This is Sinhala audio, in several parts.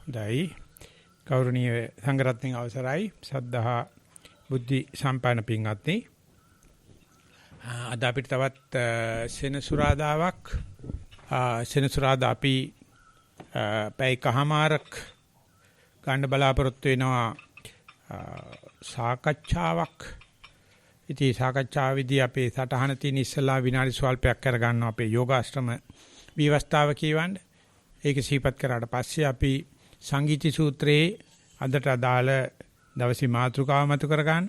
දයි ගෞරවනීය සංඝරත්නයේ අවසරයි සද්ධා බුද්ධි සම්පන්න පින්වත්නි අද අපිට තවත් සෙනසුරාදාවක් සෙනසුරාදා අපි පැයකමාරක් ගන්න බලාපොරොත්තු වෙනවා සාකච්ඡාවක්. ඉතින් සාකච්ඡාවේදී අපේ සටහන තියෙන ඉස්සලා විනාඩි ස්වල්පයක් කරගන්නවා අපේ යෝගාශ්‍රම විවස්ථාව කියවන්නේ. ඒක සිහිපත් කරාට පස්සේ අපි සංගීති සූත්‍රයේ අදට අදාළ දවසේ මාතෘකාව මතු කරගන්න.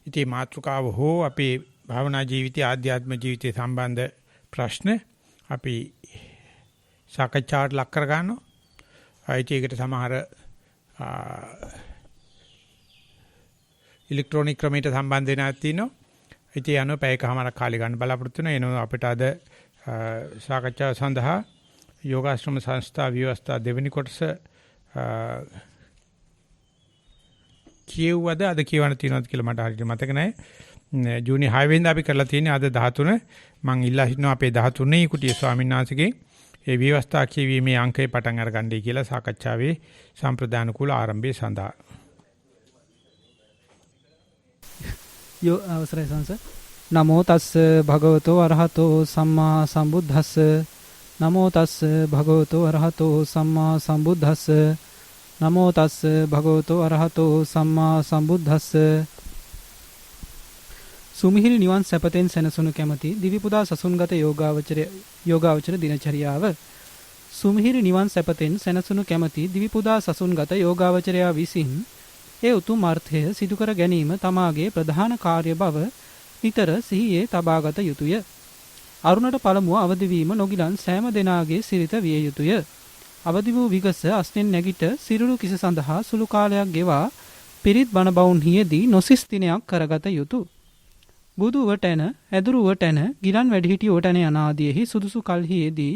ඉතින් මාතෘකාව හෝ අපේ භාවනා ජීවිතය ආධ්‍යාත්ම ජීවිතය සම්බන්ධ ප්‍රශ්න අපි සාකච්ඡාවට ලක් කර ගන්නවා. ඒකට සමහර ඉලෙක්ට්‍රොනික ක්‍රමයට සම්බන්ධ වෙනවා තියෙනවා. ඉතින් අනෝ පැයකමාරක් කාලය ගන්න බලාපොරොත්තු වෙනවා. එනවා අපිට අද සාකච්ඡාව සඳහා යෝගාශ්‍රම සංස්ථා විවස්ථා දෙවෙනි කොටස කියවුවද අද කියවන්න තියෙනවද කියලා මට හරියට මතක නැහැ. ජූනි 6 වෙනිදා අපි කරලා තියෙන්නේ අද 13 මම ඉල්ලා හිටනවා අපේ 13 කුටිය ස්වාමීන් වහන්සේගෙන් ඒ විවස්ථා කියවීමේ අංකය පටන් අරගන්නයි කියලා සාකච්ඡාවේ සම්ප්‍රදාන කුල ආරම්භය සඳහා. අවසරයි සංස. නමෝ තස්ස භගවතෝ අරහතෝ සම්මා සම්බුද්දස්ස නමෝ තස්ස භගවතෝ අරහතෝ සම්මා සම්බුද්දස්ස නමෝ තස්ස භගවතෝ අරහතෝ සම්මා සම්බුද්දස්ස. සුමිහිරි නිවන් සැපතෙන් සැනසුණු කැමැති දිවිපුදා සසුන්ගත යෝගාවචර දිනචරියාව. සුමිහිරි නිවන් සැපතෙන් සැනසුණු කැමැති දිවිපුදා සසුන්ගත යෝගාවචරයා විසින් ඒ උතුම් අර්ථය සිදු කර ගැනීම තමාගේ ප්‍රධාන කාර්ය බව නිතර සිහියේ තබාගත යුතුය. අරුණට පළමුව අවදි වීම නොගිලන් සෑම දෙනාගේ සිරිත විය යුතුය. අවදි වූ විගස අස්නෙන් නැගිට සිරුරු කිස සඳහා සුළු කාලයක් ගෙවා පිරිත් බණ බවුන්හිදී නොසිස් දිනයක් කරගත යුතුය. බුදුවටැන ඇදුරුවටැන ගිලන් වැඩිහිටියෝටැන යන ආදීෙහි සුදුසු කල්හියේදී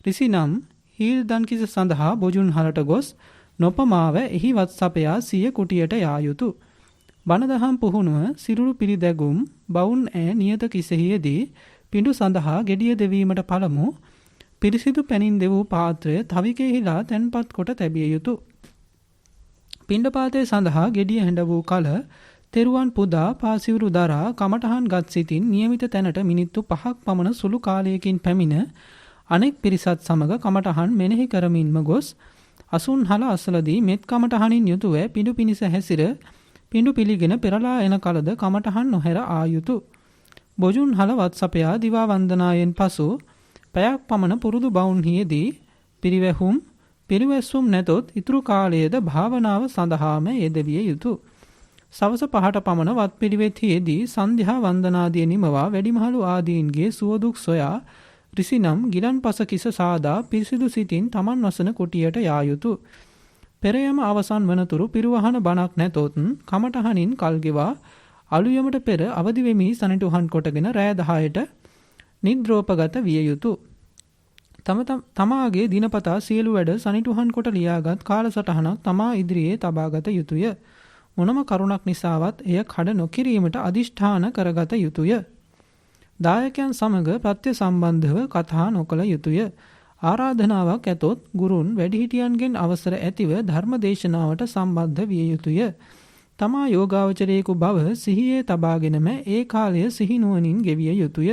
රිසිනම් හීල්දන් කිස සඳහා බොජුන් හලට ගොස් නොපමාව එහි වත්සපයා සිය කුටියට යා යුතුය. බණදහම් පුහුණුව සිරුරු පිරිදැගුම් බවුන් ඈ නියත කිසෙහියේදී පිඬු සඳහා gediya දෙවීමට පළමු පිරිසිදු පැනින් දෙවූ පාත්‍රය තවිකෙහිලා තැන්පත් කොට තැබිය යුතුය. පිණ්ඩපාතය සඳහා gediya හැඬ වූ කල තෙරුවන් පුදා පාසිවුරු දරා කමඨහන් ගත් සිටින් નિયમિત තැනට මිනිත්තු 5ක් පමණ සුළු කාලයකින් පැමිණ අනෙක් පිරිසත් සමග කමඨහන් මෙනෙහි කරමින්ම ගොස් අසුන්හල අසලදී මෙත් කමඨහනින් යුතුව පිඬු පිනිස හැසිර පිඬු පිළිගෙන පෙරලා එන කලද කමඨහන් නොහැර ආ යුතුය. බොජුන් හල වත්සපයා දිවා වන්දනායෙන් පසු පැයක් පමණ පුරුදු බවුන්හිදී පිරිවැසුම් නැතොත් ඉතුරු කාලයේද භාවනාව සඳහාම යෙදවිය යුතුය. සවස 5ට පමණ වත් පිළිවෙතෙහිදී සන්ධ්‍යා වන්දනාදී නිමවා වැඩිමහලු ආදීන්ගේ සුවදුක් සොයා රිසිනම් ගිලන්පස කිස සාදා පිරිසිදු සිතින් තමන් වසන කුටියට යා යුතුය. පෙරයම අවසන් වනතුරු පිරුවහන බණක් නැතොත් කමඨහනින් කල් ගෙවා අලුයමට පෙර අවදි වෙමි සනිටුහන් කොටගෙන රෑ 10ට නිද්‍රෝපගත විය යුතුය. තමාගේ දිනපතා සියලු වැඩ සනිටුහන් කොට ලියාගත් කාලසටහනක් තමා ඉදිරියේ තබාගත යුතුය. මොනම කරුණක් නිසාවත් එය කඩ නොකිරීමට අදිෂ්ඨාන කරගත යුතුය. දායකයන් සමග ප්‍රත්‍ය සම්බන්ධව කතා නොකළ යුතුය. ආරාධනාවක් ඇතොත් ගුරුන් වැඩිහිටියන්ගෙන් අවසර ඇතිව ධර්ම දේශනාවට සම්බන්ධ විය යුතුය. තමා යෝගාවචරයෙකු බව සිහියේ තබාගෙනම ඒ කාලය සිහිනුවණින් ගෙවිය යුතුය.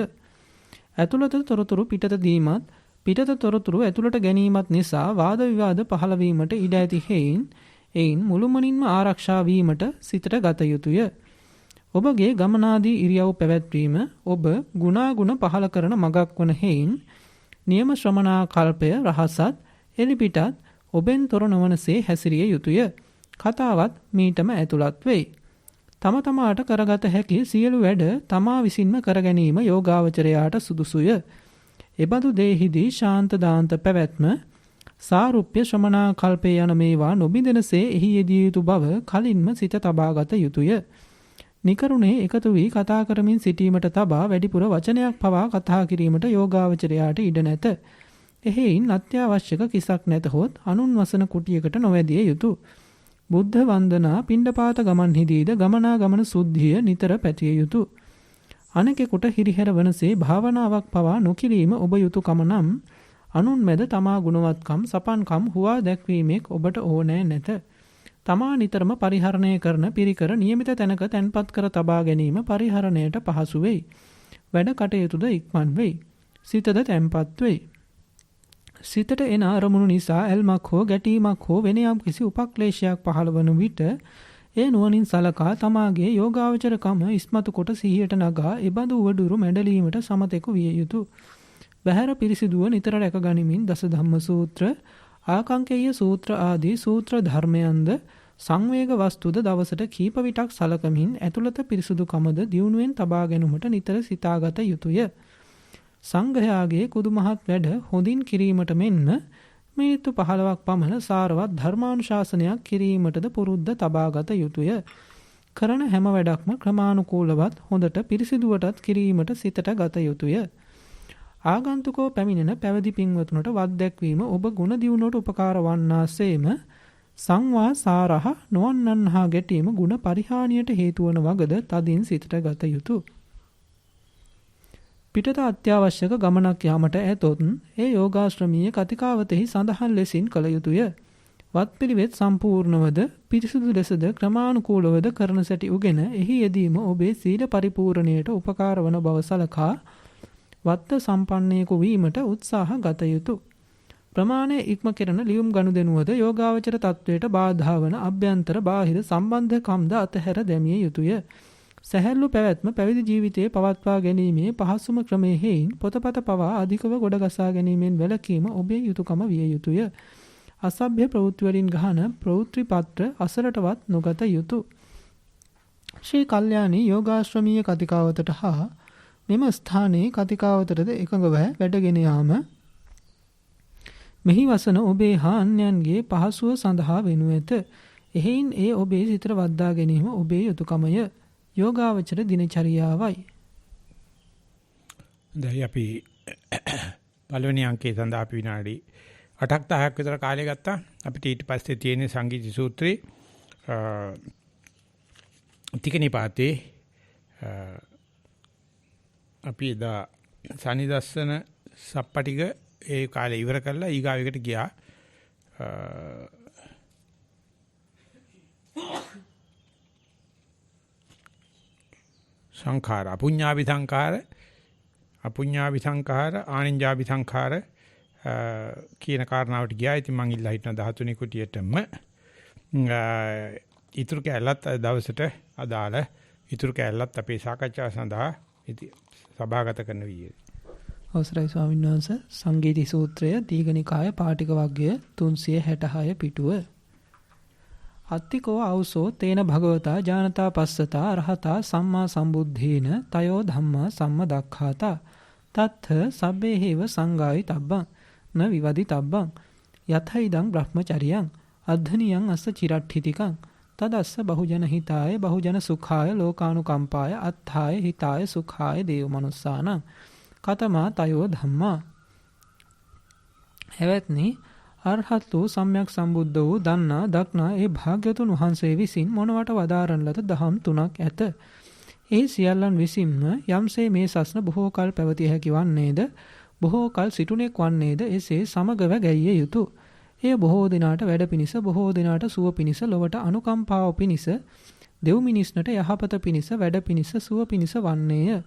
ඇතුළත තොරතුරු පිටත දීමත් පිටත තොරතුරු ඇතුළට ගැනීමත් නිසා වාද විවාද පහළ වීමට ඉඩ ඇති එයින් මුළුමනින්ම ආරක්ෂා වීමට සිතට ගත යුතුය. ඔබගේ ගමනාදී ඉරියව් පැවැත්වීම ඔබ ගුණාගුණ පහළ කරන මගක් වන හේයින් නියම ශ්‍රමණා කල්පය රහසත් එලිපිටත් ඔබෙන් තොර නොවනසේ හැසිරිය යුතුය. කතාවත් මීටම ඇතුළත් වෙයි. තම තමාට කරගත හැකි සියලු වැඩ තමා විසින්ම කර ගැනීම යෝගාවචරයාට සුදුසුය. එබඳු දේහිදී ශාන්ත දාන්ත පැවැත්ම සාරුප්‍ය ශ්‍රමණා කල්පය යන මේවා නොබිඳෙනසේ එහි යෙදිය යුතු බව කලින්ම සිත තබාගත යුතුය. නිකරුණේ එකතු වී කතා කරමින් සිටීමට තබා වැඩිපුර වචනයක් පවා කතා කිරීමට යෝගාවචරයාට ඉඩ නැත. එහෙයින් අත්‍යවශ්‍යක කිසක් නැතහොත් අනුන් වසන කුටියකට නොවැදිය යුතුය. බුද්ධ වන්දනා පිණ්ඩපාත ගමන්හිදීද ගමනාගමන සුද්ධිය නිතර පැතිය යුතුය. අනෙකෙකුට හිරිහැර වනසේ භාවනාවක් පවා නොකිරීම ඔබ යුතුයකම නම් අනුන් මැද තමා ගුණවත්කම් සපන්කම් හුවා දැක්වීමෙක් ඔබට ඕනෑ නැත. තමා නිතරම පරිහරණය කරන පිරිකර නියමිත තැනක තැන්පත් කර තබා ගැනීම පරිහරණයට පහසු වෙයි. වැඩ කටයුතුද ඉක්මන් වෙයි. සිතද තැන්පත් වෙයි. සිතට එන අරමුණු නිසා ඇල්මක් හෝ ගැටීමක් හෝ වෙන යම් කිසි උපක්ලේශයක් පහළ වන විට ඒ නුවණින් සලකා තමාගේ යෝගාවචරකම ඉස්මතු කොට සිහියට නගා එබඳු උවදුරු මැඩලීමට සමතෙකු විය යුතුය. බහැර පිරිසිදුව නිතර රැක ගනිමින් දස ධම්ම සූත්‍ර, ආකංකේය සූත්‍ර ආදී සූත්‍ර ධර්මයන්ද සංවේග වස්තුද දවසට කීප විටක් සලකමින් ඇතුළත පිරිසුදුකමද දියුණුවෙන් තබා ගැනීමට නිතර සිතාගත යුතුය. සංඝයාගේ කුදුමහත් වැඩ හොඳින් කිරීමට මෙන්ම මිනිත්තු 15ක් පමණ සාරවත් ධර්මානුශාසනයක් කිරීමටද පුරුද්ද තබාගත යුතුය. කරන හැම වැඩක්ම ක්‍රමානුකූලවත් හොඳට පිරිසිදුවටත් කිරීමට සිතට ගත යුතුය. ආගන්තුකෝ පැමිණෙන පැවිදි පින්වතුන්ට වත් දැක්වීම ඔබ ගුණ දියුණුවට උපකාර වන්නාseම සංවා සාරහ නොවන්නන්හා ගැටීම ගුණ පරිහානියට හේතු වන වගද තදින් සිතට ගත යුතුය. පිටත අත්‍යවශ්‍යක ගමනක් යාමට ඇතොත් ඒ යෝගාශ්‍රමීය කතිකාවතෙහි සඳහන් ලෙසින් කළ යුතුය. වත්පිළිවෙත් සම්පූර්ණවද පිරිසුදු ලෙසද ක්‍රමානුකූලවද කරන සැටි උගෙන එහි යෙදීම ඔබේ සීල පරිපූර්ණයට උපකාර වන බව සලකා වත්ත සම්පන්නයෙකු වීමට උත්සාහ ගත යුතුය. ප්‍රමාණය ඉක්ම කෙරෙන ලියුම් ගනුදෙනුවද යෝගාවචර තත්වයට බාධා වන අභ්‍යන්තර බාහිර සම්බන්ධකම්ද අතහැර දැමිය යුතුය. සැහැල්ලු පැවැත්ම පැවිදි ජීවිතයේ පවත්වා ගැනීමේ පහසුම ක්‍රමයේ හේයින් පොතපත පවා අධිකව ගොඩගසා ගැනීමෙන් වැළකීම ඔබේ යුතුයකම විය යුතුය. අසභ්‍ය ප්‍රවෘත්ති වලින් ගහන ප්‍රවෘත්ති පත්‍ර අසරටවත් නොගත යුතුය. ශ්‍රී කල්යාණී යෝගාශ්‍රමීය කතිකාවතට හා මෙම ස්ථානයේ කතිකාවතටද එකඟව වැඩගෙන යාම මෙහි වසන ඔබේ හා අන්‍යයන්ගේ පහසුව සඳහා වෙනු ඇත. එහෙයින් ඒ ඔබේ සිතට වද්දා ගැනීම ඔබේ යුතුයකමය. යෝගාවචර දිනචරියාවයි. දැන් අපි පළවෙනි අංකයේ සඳහා අපි විනාඩි 8ක් 10ක් විතර කාලය ගත්තා. අපිට ඊට පස්සේ තියෙන සංගීත සූත්‍රේ තිකනිපාතේ අපි එදා සනිදස්සන සප්පටික ඒ කාලේ ඉවර කරලා ඊගාවෙකට ගියා. සංඛාර අපුඤ්ඤාවි සංඛාර ආනිඤ්ඤාවි සංඛාර කියන කාරණාවට ගියා. ඉතින් මං ඉල්ලා හිටන 13 කුටියටම ඊතුරු කැලලත් දවසට අදාළ ඊතුරු කැලලත් අපේ සාකච්ඡාව සඳහා සභාගත කරන විදිය. අවසරයි ස්වාමීන් වහන්සේ. සංගීති සූත්‍රය දීඝනිකාය පාටික වර්ගය 366 පිටුව. අත්තිකෝ ආවුසෝ තේන භගවතා ජානතා පස්සතා අරහතා සම්මා සම්බුද්ධේන තයෝ ධම්මා සම්මදක්ඛාතා තත්ථ සබ්බේහිව සංගායි තබ්බං න විවදි තබ්බං යතයිදං බ්‍රහ්මචරියං අද්ධනියං අස්ස චිරට්ඨිතිකං තදස්ස බහුජන හිතාය බහුජන සුඛාය ලෝකානුකම්පාය අත්ථාය හිතාය සුඛාය දේව මනුස්සානං කතමා තයෝ ධම්මා. එවත්නි අරහත් වූ සම්්‍යක් සම්බුද්ධ වූ දන්නා දක්නා ඒ භාග්‍යතුන් වහන්සේ විසින් මොනවට වදාරන ලද දහම් තුනක් ඇත. ඒ සියල්ලන් විසින්ම යම්සේ මේ සස්න බොහෝ කල් පැවතිය හැකි වන්නේද බොහෝ කල් සිටුණෙක් වන්නේද එසේ සමගව ගැයිය යුතුය. එය බොහෝ දිනාට වැඩ පිණිස බොහෝ දිනාට සුව පිණිස ලොවට අනුකම්පාව පිණිස දෙව් මිනිස්නට යහපත පිණිස වැඩ පිණිස සුව පිණිස වන්නේය.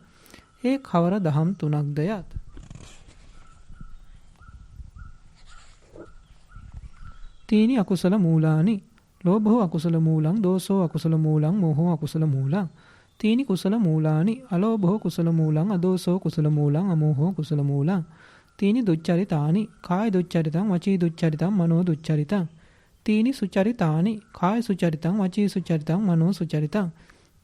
ඒ කවර දහම් තුනක්ද යත්. තීනි අකුසල මූලානි ලෝභෝ අකුසල මූලං දෝසෝ අකුසල මූලං මෝහෝ අකුසල මූලං තීනි කුසල මූලානි අලෝභෝ කුසල මූලං අදෝසෝ කුසල මූලං අමෝහෝ කුසල මූලං තීනි දුච්චරිතානි කාය දුච්චරිතං වචී දුච්චරිතං මනෝ දුච්චරිතං තීනි සුචරිතානි කාය සුචරිතං වචී සුචරිතං මනෝ සුචරිතං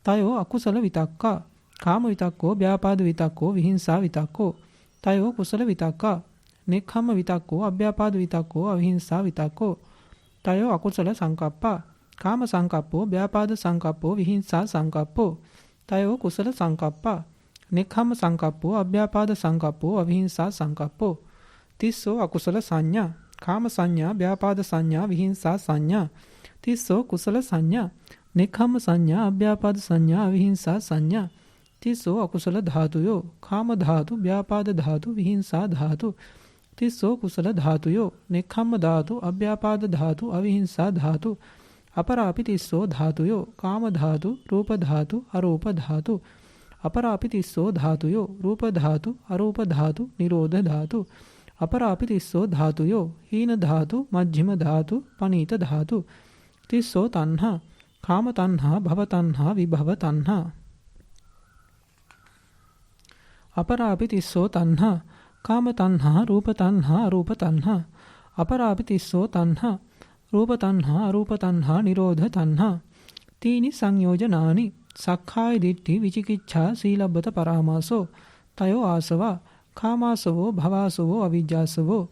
තයෝ අකුසල විතක්කා කාම විතක්කෝ ව්‍යාපාද විතක්කෝ විහිංසා විතක්කෝ තයෝ කුසල විතක්කා නෙක්ඛම්ම විතක්කෝ අභ්‍යාපාද විතක්කෝ අවිහිංසා විතක්කෝ තයෝ අකුසල සංකප්පා කාම සංකප්පෝ ව්‍යාපාද සංකප්පෝ විහිංසා සංකප්පෝ තයෝ කුසල සංකප්පා නෙක්ඛම්ම සංකප්පෝ අභ්‍යාපාද සංකප්පෝ අවිහිංසා සංකප්පෝ තිස්සෝ අකුසල සංඥා කාම සංඥා ව්‍යාපාද සංඥා විහිංසා සංඥා තිස්සෝ කුසල සංඥා නෙක්ඛම්ම සංඥා අභ්‍යාපාද සංඥා අවිහිංසා සංඥා තිස්සෝ අකුසල ධාතුයෝ කාම ධාතු ව්‍යාපාද ධාතු විහිංසා ධාතු තිස්සෝ කුසල ධාතුයෝ නෙක්ඛම්ම ධාතු අභ්‍යාපාද ධාතු අවිහිංසා ධාතු අපරාපි තිස්සෝ ධාතුයෝ කාම ධාතු රූප ධාතු අරූප ධාතු අපරාපි තිස්සෝ ධාතුයෝ රූප ධාතු අරූප ධාතු නිරෝධ ධාතු අපරාපි තිස්සෝ ධාතුයෝ හීන ධාතු මජ්ක්‍ධිම ධාතු පනීත ධාතු තිස්සෝ තණ්හා කාම තණ්හා භව තණ්හා විභව තණ්හා අපරාපි තිස්සෝ තණ්හා කාම තණ්හා රූප තණ්හා අරූප තණ්හා අපරාපි තිස්සෝ තණ්හා රූප තණ්හා අරූප තණ්හා නිරෝධ තණ්හා තීනි සංයෝජනානි සක්ඛාය දිට්ඨි විචිකිච්ඡා සීලබ්බත පරාමාසෝ තයෝ ආසවා කාමාසවෝ භවාසවෝ අවිජ්ජාසවෝ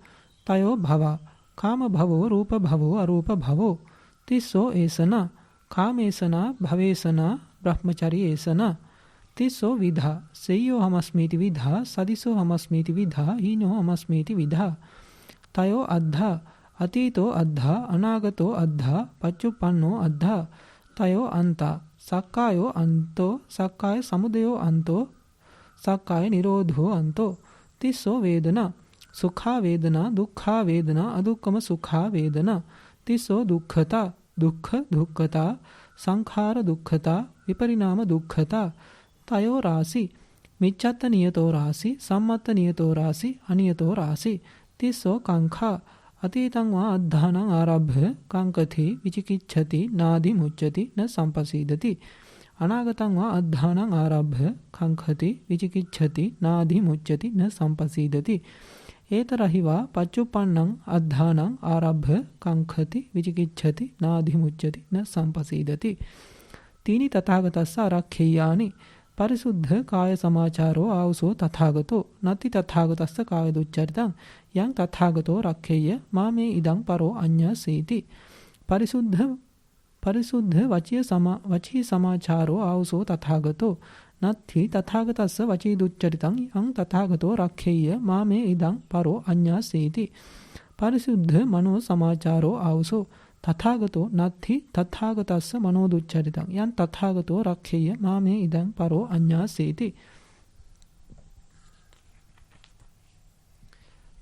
තයෝ භවා කාම භවෝ රූප භවෝ අරූප භවෝ තිස්සෝ ඒසනා කාමේසනා භවේසනා බ්‍රහ්මචර්යේසනා තිස්සෝ විධා සෙය්‍යෝ හමස්මීති විධා සදිසෝ හමස්මීති විධා හීනෝ හමස්මීති විධා තයෝ අද්ධා අතීතෝ අද්ධා අනාගතෝ අද්ධා පච්චුප්පන්නෝ අද්ධා තයෝ අන්තා සක්කායෝ අන්තෝ සක්කාය සමුදයෝ අන්තෝ සක්කාය නිරෝධෝ අන්තෝ තිස්සෝ වේදනා සුඛා වේදනා දුක්ඛා වේදනා අදුක්ඛම සුඛා වේදනා තිස්සෝ දුක්ඛතා දුක්ඛ දුක්ඛතා සංඛාර දුක්ඛතා විපරිණාම දුක්ඛතා තයෝ රාසි මිච්ඡත්ත නියතෝ රාසි සම්මත්ත නියතෝ රාසි අනියතෝ රාසි තිස්සෝ කාංඛා අතීතං වා අද්ධානං ආරබ්භ කාංකති විචිකිච්ඡති නාදි මුච්ඡති න සම්පසීදති අනාගතං වා අද්ධානං ආරබ්භ කාංකති විචිකිච්ඡති නාදි මුච්ඡති න සම්පසීදති ඒතරහිවා පච්චුප්පන්නං අද්ධානං ආරබ්භ කාංකති විචිකිච්ඡති නාදි මුච්ඡති න සම්පසීදති තීනි තථාගතස්ස ආරක්ඛේයානි පරිසුද්ධ කාය සමාචාරෝ ආවසෝ තථාගතෝ නති තථාගතස්ස කාය දුච්චරිතං යං තථාගතෝ රක්ඛේය මාමේ ඉදං පරෝ අඤ්ඤසීති පරිසුද්ධ වචී සමාචාරෝ ආවසෝ තථාගතෝ නත්ථි තථාගතස්ස වචී දුච්චරිතං යං තථාගතෝ රක්ඛේය මාමේ ඉදං පරෝ අඤ්ඤසීති පරිසුද්ධ මනෝ සමාචාරෝ ආවසෝ තථාගතෝ නත්ථි තථාගතස්ස මනෝ දුච්චරිතං යං තථාගතෝ රක්ඛේය මාමේ ඉදං පරෝ අඤ්ඤාසීති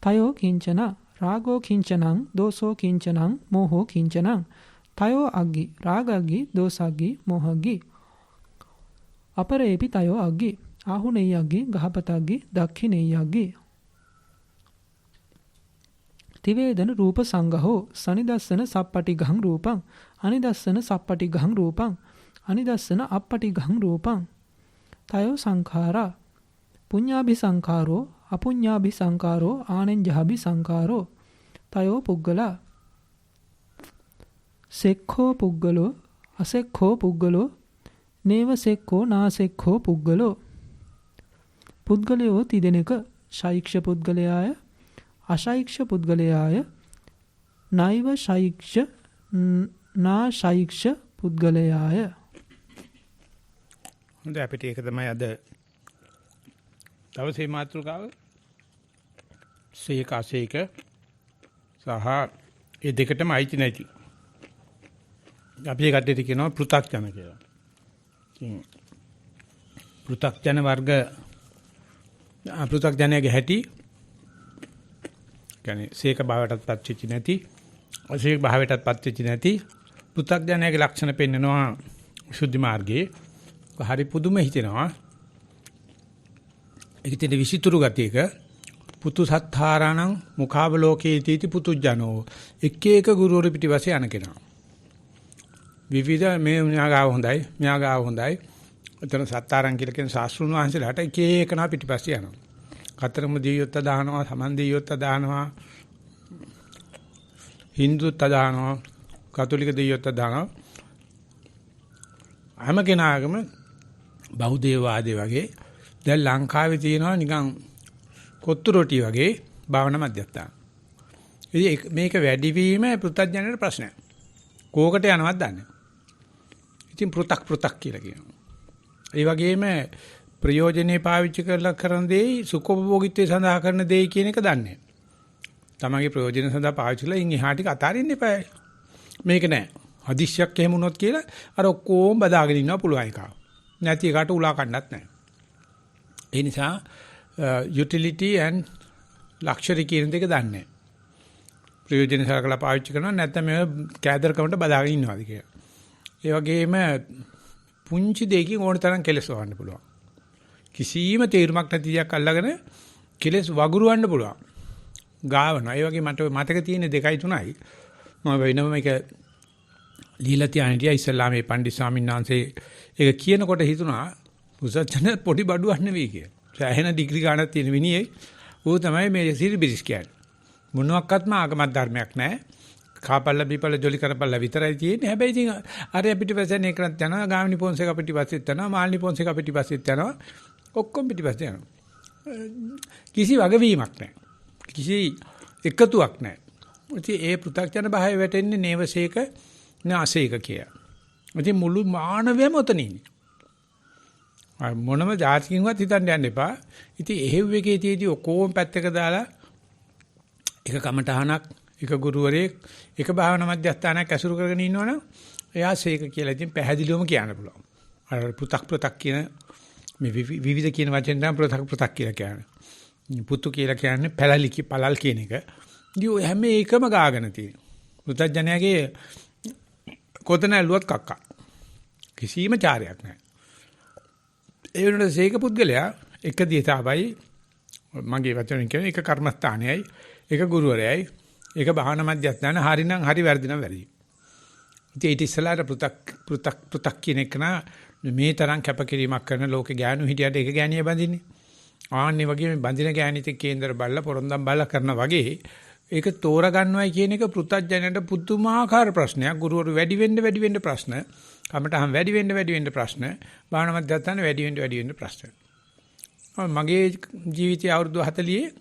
තයෝ කිංචන රාගෝ කිංචනං දෝසෝ කිංචනං මෝහෝ කිංචනං තයෝ අග්ගි රාගග්ගි දෝසග්ගි මෝහග්ගි අපරේපි තයෝ අග්ගි ආහුනේයග්ගි ගහපතග්ගි දක්ඛිනේයග්ගි තිවේදන රූප සංගහෝ සනිදස්සන සප්පටිඝං රූපං අනිදස්සන සප්පටිඝං රූපං අනිදස්සන අප්පටිඝං රූපං තයෝ සංඛාරා පුඤ්ඤාභි සංඛාරෝ අපුඤ්ඤාභි සංඛාරෝ ආනෙන්ජාභි සංඛාරෝ තයෝ පුග්ගලා සෙක්ඛෝ පුග්ගලෝ අසෙක්ඛෝ පුග්ගලෝ නේව සෙක්ඛෝ නාසෙක්ඛෝ පුග්ගලෝ පුද්ගලයෝ තිදෙනෙක ශෛක්ෂ පුද්ගලයාය අශෛක්ෂ පුද්ගලයාය නෛව ශෛක්ෂ නාශෛක්ෂ පුද්ගලයාය හොඳයි අපිට ඒක තමයි අද දවසේ මාතෘකාව සීක අසීක සහ ඒ දෙකටම අයිති නැති අපි කට්ටියට කියනවා පෘථග්ජන කියලා. ඉතින් පෘථග්ජන වර්ග පෘථග්ජනයේ හැටි කියන්නේ සීක භාවයටත් පත්වෙච්ච නැති අසීක භාවයටත් පත්වෙච්ච නැති පෘථග්ජනයේ ලක්ෂණ පෙන්නනවා සුද්ධි මාර්ගයේ හරි පුදුම හිතෙනවා. ඒකිට විසිතුරු ගතියක පුතු සත්තාරාණං මුඛාවලෝකේ තීති පුතුජනෝ එක එක ගුරුවරු පිටිපස්සේ යන කෙනා. විවිධ මේ න්‍යාගාව හොඳයි න්‍යාගාව හොඳයි. එතන සත්තාරං කියලා කියන ශාස්ත්‍රුන් වහන්සේලාට එක එකනා පිටිපස්සේ යනවා. කතරම දීයොත් දානවා, සමන් දීයොත් දානවා, හින්දුත් දානවා, කතෝලික දීයොත් දානවා. හැම කෙනාගම බෞද්ධවාදී වගේ දැන් ලංකාවේ තියෙනවා නිකන් කොත්තු රොටි වගේ භාවනා මධ්‍යස්ථාන. ඉතින් මේක වැඩිවීම පෘථග්ජනයට ප්‍රශ්නයක්. කෝකට යනවත් දන්නේ. ඉතින් පෘ탁 කියලා කියනවා. ඒ වගේම ප්‍රයෝජනේ පාවිච්චි කරලා කරන දේ සුඛෝපභෝගීත්වයේ සඳහා කරන දේ කියන එක දන්නේ. තමගේ ප්‍රයෝජන සඳහා පාවිච්චි කරලා ඉන් එහාට අතාරින්න එපා. මේක නෑ. හදිස්සියක් එහෙම වුණොත් කියලා අර ඔක්කොම බදාගෙන ඉන්නවා පුළුවන් එකක්. නැති එකට උලා කන්නත් නැහැ. ඒ නිසා utility and ලක්ෂරි කියන දෙක දන්නේ නැහැ. ප්‍රයෝජන සලකලා පාවිච්චි කරනවා නැත්නම් මේ කෑදරකමට බදාගෙන ඉන්නවාද කියලා. ඒ වගේම පුංචි දෙයකින් ඕන තරම් කෙලස් වහන්න පුළුවන්. කිසිම තීරමක් නැති දෙයක් අල්ලගෙන කෙලස් වගුරුවන්න පුළුවන්. ගාවනවා. ඒ වගේ මට මතක තියෙන 2යි 3යි. මම වෙනම මේක ලීලා තියානිටියා ඉස්ලාමයේ පණ්ඩිත ස්වාමීන් වහන්සේ ඒක කියනකොට හිතුණා පුසච්චන පොඩි බඩුවක් නෙවෙයි කියලා. සෑහෙන ඩිග්‍රී ගන්නක් තියෙන විනියේ ඌ තමයි මේ සිරිබිරිස් කියන්නේ. මොනවාක්වත්ම ආගමක් ධර්මයක් නැහැ. කාපල්ල බීපල්ල ජොලි කරපල්ල විතරයි තියෙන්නේ. හැබැයි ඉතින් අර පිටිපස්සෙන් එකනත් යනවා. ගාමිණි පොන්සේක පිටිපස්සෙත් යනවා. මාල්නි පොන්සේක පිටිපස්සෙත් යනවා. ඔක්කොම පිටිපස්සේ යනවා. කිසි වගවීමක් නැහැ. කිසි එකතුවක් නැහැ. ඉතින් ඒ පෘථග්ජන භාවය වැටෙන්නේ නේවසේක නාසේක කියලා. ඉතින් මුළු මානවයම ඔතන ඉන්නේ. මොනම જાතිකින්වත් හිතන්න යන්න එපා. ඉතින් එහෙව් එකේ තියදී ඔක්කොම පැත්තක දාලා එක කමටහනක් එක ගුරුවරයෙක් එක භාවනා මධ්‍යස්ථානයක් ඇසුරු කරගෙන ඉන්නවනම් එයා සේක කියලා ඉතින් පැහැදිලිවම කියන්න පුළුවන්. අර පෘ탁 කියන මේ විවිධ කියන වචෙන් තමයි පෘ탁 කියලා කියන්නේ. පුතු කියලා කියන්නේ පළල් කියන එක. ඉතින් හැම එකම ගාගෙන තියෙනවා. පෘථග්ජනයාගේ කොතන ඇල්ලුවත් කක්කා. කිසිම චාරයක් නැහැ. ඒ වෙනුවට සීක පුද්ගලයා එක දිහාවයි මගේ වචනෙන් කියන එක කර්මස්ථානයයි එක ගුරුවරයයි එක බහන මැදයන් හරිනම් හරි වැරදිනම් වැරදි. ඉතින් ඊට ඉස්සලාට පෘ탁 කියන එක මේ තරම් කැපකිරීමක් කරන ලෝකේ ගෑනු හිටියට ඒක ගෑණිය බඳින්නේ. ආන්නේ වගේ මේ බඳින ගෑණිත කේන්දර බල්ලා පොරොන්දම් බල්ලා කරන වගේ ඒක තෝරගන්නවයි කියන එක පෘථග්ජනයට පුදුමාකාර ප්‍රශ්නයක්. ගුරුවරු වැඩි වෙන්න ප්‍රශ්න. කමටහන් වැඩි වෙන්න ප්‍රශ්න. බාහන මධ්‍යස්ථාන වැඩි වෙන්න ප්‍රශ්න. මගේ ජීවිතයේ අවුරුදු 40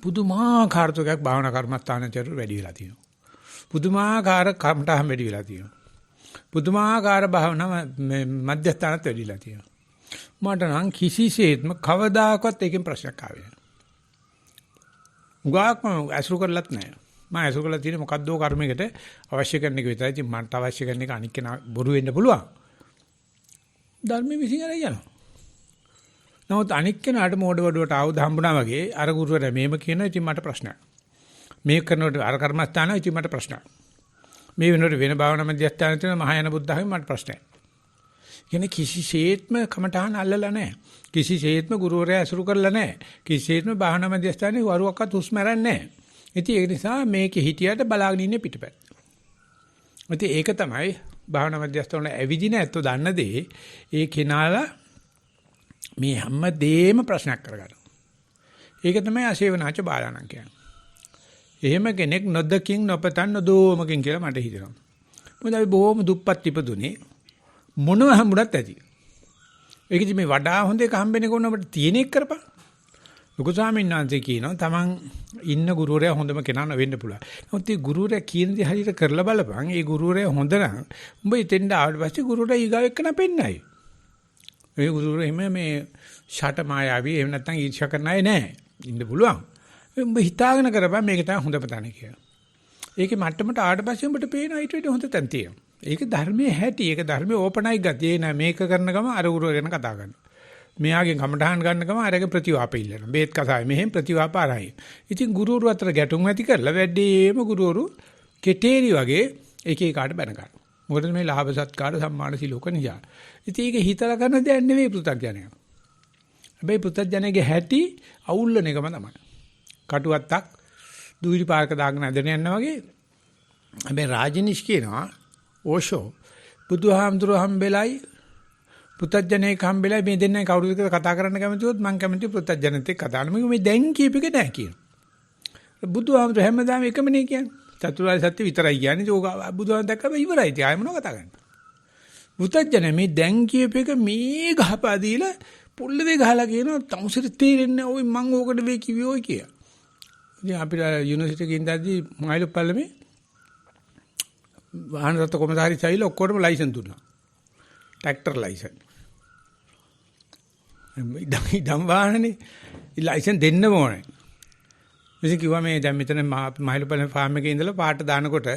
පුදුමාකාර තුකක් භාවනා කර්මස්ථානචරු වැඩි වෙලා තියෙනවා. පුදුමාකාර කමටහන් වැඩි වෙලා තියෙනවා. පුදුමාකාර භාවනා මධ්‍යස්ථානත් වැඩි වෙලා තියෙනවා. මට නම් කිසිසේත්ම කවදාකවත් ඒකෙන් ප්‍රශ්නයක් ආවේ නැහැ. උගාක්ම ඇසුරු කරලත් නැහැ. මම ඇසුරු කරලා තියෙන්නේ මොකද්දෝ කර්මයකට අවශ්‍ය කරන එක විතරයි. ඉතින් මට අවශ්‍ය කරන එක අනික් කෙනා බොරු වෙන්න පුළුවන්. ධර්මයේ විසින් අර යනවා. නමුත් අනික් කෙනාට මෝඩ වඩුවට ආවුද හම්බුණා වගේ අර ගුරුවරයා මේම කියනවා. ඉතින් මට ප්‍රශ්නයක්. මේ කරනකොට අර කර්මස්ථානයි ඉතින් මට ප්‍රශ්නයක්. මේ වෙනකොට වෙන භාවනා මධ්‍යස්ථානයේ තියෙන මහායාන බුද්ධ학මේ මට ප්‍රශ්නයක්. කියන්නේ කිසිසේත්ම කමටහන් අල්ලලා නැහැ. කිසිසේත්ම ගුරුවරයා ඇසුරු කරලා නැහැ. කිසිසේත්ම භාවනා මධ්‍යස්ථානයේ වරුවක්වත් හුස්ම රැන්නේ නැහැ. ඉතින් ඒක නිසා මේකේ හිටියට බලාගෙන ඉන්නේ පිටපැත්ත. ඉතින් ඒක තමයි භාවනා මධ්‍යස්ථාන වල ඇවිදින ඇත්තෝ දන්න දේ. ඒ කෙනාලා මේ හැම දෙෙම ප්‍රශ්නයක් කරගන්නවා. ඒක තමයි අසේවනාච බාලාණන් කියන්නේ. එහෙම කෙනෙක් නොදකින් නොපතන් නොදෝමකින් කියලා මට හිතෙනවා. මොකද අපි බොහොම දුප්පත් ඉපදුනේ මොනව හම්බුණත් ඇති. ඒක ඉතින් මේ වඩා හොඳ එක හම්බෙන්නේ කොහොමද අපිට තියෙන එක කරපන්. ලොකු ස්වාමීන් වහන්සේ කියනවා තමන් ඉන්න ගුරුවරයා හොඳම කෙනා වෙන්න පුළුවන්. නමුත් ඒ ගුරුවරයා කියන දේ හරියට කරලා බලපන්. ඒ ගුරුවරයා හොඳ නම් උඹ ඉතින්ද ආවට පස්සේ ගුරුවරයා ඊගාව එක්කන පෙන්නයි. ඒ ගුරුවරයා එimhe මේ ෂට මායාවී එහෙම නැත්නම් ඊර්ෂ්‍යා කරන අය නෑ. ඉන්න පුළුවන්. උඹ හිතාගෙන කරපන් මේක තමයි හොඳම තැන කියලා. ඒකේ මට්ටමට ආවට පස්සේ උඹට පේනවා ඊට වඩා හොඳ තැන තියෙනවා. ඒක ධර්මයේ හැටි. ඒක ධර්මයේ ඕපනයික් ගතිය නෑ. මේක කරන ගම අර ගුරුවරයා ගැන කතා කරනවා. මෙයාගෙන් කමටහන් ගන්න ගම අරගේ ප්‍රතිවාප ඉල්ලනවා. බේත් කසාය මෙහෙම ප්‍රතිවාප ආරයි. ඉතින් ගුරුවරු අතර ගැටුම් ඇති කරලා වැඩිම ගුරුවරු කෙටේරි වගේ එක එකාට බැන ගන්නවා. මොකද මේ ලාභ සත්කාර සම්මාන සිලෝක නිසා. ඉතින් ඒක හිතලා කරන දෙයක් නෙවෙයි පෘථග්ජනය. හැබැයි පෘථග්ජනයේ හැටි අවුල්ලන එකම තමයි. කටුවත්තක් දුවිලි පාර්ක දාගෙන ඇදගෙන යනවා වගේ. හැබැයි රාජනිෂ් කියනවා ඕෂෝ බුදුහාමුදුරුවෝ හම්බෙලයි පෘථග්ජනයේ හම්බෙලයි මේ දෙන්නයි කවුරුද කියලා කතා කරන්න කැමතිවොත් මම කැමති පෘථග්ජනත් එක්ක කතා කරන්න. මේ දැන් කියප එක නෑ කියන. බුදුහාමුදුරුවෝ හැමදාම එකමනේ කියන්නේ. චතුරාර්ය සත්‍ය විතරයි කියන්නේ. ඒක බුදුහාමුදුරුවෝ දැක්කම ඉවරයි. ඉතින් ආයෙ මොනව කතා කරන්නේ. පෘථග්ජන මේ දැන් කියප එක මේ ගහපා දීලා පොල්ලේ ගහලා කියනවා තමුසෙට තේරෙන්නේ ඔය මං ඕකට වෙයි කිව්වේ ඔය කියලා. ඉතින් අපිට යුනිවර්සිටි එකේ ඉඳන්දී මයිලු පල්ලමේ වාහන රත්න කොමසාරි සයිල ඔක්කොටම ලයිසන් දුන්නා. Tractor licence. ඉදම් වාහනේ ලයිසන් දෙන්න ඕනේ. ඉතින් කිව්වා මේ දැන් මෙතන මයිලුපල්ලේ ෆාම් එකේ ඉඳලා පාට දානකොට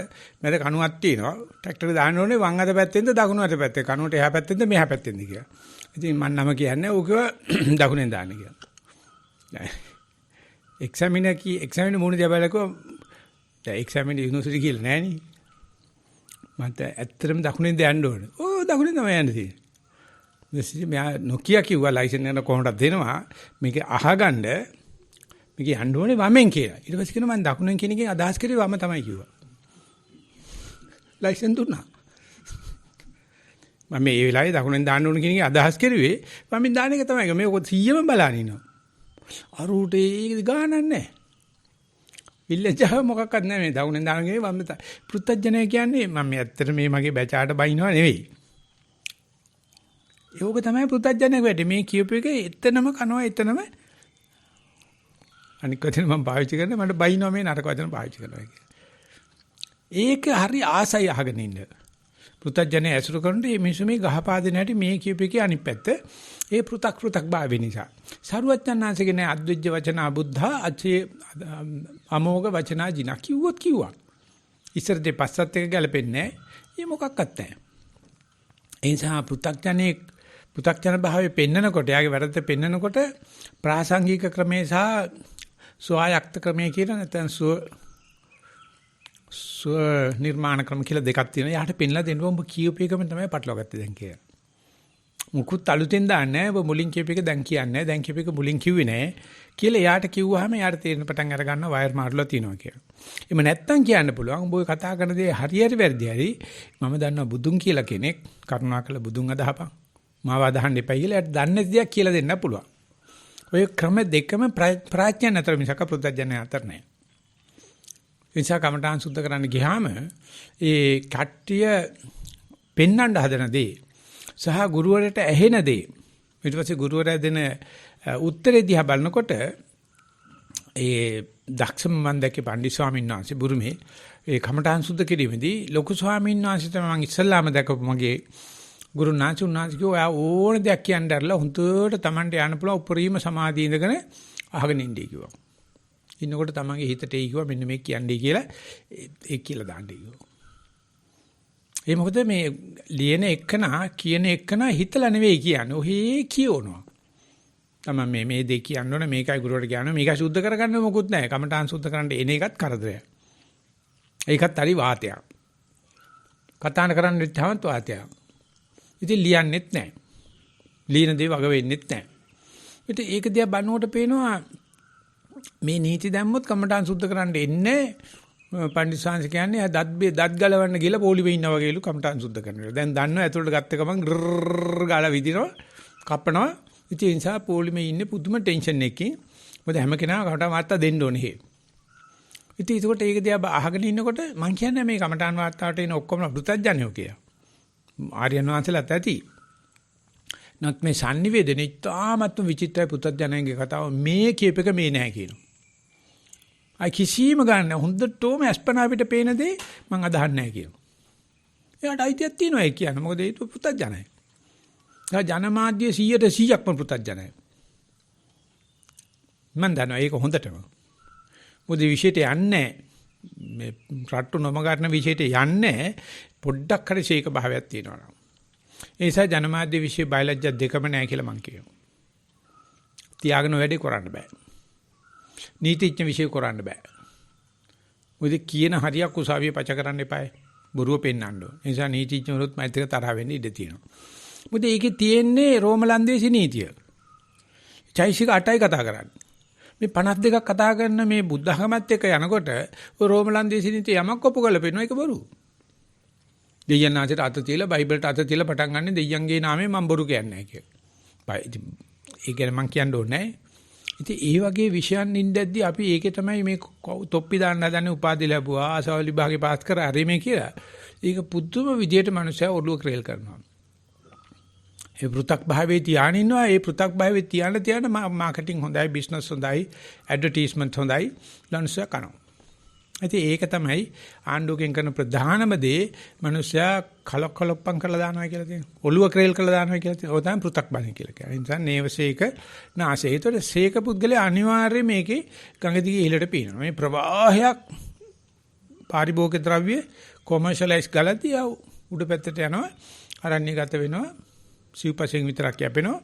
මැද කණුවක් තියෙනවා. ට්‍රැක්ටරේ දාන්න ඕනේ වම් අත පැත්තෙන්ද දකුණු අත පැත්තේ. කණුවට එහා පැත්තෙන්ද මෙහා පැත්තෙන්ද කියලා. ඉතින් මම නම කියන්නේ ඕකව දකුණෙන් දාන්න කියලා. එක්සැමිනර් මොන දෙයබලකෝ දැන් එක්සැමිනර් යුනිවර්සිටි කියලා නෑනේ. මට ඇත්තටම දකුණෙන්ද යන්න ඕනේ. ඕ දකුණෙන් තමයි යන්න තියෙන්නේ. මෙයා නොකිය කිව්වා ලයිසන් එක කොහොමද දෙනවා මේක අහගන්න මේක යන්න ඕනේ වමෙන් කියලා. ඊට පස්සේ කියනවා මම දකුණෙන් කියන එකෙන් අදහස් කරේ වම තමයි කිව්වා. ලයිසන් දුන්නා. මම මේ වෙලාවේ දකුණෙන් දාන්න ඕන කියන එකේ අදහස් කරුවේ වමෙන් දාන එක තමයි. මේක 100ම බලන ඉන්නවා. අරුට ඒක ගානක් නැහැ. විල්ලජාව මොකක්වත් නැහැ මේ දකුණෙන් දාන ගේ වම පෘත්තජනය කියන්නේ මම ඇත්තට මේ මගේ බැචාට බයින්නවා නෙවෙයි. ඒක තමයි පෘත්තජනය වෙන්නේ. මේ කියූප එක එතනම කනවා එතනම අනික් වචන මම පාවිච්චි කරන්නේ මට බයින්නවා මේ නරක වචන පාවිච්චි කරනවා කියලා. ඒක හරි ආසයි අහගෙන ඉන්න. පෘථග්ජනය ඇසුරු කරනකොට මේ මිනිස්සු මේ ගහපාදින හැටි මේ කියූපේකේ අනිත් පැත්ත ඒ පෘ탁 භාවය නිසා. සරුවච්චන්හන්සේගේ නේ අද්විජ්ජ වචන අබුද්ධා අචේ අමෝඝ වචනා ජින කිව්වොත් කිව්වා. ඉස්සර දෙපස්සත් එක ගැලපෙන්නේ නැහැ. මේ මොකක්වත් නැහැ. ඒ නිසා පෘථග්ජන භාවයේ පෙන්නකොට යාගේ වැරද්ද පෙන්නකොට ප්‍රාසංගික ක්‍රමේ සහ ස්වායක්ත ක්‍රමයේ කියන නැත්නම් නිර්මාණ ක්‍රම කියලා දෙකක් තියෙනවා. යාට පෙන්ලා දෙන්න ඔබ කියූපේකම තමයි පටලවාගත්තේ දැන් කියලා. මුකුත් අලුතෙන් දාන්නේ නැහැ. ඔබ මුලින් කියූපේක දැන් කියන්නේ නැහැ. දැන් කියූපේක මුලින් කිව්වේ නැහැ. කියලා යාට කිව්වහම යාට තේරෙන පටන් අර ගන්නවා වයර් මාර්ලා තියෙනවා කියලා. එimhe නැත්තම් කියන්න පුළුවන්. ඔබ ඔය කතා කරන දේ හරියට වැරදි හරි මම දන්නවා බුදුන් කියලා කෙනෙක් කරුණාකරලා බුදුන් අදහපන්. මාව අදහන්න එපා කියලා යාට දන්නේ දෙයක් කියලා දෙන්න පුළුවන්. ඔය ක්‍රම දෙකම ප්‍රඥා අතර මිසක පෘථග්ජන අතර නැහැ. විචා කමඨාන් සුද්ධ කරන්න ගියාම ඒ කට්ටිය පෙන්වන්න හදන දේ සහ ගුරුවරට ඇහෙන දේ ඊට පස්සේ ගුරුවරයා දෙන උත්තරේ දිහා බලනකොට ඒ දක්ෂම මන් දැක්කේ පණ්ඩිත ස්වාමීන් වහන්සේ බුරුමේ ඒ කමඨාන් සුද්ධ කිරීමේදී ලොකු ස්වාමීන් වහන්සේ තමයි මම ඉස්සල්ලාම දැකපු මගේ ගුරුනාච උන්වහන්සේ කිව්වා ඕන දෙයක් කියන්න ඇරලා හුදුට Tamanට යන්න පුළුවන් උපරිම සමාධිය ඉඳගෙන අහගෙන ඉන්නයි කිව්වා. ඉන්නකොට තමන්ගේ හිතට ඒ කිව්වා මෙන්න මේ කියන්නේ කියලා ඒක කියලා දාන්න කිව්වා. ඒ මොකද මේ ලියන එකනා කියන එකනා හිතලා නෙවෙයි කියන්නේ. ඔහේ කියවනවා. තමන් මේ දෙක කියන්න ඕනේ මේකයි ගුරුවරට කියන්න මේකයි සුද්ධ කරගන්න මොකුත් නැහැ. කමඨාන් සුද්ධ කරන්න එන එකත් කරදරයක්. ඒකත් හරි වාතයක්. කතාන කරන්න ඉච්චාවත් වාතයක්. ඉතින් ලියන්නෙත් නැහැ. ලියන දේ වග වෙන්නෙත් නැහැ. ඉතින් ඒක දිහා බලනකොට පේනවා මේ නීති දැම්මොත් කමඨාන් සුද්ධ කරන්න එන්නේ පණ්ඩිත සාංශ කියන්නේ දත් ගලවන්න ගිහලා පොලිමේ ඉන්නා වගේලු කමඨාන් සුද්ධ කරනවා. දැන් දන්නවා ඇතුළට ගත්ත ගමන් ගාලා විදිනවා කපනවා. ඉතින් ඒ නිසා පොලිමේ ඉන්නේ පුදුම ටෙන්ෂන් එකකින්. මොකද හැම කෙනාම කමඨාන් වාර්තා දෙන්න ඕනේ හේ. ඉතින් ඒකට ඒක දිහා අහගෙන ඉන්නකොට මං කියන්නේ මේ කමඨාන් වාර්තාවට එන ඔක්කොම පෘථග්ජනයෝ කියලා. ආර්යයන් වහන්සේලාත් ඇති. නමුත් මේ sannivedana ඉතාමත්ම විචිත්‍රයි පෘථග්ජනයන්ගේ කතාව මේ කියපේක මේ නැහැ කියනවා. අයි කිසිම ගන්න හොඳටම අස්පනා අපිට පේන දේ මම අදහන්නේ නැහැ කියනවා. එයාට අයිතියක් තියෙනවා ඒ කියන්නේ. මොකද ඒක පෘථග්ජනයි. ඒ ජනමාධ්‍ය 100%ක්ම පෘථග්ජනයි. මම දන්නවා ඒක හොඳටම. මොකද විශේෂයට යන්නේ මේ රට්ටු නොම ගන්න විශේෂයට යන්නේ පොඩ්ඩක් හරි ශේක භාවයක් තියෙනවා. ඒ නිසා ජනමාධ්‍ය විශ්ය බයලජ්‍ය දෙකම නැහැ කියලා මං කියනවා. තියාගෙන වැඩේ කරන්න බෑ. නීතිඥ විශ්ය කරන්න බෑ. මොකද කියන හරියක් උසාවියේ පච කරන්න එපායි. බොරුව පෙන්වන්න ඕන. ඒ නිසා නීතිඥවරුත් මෛත්‍රික තරහ වෙන්න ඉඩ තියෙනවා. මොකද ඒකේ තියෙන්නේ රෝමලන්දේසි නීතිය. චෛසික 8යි කතා කරන්නේ. මේ 52ක් කතා කරන මේ බුද්ධ ධර්මත් එක්ක යනකොට ඔය රෝමලන්දේසි නීතිය යමක් ඔප්පු කරලා පෙන්නන එක බොරු. දෙයයන් ආචාර අත තියලා බයිබලට අත තියලා පටන් ගන්න දෙයයන්ගේ නාමයෙන් මම බොරු කියන්නේ නැහැ කියලා. ඒ කියන්නේ මම කියන්න ඕනේ නැහැ. ඉතින් ඒ වගේ විෂයන් ඉඳද්දි අපි ඒකේ තමයි මේ තොප්පි දාන්න හදන්නේ උපාධි ලැබුවා ආසාවල් විභාගේ පාස් කරා හරි මේ කියලා. ඒක පුදුම විදියට මනුස්සයා ඔළුව ක්‍රේල් කරනවා. ඒ පෘ탁 භාවයේ තියාගෙන ඉන්නවා. ඒ පෘ탁 භාවයේ තියාන මාකටිං හොඳයි, බිස්නස් හොඳයි, ඇඩ්වර්ටයිස්මන්ට් හොඳයි, ලන්සර් කරනවා. ඉතින් ඒක තමයි ආණ්ඩුවකින් කරන ප්‍රධානම දේ මනුස්සයා කලොප්පම් කරලා දානවා කියලා තියෙනවා. ඔළුව ක්‍රේල් කරලා දානවා කියලා තියෙනවා. ඔය තමයි පෘ탁 බණ කියලා කියන්නේ. ඒ නිසා නේවසේක නාසය. ඒතකොට සේක පුද්ගලයා අනිවාර්යයෙන් මේකේ ගඟ දිගේ ඉහළට පීනනවා. මේ ප්‍රවාහයක් පාරිභෝගික ද්‍රව්‍ය කොමර්ෂියලයිස් ගලදී උඩ පැත්තට යනවා. අරණ්‍යගත වෙනවා. සිව්පසෙන් විතරක් යැපෙනවා.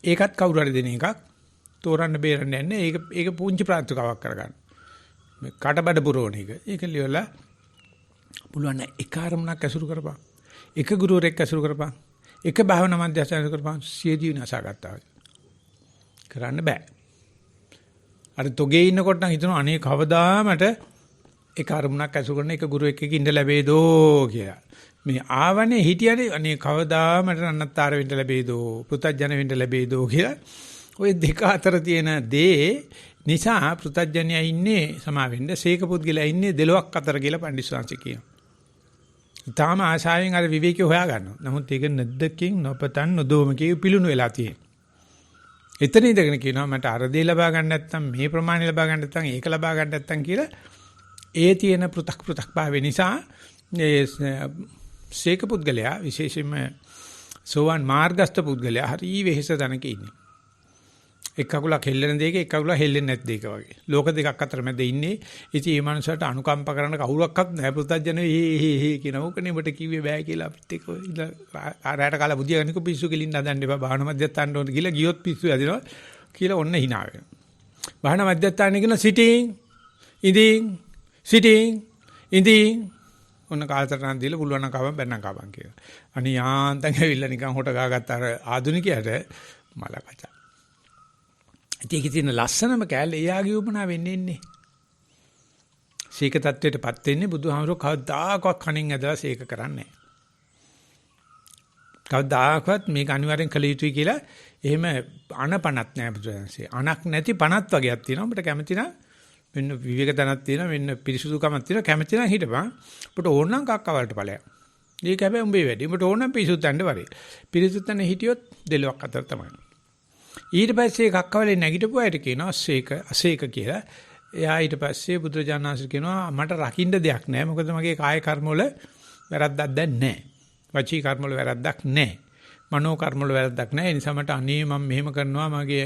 ඒකත් කවුරු හරි දෙන එකක්. තෝරන්න බේරන්න යන්නේ. ඒක පුංචි ප්‍රාර්ථනාවක් කරගන්න. මේ කටබඩ පුරවන එක. ඒක ලියලා පුළුවන් එක අරමුණක් ඇසුරු කරපන්. එක ගුරුවරයෙක් ඇසුරු කරපන්. එක භාවනා මධ්‍යස්ථානයක් ඇසුරු කරපන්. සියදී විනාශාගත්තා. කරන්න බෑ. අර තොගේ ඉන්නකොට නම් හිතනවා අනේ කවදා මට එක අරමුණක් ඇසුරු කරන එක ගුරුවෙක් එක්ක ඉඳ ලැබේදෝ කියලා. මේ ආවනේ හිටියනේ අනේ කවදා මට නන්නත්තර වෙන්න ලැබේදෝ පෘථජන වෙන්න ලැබේදෝ කියලා. ওই දෙක අතර තියෙන දේ නිසා පෘථජ්ජනයා ඉන්නේ සමාවෙන්න සීක පුද්ගලයා ඉන්නේ දෙලොක් අතර කියලා පඬිස්සංශ කියනවා. ඊටාම ආශාවෙන් අර විවේකී හොයා ගන්නවා. නමුත් ඒක නැද්දකින් නොපතන් නොදෝමකේ පිලුණු වෙලා තියෙනවා. එතන ඉඳගෙන කියනවා මට අර දේ ලබා ගන්න නැත්නම් මේ ප්‍රමාණය ලබා ගන්න නැත්නම් ඒක ලබා ගන්න නැත්නම් කියලා ඒ තියෙන පෘ탁 භාවය නිසා ඒ සීක පුද්ගලයා විශේෂයෙන්ම සෝවන් මාර්ගස්ත පුද්ගලයා හරි වෙහෙස තැනක ඉන්නේ. එක් කකුලක් හෙල්ලෙන දෙයක එක් කකුලක් හෙල්ලෙන්නේ නැති දෙයක වගේ. ලෝක දෙකක් අතර මැද ඉන්නේ. ඉතින් මේ මනුස්සයාට අනුකම්ප කරන්න කවුරක්වත් නැහැ. පුතත්ජන හේ කියන ඕකනේ ඔබට කිව්වේ බෑ කියලා අපිත් එක්ක ආරයට කාලා බුදියා ගන්නකො පිස්සු කෙලින්න හදන්න එපා. භාවනා මධ්‍යස්ථානට ඕන කියලා ගියොත් පිස්සු ඇදිනවා කියලා ඔන්න hina වෙනවා. භාවනා මධ්‍යස්ථානේ කියන සිටින් ඉඳින් ඔන්න කාලතරණ දීලා පුළුවන් නම් කවම් බැන්නම් කවම් කියලා. අනේ යාන්තම් ඇවිල්ලා නිකන් හොට ගාගත්ත අර ආදුනිකයට මල කචා. ඒක තියෙන ලස්සනම කැලේ එයාගේ උපනා වෙන්නේ ඉන්නේ. සීක තත්වයටපත් වෙන්නේ බුදුහාමුදුරුවෝ කවදාකවත් කණින් ඇදලා සීක කරන්නේ නැහැ. කවදාකවත් මේක අනිවාර්යෙන් කළ යුතුයි කියලා එහෙම අනපනත් නැහැ බුදුරජාණන්සේ. අනක් නැති පනත් වගේක් තියෙනවා. ඔබට කැමති නම් මෙන්න විවේක තනක් තියෙනවා. මෙන්න පිරිසුදුකමක් තියෙනවා. කැමති නම් හිටපන්. ඔබට ඕන නම් කක්ක වලට ඵලයක්. ඒක හැබැයි උඹේ වැඩි. ඔබට ඕන නම් පිරිසුදුන්න වරේ. පිරිසුදුන්න හිටියොත් දෙලොක් අතර තමයි. ඊට පස්සේ කක්කවලේ නැගිටපු අයට කියනවා අසේක කියලා. එයා ඊට පස්සේ බුදුරජාණන් වහන්සේ කියනවා මට රකින්න දෙයක් නැහැ. මොකද මගේ කාය කර්ම වල වැරද්දක් දැන් නැහැ. වචී කර්ම වල වැරද්දක් නැහැ. මනෝ කර්ම වල වැරද්දක් නැහැ. ඒ නිසා මට අනේ මම මෙහෙම කරනවා මගේ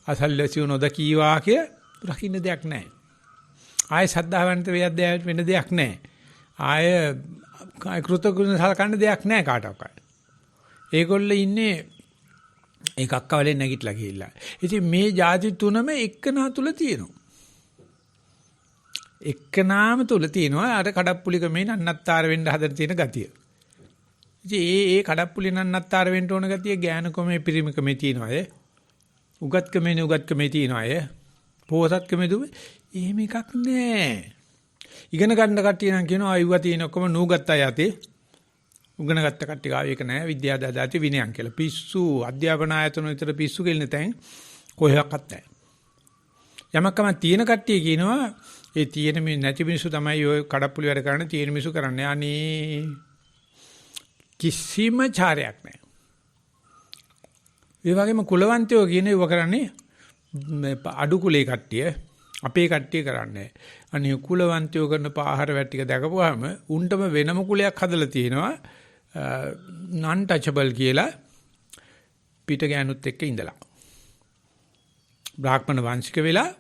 අසල්වැසියෝ නොදකීවා කිය රකින්න දෙයක් නැහැ. ආය සද්ධාවන්ත වේද්දයට වෙන දෙයක් නැහැ. ආය කෘතගුණ සලකන්න දෙයක් නැහැ කාටවත්. ඒගොල්ලෝ ඉන්නේ ඒක අක්කවලේ නැගිටලා ගිහිල්ලා. ඉතින් මේ ಜಾති තුනම එක්කනා තුල තියෙනවා. එක්කනාම තුල තියෙනවා අර කඩප්පුලිකමේ නන්නත්තර වෙන්න හදන තියෙන ගතිය. ඉතින් ඒ කඩප්පුලි නන්නත්තර වෙන්න ඕන ගතිය ඥානකමේ පිරිමිකමේ තියෙනවා. උගත්කමේ තියෙනවා. පෝසත්කමේ දුවේ එහෙම එකක් නෑ. ඉගෙන ගන්න කට්ටිය නම් කියනවා අයුවා තියෙන ඔක්කොම නූගත්ත යතේ. උගන ගත්ත කට්ටිය ආව ඒක නෑ විද්‍යාදාති විනයන් කියලා. පිස්සු අධ්‍යාපන ආයතන විතර පිස්සු කෙලින තැන් කොහෙවත් නෑ. යමක්කම තියෙන කට්ටිය කියනවා ඒ තියෙන මේ නැති මිනිස්සු තමයි ඔය කඩප්පුලි වැඩ කරන්නේ තියෙන මිනිස්සු කරන්නේ. අනේ කිසිම චාරයක් නෑ. ඒ වගේම කුලවන්තයෝ කියන ඒවා කරන්නේ අඩු කුලේ කට්ටිය අපේ කට්ටිය කරන්නේ. අනේ කුලවන්තයෝ කරන පාහර වැට ටික දැකපුවාම උන්ටම වෙනම කුලයක් හදලා තියෙනවා. non touchable කියලා පිට ගෑනුත් එක්ක ඉඳලා බ්‍රාහ්මණ වංශික වෙලා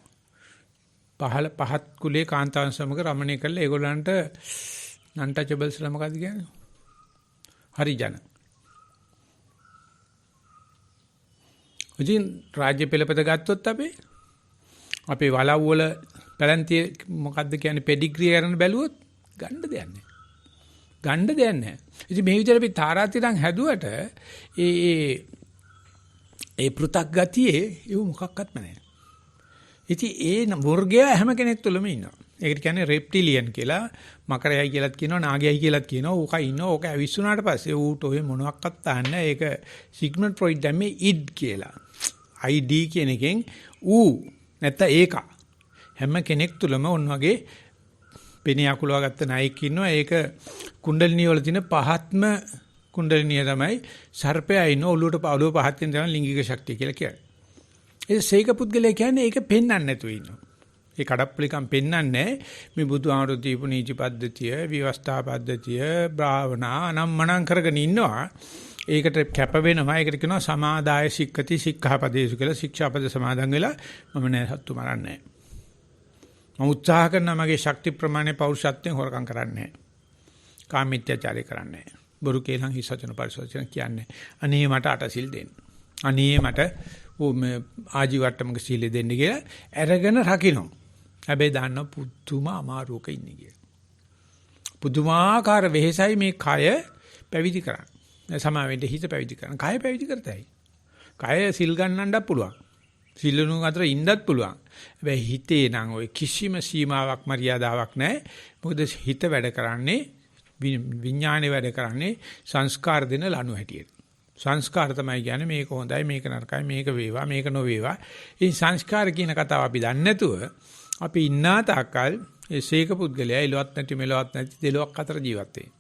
පහත් කුලේ කාන්තාවන් සමග රමණය කරලා ඒගොල්ලන්ට non touchables ලා මොකද්ද කියන්නේ හරිජන. ඉතින් රාජ්‍ය පෙළපත ගත්තොත් අපේ වලව් වල පැලන්තිය මොකද්ද කියන්නේ පෙඩිග්‍රී කරන බැලුවොත් ගන්න දෙයක් නැහැ. ගන්න දෙයක් නැහැ. ඉතින් මේ විදිහට අපි තාරාතිරම් හැදුවට ඒ පෘ탁 ගතියේ ඒව මොකක්වත් නැහැ. ඉතින් ඒ වර්ගය හැම කෙනෙක් තුළම ඉන්නවා. ඒකට කියන්නේ රෙප්ටිලියන් කියලා, මකරයයි කියලාත් කියනවා, නාගයයි කියලාත් කියනවා. ඕක ඉන්නවා. ඕක ඇවිස්සුනාට පස්සේ ඌට ඔය මොනවත් තාන්නේ. ඒක සිග්මන්ඩ් ෆ්‍රොයිඩ් දැම්මේ ඉඩ් කියලා. ID කියන එකෙන් ඌ නැත්නම් ඒක හැම කෙනෙක් තුළම ඔන්න වගේ පෙණිය අකුලවා ගත්ත නායක ඉන්නවා. ඒක කුණ්ඩලිනිය වල තියෙන පහත්ම කුණ්ඩලිනිය තමයි සර්පයා ඉන්න ඔළුවට පහළව පහත් වෙන තමයි ලිංගික ශක්තිය කියලා කියන්නේ. ඒ සීක පුද්ගලයා කියන්නේ ඒක පෙන්වන්න නැතුව ඉන්නවා. ඒ කඩප්පුලිකම් පෙන්වන්නේ මේ බුදුහාමුදුරු දීපු නීති පද්ධතිය, විවස්ථා පද්ධතිය, භාවනා අනම්මනම් කරගෙන ඉන්නවා. ඒකට කැප වෙනවා. ඒකට කියනවා සමාදාය සික්ඛති සික්ඛාපදේසු කියලා. ශික්ෂාපද සමාදන් වෙලා මම නෑ සත්තු මරන්නේ. මම උත්සාහ කරනවා මගේ ශක්ති ප්‍රමාණය පෞරුෂත්වයෙන් හොරකම් කරන්නේ නැහැ. කාමීත්‍යචාරය කරන්නේ නැහැ. බොරු කේලම් හිස් වචන පරිසවචන කියන්නේ. අනේ මට අටසිල් දෙන්න. අනේ මට මේ ආජීවට්ටමක සීලෙ දෙන්න කියලා අරගෙන රකින්න. හැබැයි දන්න පුදුම අමාරුවක ඉන්නේ කියලා. පුදුමාකාර වෙහෙසයි මේ කය පැවිදි කරන්න. සමාවෙන්න හිත පැවිදි කරන්න. කය පැවිදි කරතයි. කය සිල් ගන්නන්නත් පුළුවන්. සිල්ලුණු අතර ඉන්නත් පුළුවන්. හැබැයි හිතේ නම් ওই කිසිම සීමාවක් මරියාදාවක් නැහැ. මොකද හිත වැඩ කරන්නේ විඥානේ වැඩ කරන්නේ සංස්කාර දෙන ලණු හැටියට. සංස්කාර තමයි කියන්නේ මේක හොඳයි මේක නරකයි මේක වේවා මේක නොවේවා. ඉතින් සංස්කාර කියන කතාව අපි දන්නේ නැතුව අපි ඉන්නා තාක්කල් ඒ ශේක පුද්ගලයා ඉලවත් නැති මෙලවත් නැති දෙලොක් අතර ජීවත් වෙයි.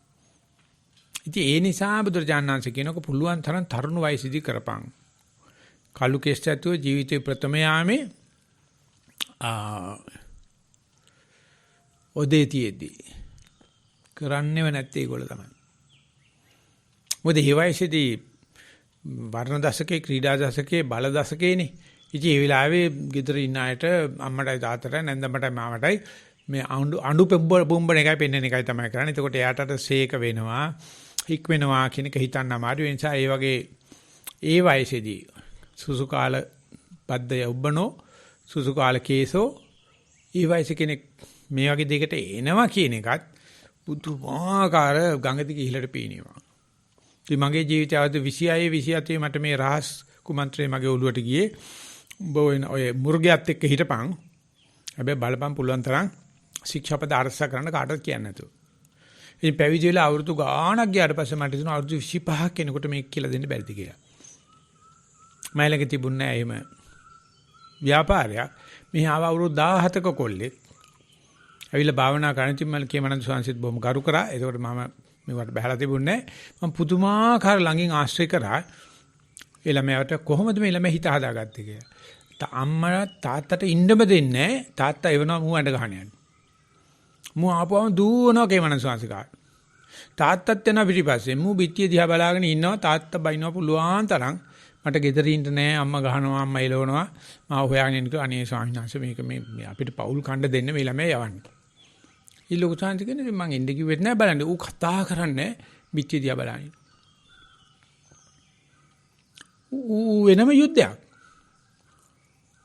ඉතින් ඒ නිසා බුදුරජාණන් වහන්සේ කියනක පුළුවන් තරම් තරුණ වයසේදී කරපං. කලු කෙස් ඇතුව ජීවිතේ ප්‍රථම යාමේ ඔදේතියෙදී කරන්නේව නැත්තේ ඒගොල්ලෝ තමයි. මොකද ඒ වයසේදී වර්ණ දශකේ ක්‍රීඩා දශකේ බල දශකේනේ. ඉතින් ඒ වෙලාවේ ගෙදර ඉන්න අයට අම්මටයි තාත්තටයි නැන්දමටයි මාමටයි මේ අඬු බොම්බන එකයි පෙන්වන එකයි තමයි කරන්නේ. එතකොට එයාට සේක වෙනවා, හික් වෙනවා කියන එක හිතන්න අමාරු. ඒ නිසා ඒ වගේ ඒ වයසේදී සුසු කාල පද්දය උබ්බනෝ සුසු කාල කේසෝ ඒ වයසේ කෙනෙක් මේ වගේ දෙයකට එනවා කියන එකත් පුදුමාකාර ගඟ දිගේ ඉහළට පීනවා. ඉතින් මගේ ජීවිතය අවුරුදු 26 27 මට මේ රහස් කුමන්ත්‍රේ මගේ ඔළුවට ගියේ. උඹ ඔය මුර්ගයත් එක්ක හිටපන්. හැබැයි බලපන් පුළුවන් තරම් ශික්ෂාපද අරසා කරන්න කාටවත් කියන්නේ නැතුව. ඉතින් පැවිදි වෙලා අවුරුදු ගාණක් ගියාට පස්සේ මට හිතුණා අවුරුදු 25ක් කෙනෙකුට මේක කියලා දෙන්න බැරිද කියලා. මයිලක තිබුණේ නැහැ එහෙම ව්‍යාපාරයක්. මෙහි ආව අවුරුදු 17ක කොල්ලෙක්. ඇවිල්ලා භාවනා කරන ඉතින් මම කියමනන්ද ස්වාමීන් බොහොම කරු කරා. ඒකට මම මේවට බහලා තිබුණේ නැහැ. මම පුදුමාකාර ළඟින් ආශ්‍රය කරා. ඒ ළමයාට කොහොමද මේ ළමයා හිත හදාගත්තේ කියලා. අම්මා තාත්තට ඉන්නම දෙන්නේ නැහැ. තාත්තා එවනවා මූ ඇඬ ගහන යන්නේ. මූ ආපුවම දුවනවා කියමනන්ද ස්වාමීන් කාට. තාත්තත් යනවා පිටිපස්සේ. මූ පිටිය දිහා බලාගෙන ඉන්නවා. තාත්තා බයිනවා පුළුවන් තරම්. මට ගෙදර ඉන්න නෑ අම්මා ගහනවා අම්මා එලවනවා මාව හොයාගෙන ඉන්නකෝ අනේ ස්වාමීන් වහන්සේ මේක මේ අපිට පවුල් කණ්ඩ දෙන්න මේ ළමයා යවන්න. ඊ ලොකු සාන්ති කියන්නේ මං එන්න කිව්වෙත් නෑ බලන්න ඌ කතා කරන්නේ පිටිය දිහා බලන්නේ. ඌ වෙනම යුද්ධයක්.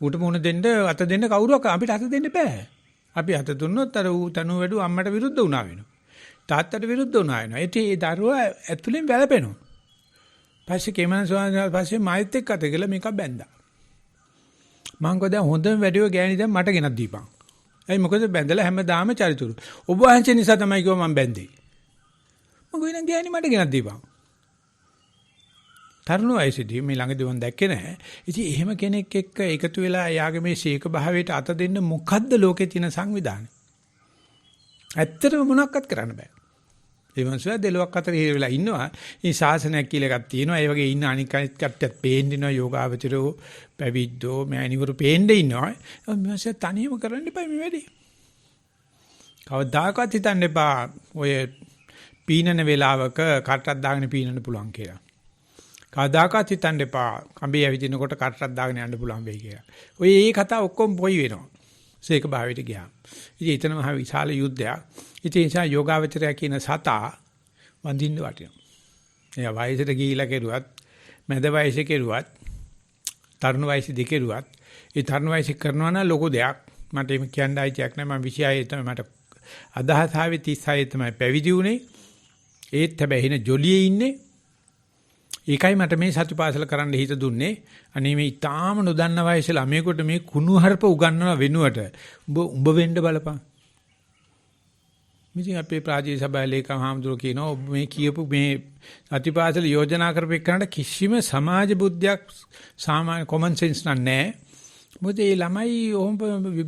ඌට මොන දෙන්න අත දෙන්න කවුරුවක් අපිට අත දෙන්න බෑ. අපි අත දුන්නොත් අර ඌ තනු වැඩු අම්මට විරුද්ධ වුණා වෙනවා. තාත්තට විරුද්ධ වුණා වෙනවා. ඒ දරුවා ඇතුලෙන් වැළපෙනවා. පස්සේ කේමන ස්වාමීන් පස්සේ මායිත් එක්ක අත ගිහලා මේක බැන්දා. මං කිව්වා දැන් හොඳම වැඩිව ගෑණි දැන් මට ගෙනත් දීපන්. එයි මොකද බැන්දලා හැමදාම චරිතුරු. ඔබ වහන්සේ නිසා තමයි කිව්වා මං බැන්දේ. මං කිව්වා නෑ ගෑණි මට ගෙනත් දීපන්. තරුණ වයසේදී මේ ළඟදී මම දැක්කේ නැහැ. ඉතින් එහෙම කෙනෙක් එක්ක එකතු වෙලා එයාගේ මේ ශීක භාවයට අත දෙන්න මොකද්ද ලෝකේ තියෙන සංවිධානය? ඇත්තටම මොනවක්වත් කරන්න බෑ. ඒ වන්සලා දෙලොක් අතර හිර වෙලා ඉන්නවා. මේ ශාසනයක් කියලා එකක් තියෙනවා. ඒ වගේ ඉන්න අනික් කට්ටියත් පේන්නේ ඉන්නවා. යෝගාවචරෝ පැවිද්දෝ මෑණිවරු පේන්නේ ඉන්නවා. මේවස තනියම කරන්න එපා මේ වැඩේ. කවදාකවත් හිතන්න එපා ඔය පීනන වෙලාවක කට්ටක් දාගෙන පීනන්න පුළුවන් කියලා. කවදාකවත් හිතන්න එපා කඹේ ඇවිදිනකොට කට්ටක් දාගෙන යන්න පුළුවන් වෙයි කියලා. ඔය මේ කතා ඔක්කොම පොයි වෙනවා. සීක භාවයට ගියා. ඉතින් එතන මහ විශාල යුද්ධයක්. ඉතින් ඒ නිසා යෝගාවචරය කියන සතා වඳින්න වටිනවා. එයා වයසට ගිහිලා කෙරුවත්, මැද වයසේ කෙරුවත්, තරුණ වයසේදී කෙරුවත්, ඒ තරුණ වයසේ කරනවා නම් ලොකු දෙයක්. මට එහෙම කියන්න ආයිතියක් නැහැ. මම 26 තමයි මට අදහස් ආවේ 36 තමයි පැවිදි වුණේ. ඒත් හැබැයි එන ජොලියේ ඉන්නේ. ඒකයි මට මේ සතිපාසල කරන්න හිත දුන්නේ. අනේ මේ ඊටාම නොදන්න වයසේ ළමයෙකුට මේ කුණුහරුප උගන්වන වෙනුවට උඹ වෙන්න බලපන්. මිතින් අපේ ප්‍රාදේශීය සභාවේ ලේකම් හාමුදුරුවෝ කියනවා මේ කියපු මේ සතිපාසල යෝජනා කරපෙන්නට කිසිම සමාජ බුද්ධියක් සාමාන්‍ය කොමන් සෙන්ස් නැහැ. මොකද මේ ළමයි ඔහොම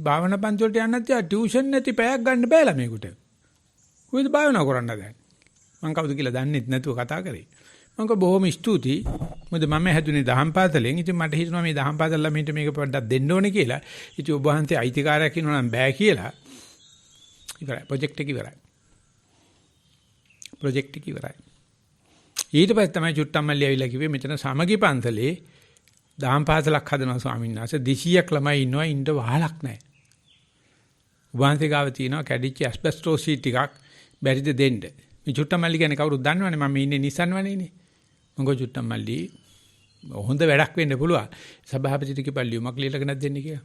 භාවනා පන්ති වලට යන්නේ නැති ටියුෂන් නැති පැයක් ගන්න බෑ ළමයෙකුට. කොහෙද භාවනා කරන්න දැන්? මං කවුද කියලා දන්නෙත් නැතුව කතා කරේ. මම බොහොම ස්තුතියි. මොකද මම හැදුනේ දහම් පාසලෙන්. ඉතින් මට හිතුණා මේ දහම් පාසල ළමයින්ට මේක පොඩ්ඩක් දෙන්න ඕනේ කියලා. ඉතින් ඔබ වහන්සේ අයිතිකාරයක් කියනවා නම් බෑ කියලා. ඉවරයි. ප්‍රොජෙක්ට් එක ඉවරයි. ප්‍රොජෙක්ට් එක ඉවරයි. ඊට පස්සේ තමයි චුට්ටම්මල්ලි ඇවිල්ලා කිව්වේ මෙතන සමගි පන්සලේ දහම් පාසලක් හදනවා ස්වාමීන් වහන්සේ 200ක් ළමයි ඉන්නවා ඉන්න වහලක් නැහැ. ඔබ වහන්සේ ගාව තියෙනවා කැඩිච්ච ඇස්බෙස්ටෝස් ෂීට් ටිකක් බැරිද දෙන්න. මේ චුට්ටම්මල්ලි කියන්නේ කවුරුත් දන්නවනේ මම ඉන්නේ නිසන් වනේනේ. මම චුට්ටම්මල්ලි හොඳ වැඩක් වෙන්න පුළුවන්. සභාපතිට කිව්වා ලියුමක් ලියලා ගෙනත් දෙන්න කියලා.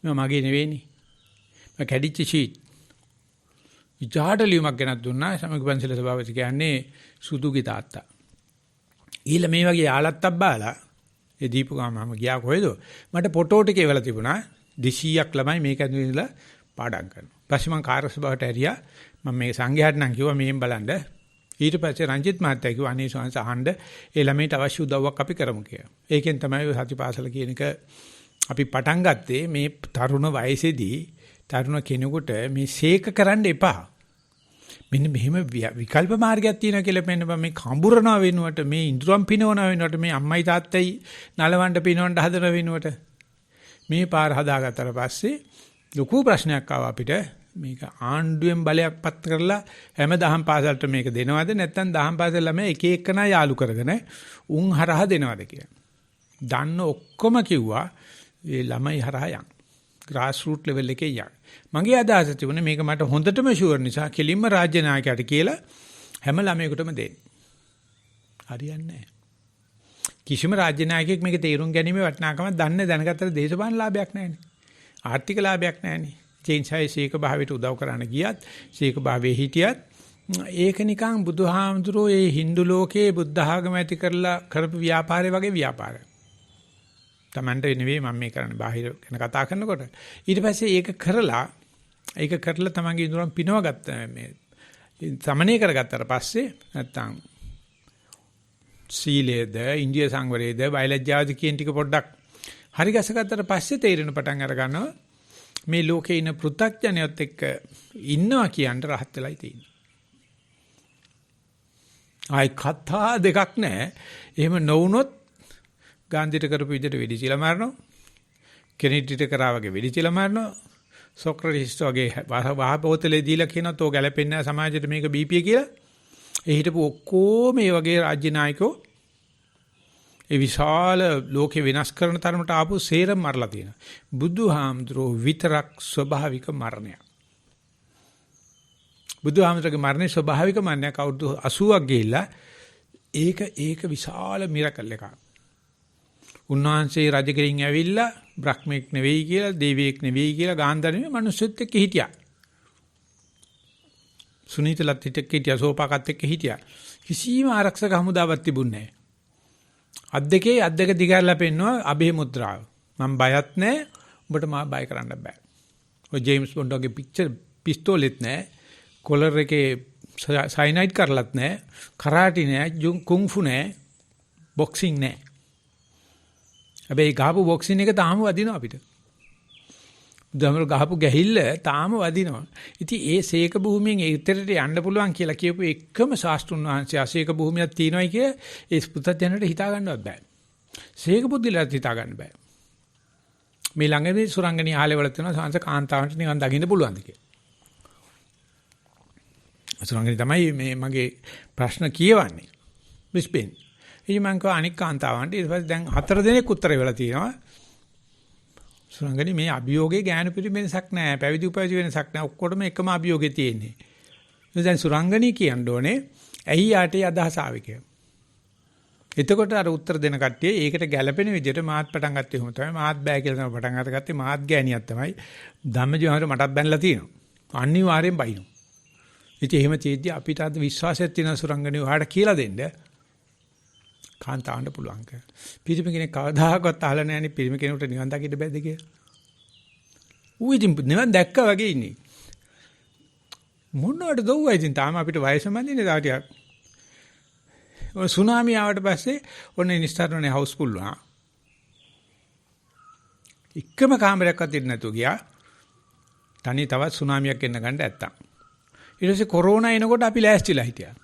මම මගේ නෙවෙයිනේ. මම කැඩිච්ච ෂීට්. ඉජාට ලියුමක් ගෙනත් දුන්නා. සමග පන්සල සභාපති කියන්නේ සුදුගේ තාත්තා. ඊළ මේ වගේ යාලත්තක් බාලා ඒ දීපු ගාමම ගියා කොහෙද? මට ෆොටෝ ටික එවලා තිබුණා. 200ක් ළමයි මේක ඇතුළේ පාඩම් කරනවා. පස්සේ මම කාර්ය සභාවට ඇරියා. මම මේ සංඝයාට නම් කිව්වා මෙහෙම බලන්න. ඊට පස්සේ රංජිත් මහත්තයා කිව්වා අනේ ස්වාමීන් වහන්සේ අහන්න ඒ ළමයිට අවශ්‍ය උදව්වක් අපි කරමු කියලා. ඒකෙන් තමයි සතිපාසල කියන එක අපි පටන් ගත්තේ. මේ තරුණ වයසේදී තරුණ කෙනෙකුට මේ සීක කරන්න එපා. මෙන්න මෙහෙම විකල්ප මාර්ගයක් තියෙනවා කියලා පෙන්න මේ කඹුරනවා වෙනුවට මේ ඉන්ද්‍රම් පිනවනවා වෙනුවට මේ අම්මයි තාත්තයි නලවන්න පිනවන්න හදන වෙනුවට මේ පාර හදාගත්තට පස්සේ ලොකු ප්‍රශ්නයක් ආවා අපිට. මේක ආණ්ඩුවෙන් බලයක් පත් කරලා හැම දහම් පාසලට මේක දෙනවද නැත්නම් දහම් පාසල ළමයි එක එකනා යාලු කරගෙන උන් හරහා දෙනවද කියලා. දන්න ඔක්කොම කිව්වා ඒ ළමයි හරහා යන්. ග්‍රාස් රූට් ලෙවල් එකේ යන්. මගේ අදහස තිබුණේ මේක මට හොඳටම ෂුවර් නිසා කෙලින්ම රාජ්‍ය නායකයාට කියලා හැම ළමයෙකුටම දෙන්න. හරියන්නේ නැහැ. කිසිම රාජ්‍ය නායකයෙක් මේක තේරුම් ගැනීමේ වටිනාකමක් දන්නේ දැනගත්තට දේශපාලන ලාභයක් නැහැනේ. ආර්ථික ලාභයක් නැහැනේ. චේන්සයි සීක භාවයට උදව් කරන්න ගියත් සීක භාවයේ හිටියත් ඒක නිකන් බුදුහාමුදුරෝ ඒ Hindu ලෝකයේ බුද්ධ ආගම ඇති කරලා කරපු ව්‍යාපාරේ වගේ ව්‍යාපාරයක්. Tamante නෙවෙයි මම මේ කරන්නේ බාහිර ගැන කතා කරනකොට. ඊට පස්සේ ඒක කරලා තමන්ගේ ඉදurang පිනව ගත්ත මේ සමනය කරගත්තාට පස්සේ නැත්තම් සීලේද ඉන්දිය සංවරයේද බයලජ්ජාවද කියන ටික පොඩ්ඩක් හරි ගැසගත්තට පස්සේ තේරෙන පටන් අර ගන්නවා මේ ලෝකේ ඉන්න පෘථග්ජනයොත් එක්ක ඉන්නවා කියන රහත් වෙලයි තියෙන්නේ. ආයි කතා දෙකක් නැහැ. එහෙම නොවුනොත් ගාන්ධිට කරපු විදිහට වෙඩිචිලා මරනවා. කෙනෙඩිට කරා වගේ වෙඩිචිලා මරනවා. සොක්‍රටිස් වගේ වහපොතලේ දීලා කියනවා තෝ ගැලපෙන්නේ නැහැ සමාජයට මේක බීපිය කියලා. ඒ හිටපු ඔක්කොම මේ වගේ රාජ්‍ය නායකයෝ ඒ විශාල ලෝකේ වෙනස් කරන තරමට ආපු සේරම මරලා තියෙනවා. බුදුහාමුදුරෝ විතරක් ස්වභාවික මරණයක්. බුදුහාමුදුරගේ මරණේ ස්වභාවික මරණයක් අවුරුදු 80ක් ගිහිල්ලා ඒක විශාල මිරකල් එකක්. උන්වහන්සේ රජකෙලින් ඇවිල්ලා බ්‍රහ්මෙක් නෙවෙයි කියලා, දෙවියෙක් නෙවෙයි කියලා ගාන්ධාරනේ මිනිස්සුත් එක්ක හිටියා. සුනීතලත් එක්ක හිටියා, සෝපාකත් එක්ක හිටියා. කිසිම ආරක්ෂක හමුදාවක් තිබුණේ නැහැ. අත් දෙක දිගහැරලා පෙන්නවා අබේ මුද්‍රාව. මම බයත් නැහැ. උඹට මා බය කරන්න බෑ. ඔය ජේම්ස් බොන්ඩ් වගේ පිස්තෝලෙත් නැහැ. කොලර් එකේ සයිනයිඩ් කරලත් නැහැ. කරාටි නැහැ. කුන්ෆු නැහැ. බොක්සිං නැහැ. හැබැයි ගහපු බොක්සින් එක තාම වදිනවා අපිට. දමර ගහපු ගැහිල්ල තාම වදිනවා. ඉතින් ඒ සීක භූමියෙන් ඒ උත්තරයට යන්න පුළුවන් කියලා කියපු එකම ශාස්ත්‍රුන් වහන්සේ අසීක භූමියක් තියෙනවායි කිය ඒ පුතත්ජනට හිතා ගන්නවත් බෑ. සීක බුද්ධිලට හිතා ගන්න බෑ. මේ ළඟදී සුරංගනී ආලේ වල තියෙන සංස කාන්තාවන්ට නිකන් දකින්න පුළුවන්ද කියලා. සුරංගනී තමයි මේ මගේ ප්‍රශ්න කියවන්නේ. බ්‍රිස්බේන්. ඊ මං කව අනික් කාන්තාවන්ට ඊට පස්සේ දැන් 4 දෙනෙක් උත්තර වෙලා තියෙනවා. සුරංගනි මේ අභියෝගේ ඥාන පිරිමෙනසක් නැහැ. පැවිදි උපවිදි වෙනසක් නැහැ. ඔක්කොටම එකම අභියෝගේ තියෙන්නේ. දැන් සුරංගනි කියන්න ඕනේ ඇයි යාටේ අදහස ආවේ කියලා. එතකොට අර උත්තර දෙන කට්ටිය ඒකට ගැළපෙන විදිහට මාත් පටන් ගත්තේ කොහොමද තමයි මාත් බෑ කියලා තමයි පටන් අරගත්තේ. මාත් ගෑණියක් තමයි. ධම්මජීවහර මටත් බැනලා තියෙනවා. අනිවාර්යෙන් බයිනවා. ඉතින් එහෙම තියෙද්දි අපිට අද විශ්වාසයක් තියෙන සුරංගනි ඔයාලට කියලා දෙන්න. කාන්තාවන්ට පුළුවන් කියලා. පිරිමි කෙනෙක් කවදාකවත් අහලා නැහැනේ පිරිමි කෙනෙකුට නිවන් දකින්න බැද්ද කියලා. ඌ ඉතින් නිවන් දැක්කා වගේ ඉන්නේ. මොනවද දවුවා ඉතින් තාම අපිට වයස මැදිනේ තා ටිකක්. ඔය සුනාමි ආවට පස්සේ ඔන්න ඉන්ස්ටාරනේ හවුස්ෆුල් වුණා. එකම කාමරයක්වත් ඉන්න නැතුව ගියා. තනි තවත් සුනාමියක් එන්න ගන්න නැත්තම්. ඊට පස්සේ කොරෝනා එනකොට අපි ලෑස්තිලා හිටියා.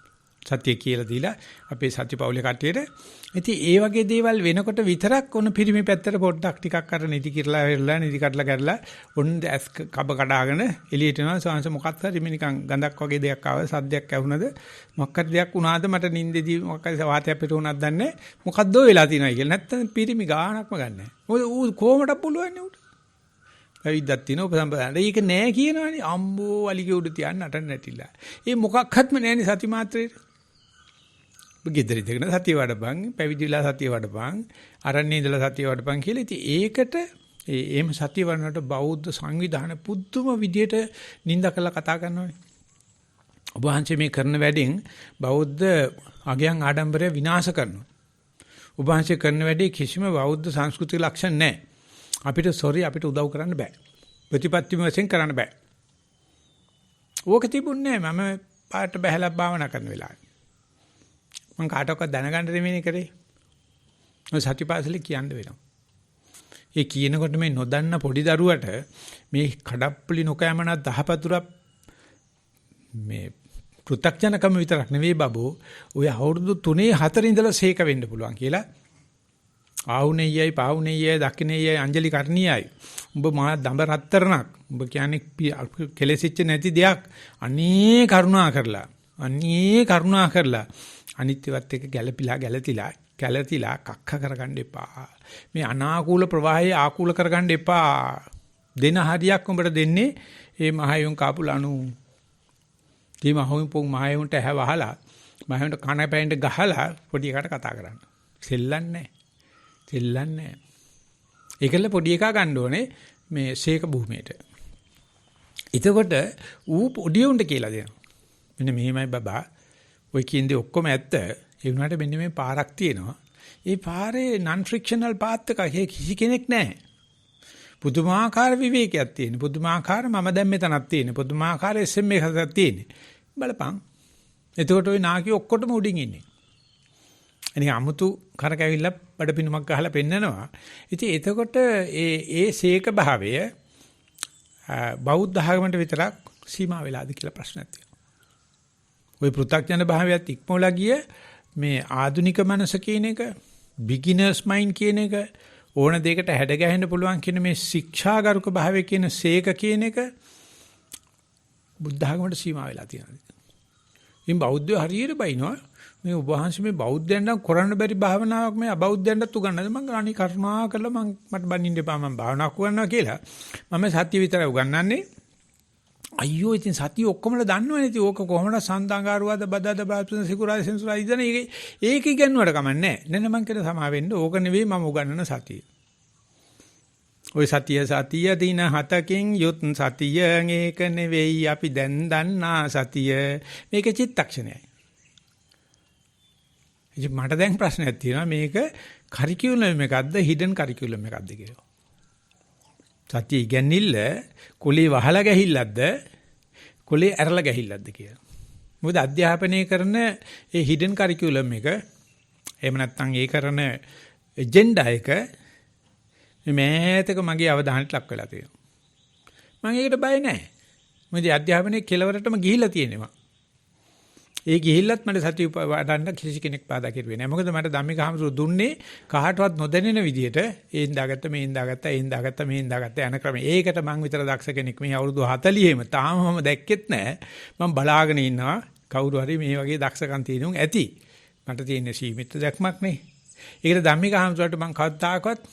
සත්‍ය කියලා දීලා අපේ සත්‍යපෞලේ කට්ටියට. ඉතින් ඒ වගේ දේවල් වෙනකොට විතරක් ඔන්න පිරිමි පැත්තට පොඩ්ඩක් ටිකක් අර නිදි කිරලා වෙරලා නිදි කඩලා කරලා ඔන්න ඇස් කබ කඩාගෙන එළියට එනවා. සාංශ මොකක්ද හරි නිකන් ගඳක් වගේ දෙයක් ආව සද්දයක් ඇහුණද මොකක්ද දෙයක් වුණාද මට නිින්දේදී මොකක්ද වාතයක් පිට වුණාද දන්නේ මොකද්ද වෙලා තියෙනවා කියලා. නැත්තම් පිරිමි ගානක්ම ගන්නෑ. මොකද ඌ කොහමද පුළුවන් උට. ඇවිද්දක් තිනෝ උපසම්පදාන. ඒක නෑ කියනවනේ. අම්බෝ අලිගේ උඩ තියන්න නටන්න නැටිලා. ඒ මොකක්වත්ම නෑනේ සති මාත්‍රේට. ඔබ ගෙදර ඉඳගෙන සතිය වඩපන්, පැවිදිලා සතිය වඩපන්, අරණේ ඉඳලා සතිය වඩපන් කියලා. ඉතින් ඒකට එහෙම සතිය වඩනකොට බෞද්ධ සංවිධාන පුදුම විදියට නිඳ කළා කතා කරනවානේ. ඔබ වහන්සේ මේ කරන වැඩෙන් බෞද්ධ අගයන් ආඩම්බරය විනාශ කරනවා. ඔබ වහන්සේ කරන වැඩේ කිසිම බෞද්ධ සංස්කෘතික ලක්ෂණ නැහැ. අපිට උදව් කරන්න බෑ. ප්‍රතිපත්තිම වශයෙන් කරන්න බෑ. ඕක තිබුණේ නැහැ. මම පාට බහැලා භාවනා කරන වෙලාවේ. මම කාටවත් දැනගන්න දෙන්නේ කරේ. ඔය සතිපාසලේ කියන්න වෙනවා. ඒ කියනකොට මේ නොදන්න පොඩි දරුවට මේ කඩප්පුලි නොකෑමන දහපතුරක් මේ පෘථග්ජනකම විතරක් නෙවෙයි බබෝ. ඔය අවුරුදු 3-4 ඉඳලා සීක වෙන්න පුළුවන් කියලා. ආහුණෙයයි පාහුණෙයයි දක්ෂිණෙයයි අංජලි කරණියයි. උඹ මා දඹ රත්තරණක්. උඹ කියන්නේ කෙලෙසිච්ච නැති දෙයක්. අනේ කරුණා කරලා අනිත්‍යවත් එක්ක ගැළතිලා කක්ක කරගන්න එපා. මේ අනාකූල ප්‍රවාහය ආකූල කරගන්න එපා. දෙන හරියක් උඹට දෙන්නේ මේ මහයුන් කාපු ලණු. මේ මහයුන්ට ඇහ වහලා මහයුන්ට කන පැයින්ට ගහලා පොඩි එකාට කතා කරන්න. සෙල්ලන්නේ නැහැ. ඒකල පොඩි එකා ගන්න ඕනේ මේ ශේක භූමියට. එතකොට ඌ පොඩි උන්ට කියලා දෙනවා. මෙන්න මෙහෙමයි බබා. ඔය කියන්නේ ඔක්කොම ඇත්ත. ඒ වුණාට මෙන්න මේ පාරක් තියෙනවා. ඒ පාරේ non frictional path එකක් කිසි කෙනෙක් නැහැ. පුදුමාකාර විවේකයක් තියෙන. පුදුමාකාර මම දැන් මෙතනක් තියෙන. පුදුමාකාර SMS එකක් තියෙන. බලපන්. එතකොට ওই නාකි ඔක්කොටම උඩින් ඉන්නේ. අනික අමුතු කරකැවිල්ල බඩපිනුමක් ගහලා පෙන්නනවා. ඉතින් එතකොට ඒ ශේක භාවය බෞද්ධ ආගමකට විතරක් සීමා වෙලාද කියලා ප්‍රශ්නයක් තියෙනවා. ওই පෘථග්ජන භාවයත් ඉක්මවලා ගිය මේ ආධුනික මනස කියන එක, beginners mind කියන එක, ඕන දෙයකට හැඩ ගැහෙන්න පුළුවන් කියන මේ ශික්ෂාගරුක භාවය කියන ශේක කියන එක බුද්ධ ආගමකට සීමා වෙලා තියෙනවා. ඉතින් බෞද්ධයෝ හරියට බයිනවා මේ උපහාංශ මේ බෞද්ධයන්ට කරන්න බැරි භාවනාවක් මේ අබෞද්ධයන්ටත් උගන්වන්නද මම අනික කරුණා කරලා මට බනින්න එපා මම භාවනා කරනවා කියලා මම සත්‍ය විතරයි උගන්වන්නේ අයියෝ ඉතින් සත්‍ය ඔක්කොමලා දන්නවනේ ඉතින් ඕක කොහොමද සන්දාංගාරුවාද බදාද බාපුන සිකුරාද සෙන්සුරා ඉදන ඒක ඉගෙනුවට කමන්නේ නෑ මම කියන සමා වෙන්න ඕක නෙවෙයි මම උගන්වන සතිය ඔය සතිය දින 7කින් යුත් සතියෙන් ඒක නෙවෙයි අපි දැන් දන්නා සතිය මේක චිත්තක්ෂණයයි ඉතින් මට දැන් ප්‍රශ්නයක් තියෙනවා මේක කරිකියුලම් එකක්ද හිඩන් කරිකියුලම් එකක්ද කියලා. සත්‍ය ඉගෙනිල්ල කුලේ වහලා ගහිල්ලක්ද කුලේ ඇරලා ගහිල්ලක්ද කියලා. මොකද අධ්‍යාපනය කරන ඒ හිඩන් කරිකියුලම් එක එහෙම නැත්නම් ඒ කරන එජෙන්ඩා එක මේතක මගේ අවධානයට ලක් වෙලා තියෙනවා. මම ඒකට බය නැහැ. මොකද අධ්‍යාපනයේ කෙලවරටම ගිහිල්ලා තියෙනවා. ඒ ගිහිල්ලත් මට සතිය වඩන්න කිසි කෙනෙක් පාදා කෙරුවේ නැහැ. මොකද මට ධම්මික හාමුදුරු දුන්නේ කාටවත් නොදැනෙන විදියට ඒන් දාගත්ත මේන් දාගත්ත ඒන් දාගත්ත මේන් දාගත්ත යන ක්‍රමය. ඒකට මං විතර දක්ෂ කෙනෙක් මේ අවුරුදු 40ෙම තාම මම දැක්කෙත් නැහැ. මම බලාගෙන ඉන්නවා කවුරු හරි මේ වගේ දක්ෂකම් තියෙනුන් ඇති. මට තියෙන සීමිත දැක්මක් නේ. ඒකට ධම්මික හාමුදුරුවන්ට මං කවදාකවත්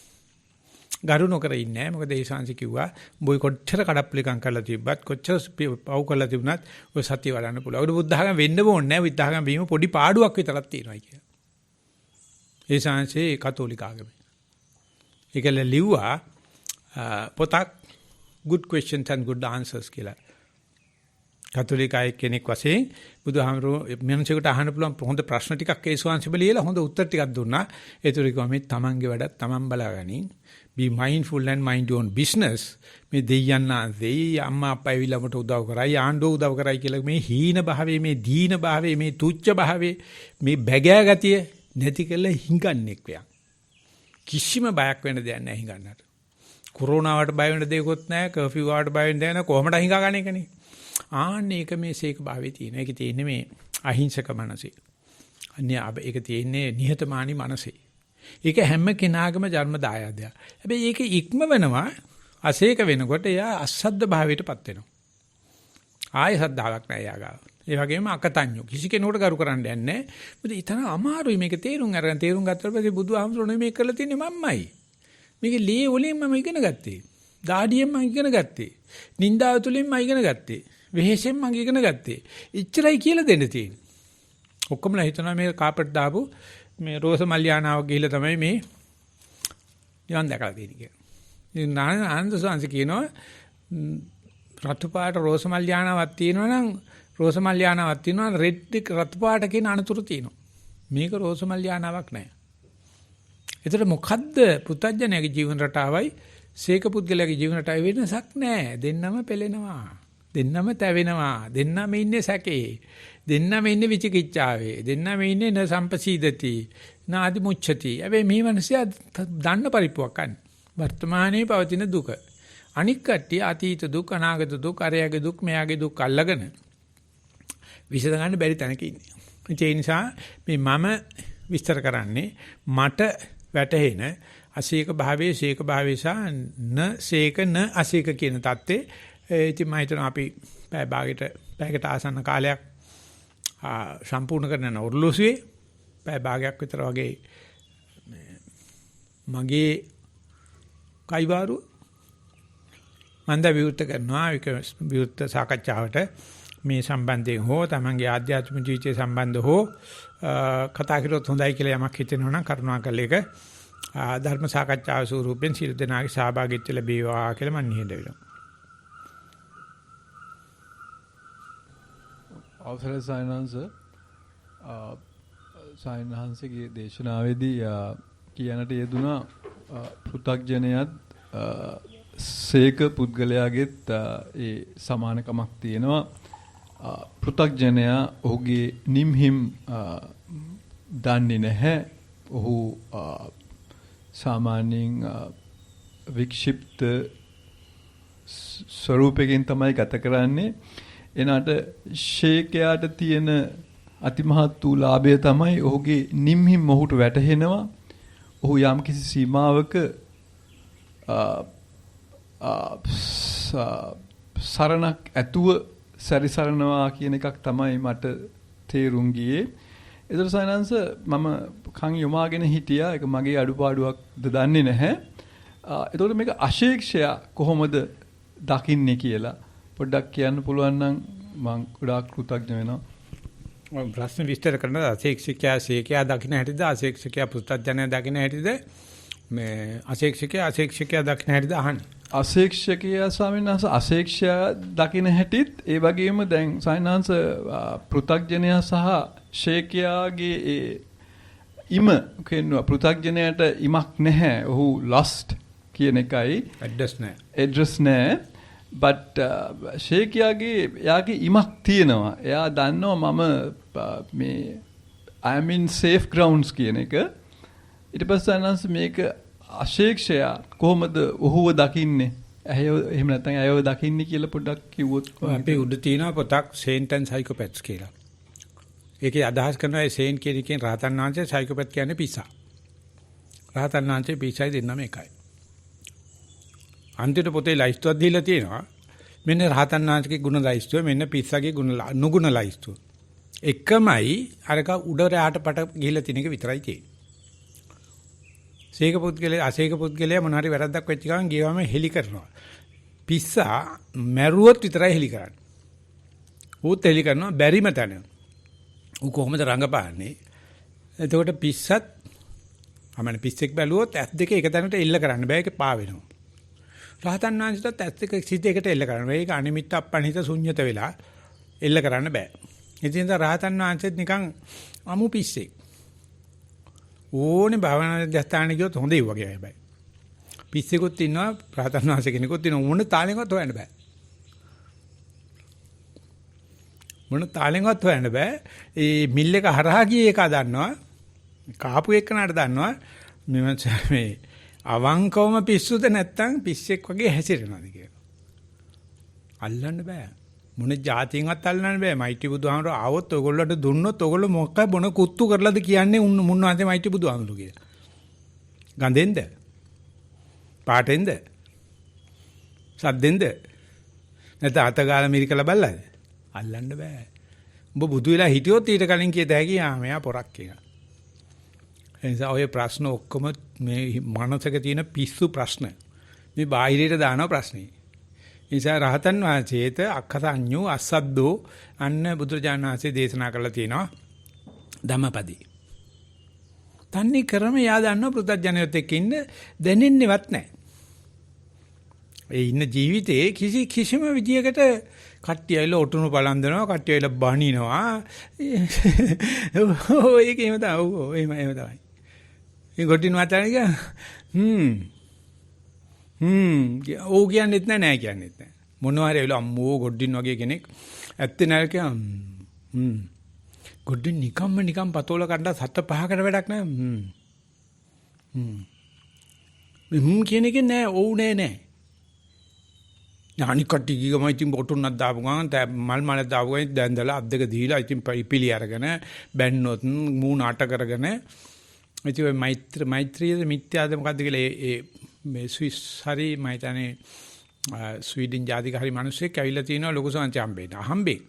ගරු නොකර ඉන්නේ නැහැ. මොකද ඒ ශාන්සි කිව්වා බොයි කොච්චර කඩප්පුලිකම් කරලා තිබ්බත් කොච්චර පව් කරලා තිබුණත් ඔය සතිය වඩන්න පුළුවන්. උඩ බුද්ධ ආගම වෙන්න ඕනේ නැහැ. බුද්ධ ආගම වීම පොඩි පාඩුවක් විතරක් තියෙනවා කියලා. ඒ ශාන්සි කතෝලික ආගමේ. ඒකල ලිව්වා පොතක් good questions and good answers කියලා. කතෝලික අය කෙනෙක් වශයෙන් බුදුහාමරෝ මිනිසෙකුට අහන්න පුළුවන් හොඳ ප්‍රශ්න ටිකක් ඒ ශාන්සිබ ලියලා හොඳ උත්තර ටිකක් දුන්නා. ඒතර කිව්වා මේ තමන්ගේ වැඩ තමන් බලාගනින්. Be mindful and mind your own business. මේ දෙයයන්ාන්සේ අම්මා අප්පා ඇවිල්ලා මට උදව් කරයි ආණ්ඩුව උදව් කරයි කියලා මේ හීන භාවයේ මේ දීන භාවයේ මේ තුච්ච භාවයේ මේ බැගෑ ගතිය නැති කරලා හිඟන්නේක් වෙයක්. කිසිම බයක් වෙන්න දෙයක් නැහැ හිඟන්නට. කොරෝනාවට බය වෙන්න දෙයක්වත් නැහැ. කර්ෆියු වලට බය වෙන්න දෙයක් නැහැ. කොහොමද හිඟා ගන්න එකනේ. ආන්න ඒක මේ සීක භාවයේ තියෙන. ඒක තියෙන්නේ මේ අහිංසක මනසේ. අන්නේ ඒක තියෙන්නේ නිහතමානී මනසේ. ඒක හැම කෙනාගේම ජන්ම දායාදයක්. හැබැයි ඒක ඉක්මවනවා අසේක වෙනකොට එයා අසද්ද භාවයටපත් වෙනවා. ආයෙ සද්දාවක් නැහැ යාගාව. ඒ වගේම අකතඤ්ඤු. කිසි කෙනෙකුට කරු කරන්න යන්නේ නැහැ. මොකද ඊතන අමාරුයි මේක තේරුම් අරගෙන තේරුම් ගත්තට පස්සේ බුදුහාමුදුරනේ මේක කරලා තින්නේ මම්මයි. මේක ලේ වලින් මම ඉගෙන ගත්තේ. දාඩියෙන් මම ඉගෙන ගත්තේ. නින්දාව තුලින් මම ඉගෙන ගත්තේ. වෙහෙසෙන් මම ඉගෙන ගත්තේ. ඉච්චරයි කියලා දෙන්න තියෙන්නේ. ඔක්කොමලා හිතනවා මේ කාපට් දාපු මේ රෝස මල්යානාවක් ගිහිල්ලා තමයි මේ නිවන් දැකලා තියෙන්නේ කියලා. ඉතින් ආනන්ද සාංශ කියනවා රතු පාට රෝස මල්යානාවක් තියෙනවා නම් රෝස මල්යානාවක් තියෙනවා රෙඩ් රතු පාට කියන අනතුරු තියෙනවා. මේක රෝස මල්යානාවක් නෑ. ඒතර මොකද්ද පුතඥයාගේ ජීවන රටාවයි සීක පුද්ගලයාගේ ජීවන රටාවයි වෙනසක් නෑ. දෙන්නම පෙළෙනවා. දෙන්නම තැවෙනවා. දෙන්නම ඉන්නේ සැකේ. දෙන්නම ඉන්නේ විචිකිච්ඡාවේ. දෙන්නම ඉන්නේ න සම්පසීදති. නාදි මුච්ඡති. හැබැයි මේ මිනිස්සයා දන්න පරිප්පුවක් ගන්න. වර්තමානයේ පවතින දුක. අනික් කට්ටිය අතීත දුක්, අනාගත දුක්, අරයාගේ දුක්, මෙයාගේ දුක් අල්ලගෙන විසඳ ගන්න බැරි තැනක ඉන්නේ. ඒ නිසා මේ මම විස්තර කරන්නේ මට වැටහෙන අසීක භාවයේ සීක භාවයේ සහ න සීක න අසීක කියන தත්ත්වේ ඉතින් මම හිතනවා අපි පැයකට ආසන්න කාලයක් සම්පූර්ණ කරන ඔර්ලෝසුවේ පැය භාගයක් විතර වගේ මගේ කයිවාරු මන්ද විවෘත කරනවා විවෘත සාකච්ඡාවට මේ සම්බන්ධයෙන් හෝ තමන්ගේ ආධ්‍යාත්මික ජීවිතය සම්බන්ධ හෝ කතා කරොත් හොඳයි කියලා යමක් හිතෙනවා නම් කරුණාකරලා ඒක ධර්ම සාකච්ඡාවේ ස්වරූපයෙන් සියලු දෙනාගේ සහභාගීත්වය ලැබේවා කියලා මම නිහඬ වෙනවා. අවසරයි සයන්හන්ස සයන්හන්සේගේ දේශනාවේදී කියනට යෙදුනා පෘථග්ජනයත් සීක පුද්ගලයාගෙත් ඒ සමානකමක් තියෙනවා. පෘථග්ජනයා ඔහුගේ නිම්හිම් දන්නේ නැහැ. ඔහු සාමාන්‍යයෙන් වික්ෂිප්ත ස්වරූපයෙන් තමයි ගත කරන්නේ. එනට ශේකයාට තියෙන අතිමහත් වූ ලාභය තමයි ඔහුගේ නිම්හිම් ඔහුට වැටහෙනවා. ඔහු යම් කිසි සීමාවක සරණක් ඇතුව සැරිසරනවා කියන එකක් තමයි මට තේරුම් ගියේ. ඒතර සයන්හන්ස මම කන් යොමාගෙන හිටියා. ඒක මගේ අඩුපාඩුවක්ද දන්නේ නැහැ. ඒතකොට මේක අශේක්ෂය කොහොමද දකින්නේ කියලා පොඩ්ඩක් කියන්න පුළුවන් නම් මම ගොඩාක් කෘතඥ වෙනවා. ප්‍රශ්න විස්තර කරන අශේක්ෂකයා ශේකයා දකින්න හැටිද අශේක්ෂකයා පුස්තජනය දකින්න හැටිද මේ අශේක්ෂකයා දකින්න හැටිද අහන්නේ. අශේක්ෂකයා ස්වාමීන් වහන්සේ අශේක්ෂයා දකින්න හැටිත් ඒ වගේම දැන් සයන්හන්ස පෘථග්ජනයා සහ ශේකයාගේ ඒ ඉම කියනවා පෘථග්ජනයාට ඉමක් නැහැ. ඔහු lost කියන එකයි address නැහැ. but ශේකයාගේ යාගේ ඉමක් තියෙනවා. එයා දන්නවා මම මේ I am in safe grounds කියන එක. ඊට පස්සේ අනන්ස මේක අශේක්ෂය කොහොමද ඔහුව දකින්නේ? එහෙම නැත්නම් අයව දකින්නේ කියලා පොඩ්ඩක් කිව්වොත්. අපි උඩ තියෙනවා පොතක් සේන්ට් ඇන්ඩ් සයිකෝපැත්ස් කියලා. ඒකේ අදහස් කරනවා ඒ සේන්ට් කියන එකෙන් රහතන් වහන්සේ සයිකෝපැත් කියන්නේ පිස්සා. රහතන් වහන්සේ පිස්සයි දෙන්නම එකයි. අන්තිමට පොතේ ලයිස්තුවක් දීලා තියෙනවා. මෙන්න රහතන් වහන්සේගේ ගුණ ලයිස්තුව මෙන්න පිස්සගේ ගුණ නුගුණ ලයිස්තුව. එකමයි අරක උඩට යට පට ගිහිල්ලා තියෙන එක විතරයි තියෙන්නේ. සීක පුද්ගලයා අසීක පුද්ගලයා මොන හරි වැරද්දක් වෙච්ච ගමන් ගියවම හෙලි කරනවා. පිස්සා මැරුවොත් විතරයි හෙලි කරන්නේ. ඌත් හෙලි කරනවා බැරිම තැන. ඌ කොහොමද රඟපාන්නේ? එතකොට පිස්සත් අමන පිස්සෙක් බැලුවොත් ඇස් දෙක එක තැනට එල්ල කරන්න බෑ. ඒක පා වෙනවා. රහතන් වහන්සේටත් ඇස් දෙක සිත් දෙකට එල්ල කරනවා. ඒක අනිමිත්ත අපනිත ශුන්්‍යත වෙලා එල්ල කරන්න බෑ. ඉතින් රහතන් වහන්සේත් නිකන් අමු පිස්සෙක්. ඕනේ භාවනා දස්තාන ගියොත් හොඳයි වගේ හැබැයි. පිස්සෙකුත් ඉන්නවා රහතන් වහන්සේ කෙනෙකුත් ඉන්නවා මොන තාලෙන්වත් හොයන්න බෑ. මොන තාලෙන්වත් හොයන්න බෑ. ඒ මිල් එක හරහා ගියේ එක දන්නවා. කාපු එක්කනට දන්නවා මේ අවංකවම පිස්සුද නැත්තම් පිස්සෙක් වගේ හැසිරෙනවද කියලා. අල්ලන්න බෑ. මොන જાතියෙන්වත් අල්ලන්න බෑ. මයිටි බුදුහාමර ආවොත් ඔයගොල්ලන්ට දුන්නොත් ඔයගොල්ලෝ මොකක් බොන කුත්තු කරලාද කියන්නේ මුන්වන්සේ මයිටි බුදුහාමර කියලා. ගඳෙන්ද? පාටෙන්ද? සද්දෙන්ද? නැත්නම් අතගාලා මිරිකලා බල්ලාද? අල්ලන්න බෑ. උඹ බුදු වෙලා හිටියොත් ඊට කලින් කියත හැකි මෙයා පොරක් කියලා. එනිසා ඔය ප්‍රශ්න ඔක්කොම මේ මනසක තියෙන පිස්සු ප්‍රශ්න. මේ බාහිරයට දාන ප්‍රශ්නේ. නිසා රහතන් වහන්සේට අක්ඛසඤ්ඤෝ අස්සද්දෝ අන්න බුදුරජාණන් වහන්සේ දේශනා කළා තියෙනවා. ධම්මපදේ. තන්නේ ක්‍රම යා දන්නව පෘථග්ජනයොත් එක්ක ඉන්න දැනෙන්නේවත් නැහැ. ඒ ඉන්න ජීවිතේ කිසිම විදියකට කට්ටිය ඇවිල්ලා ඔටුනු පලන්දනවා, කට්ටිය ඇවිල්ලා බනිනවා. ඒකේම තමයි. එහෙම තමයි. මේ ගොඩින් මාතනික ඕ කියන්නෙත් නෑ කියන්නෙත් නෑ. මොනවා හරි ඇවිල්ලා අම්මෝ ගොඩින් වගේ කෙනෙක් ඇත්තේ නැහැ කියලා. ගොඩින් නිකම් පතෝල කණ්ඩා 7-5කට වැඩක් නෑ. කියන එකේ නෑ ඕනේ නෑ. අනික් කට්ටිය ගිගම ඉතින් ඔටුන්නක් දාපු ගමන් මල් දාපු ගමන් දැන්දලා අත් දෙක දීලා ඉතින් පිළි අරගෙන බැන්නොත් මූණ අට කරගෙන ඉතින් ඔය මෛත්‍රියද මිත්‍යාද මොකද්ද කියලා ඒ මේ ස්විස් හරි මම හිතන්නේ ස්වීඩන් ජාතික හරි මිනිස්සෙක් ඇවිල්ලා තිනවා ලොකු සංච හම්බේ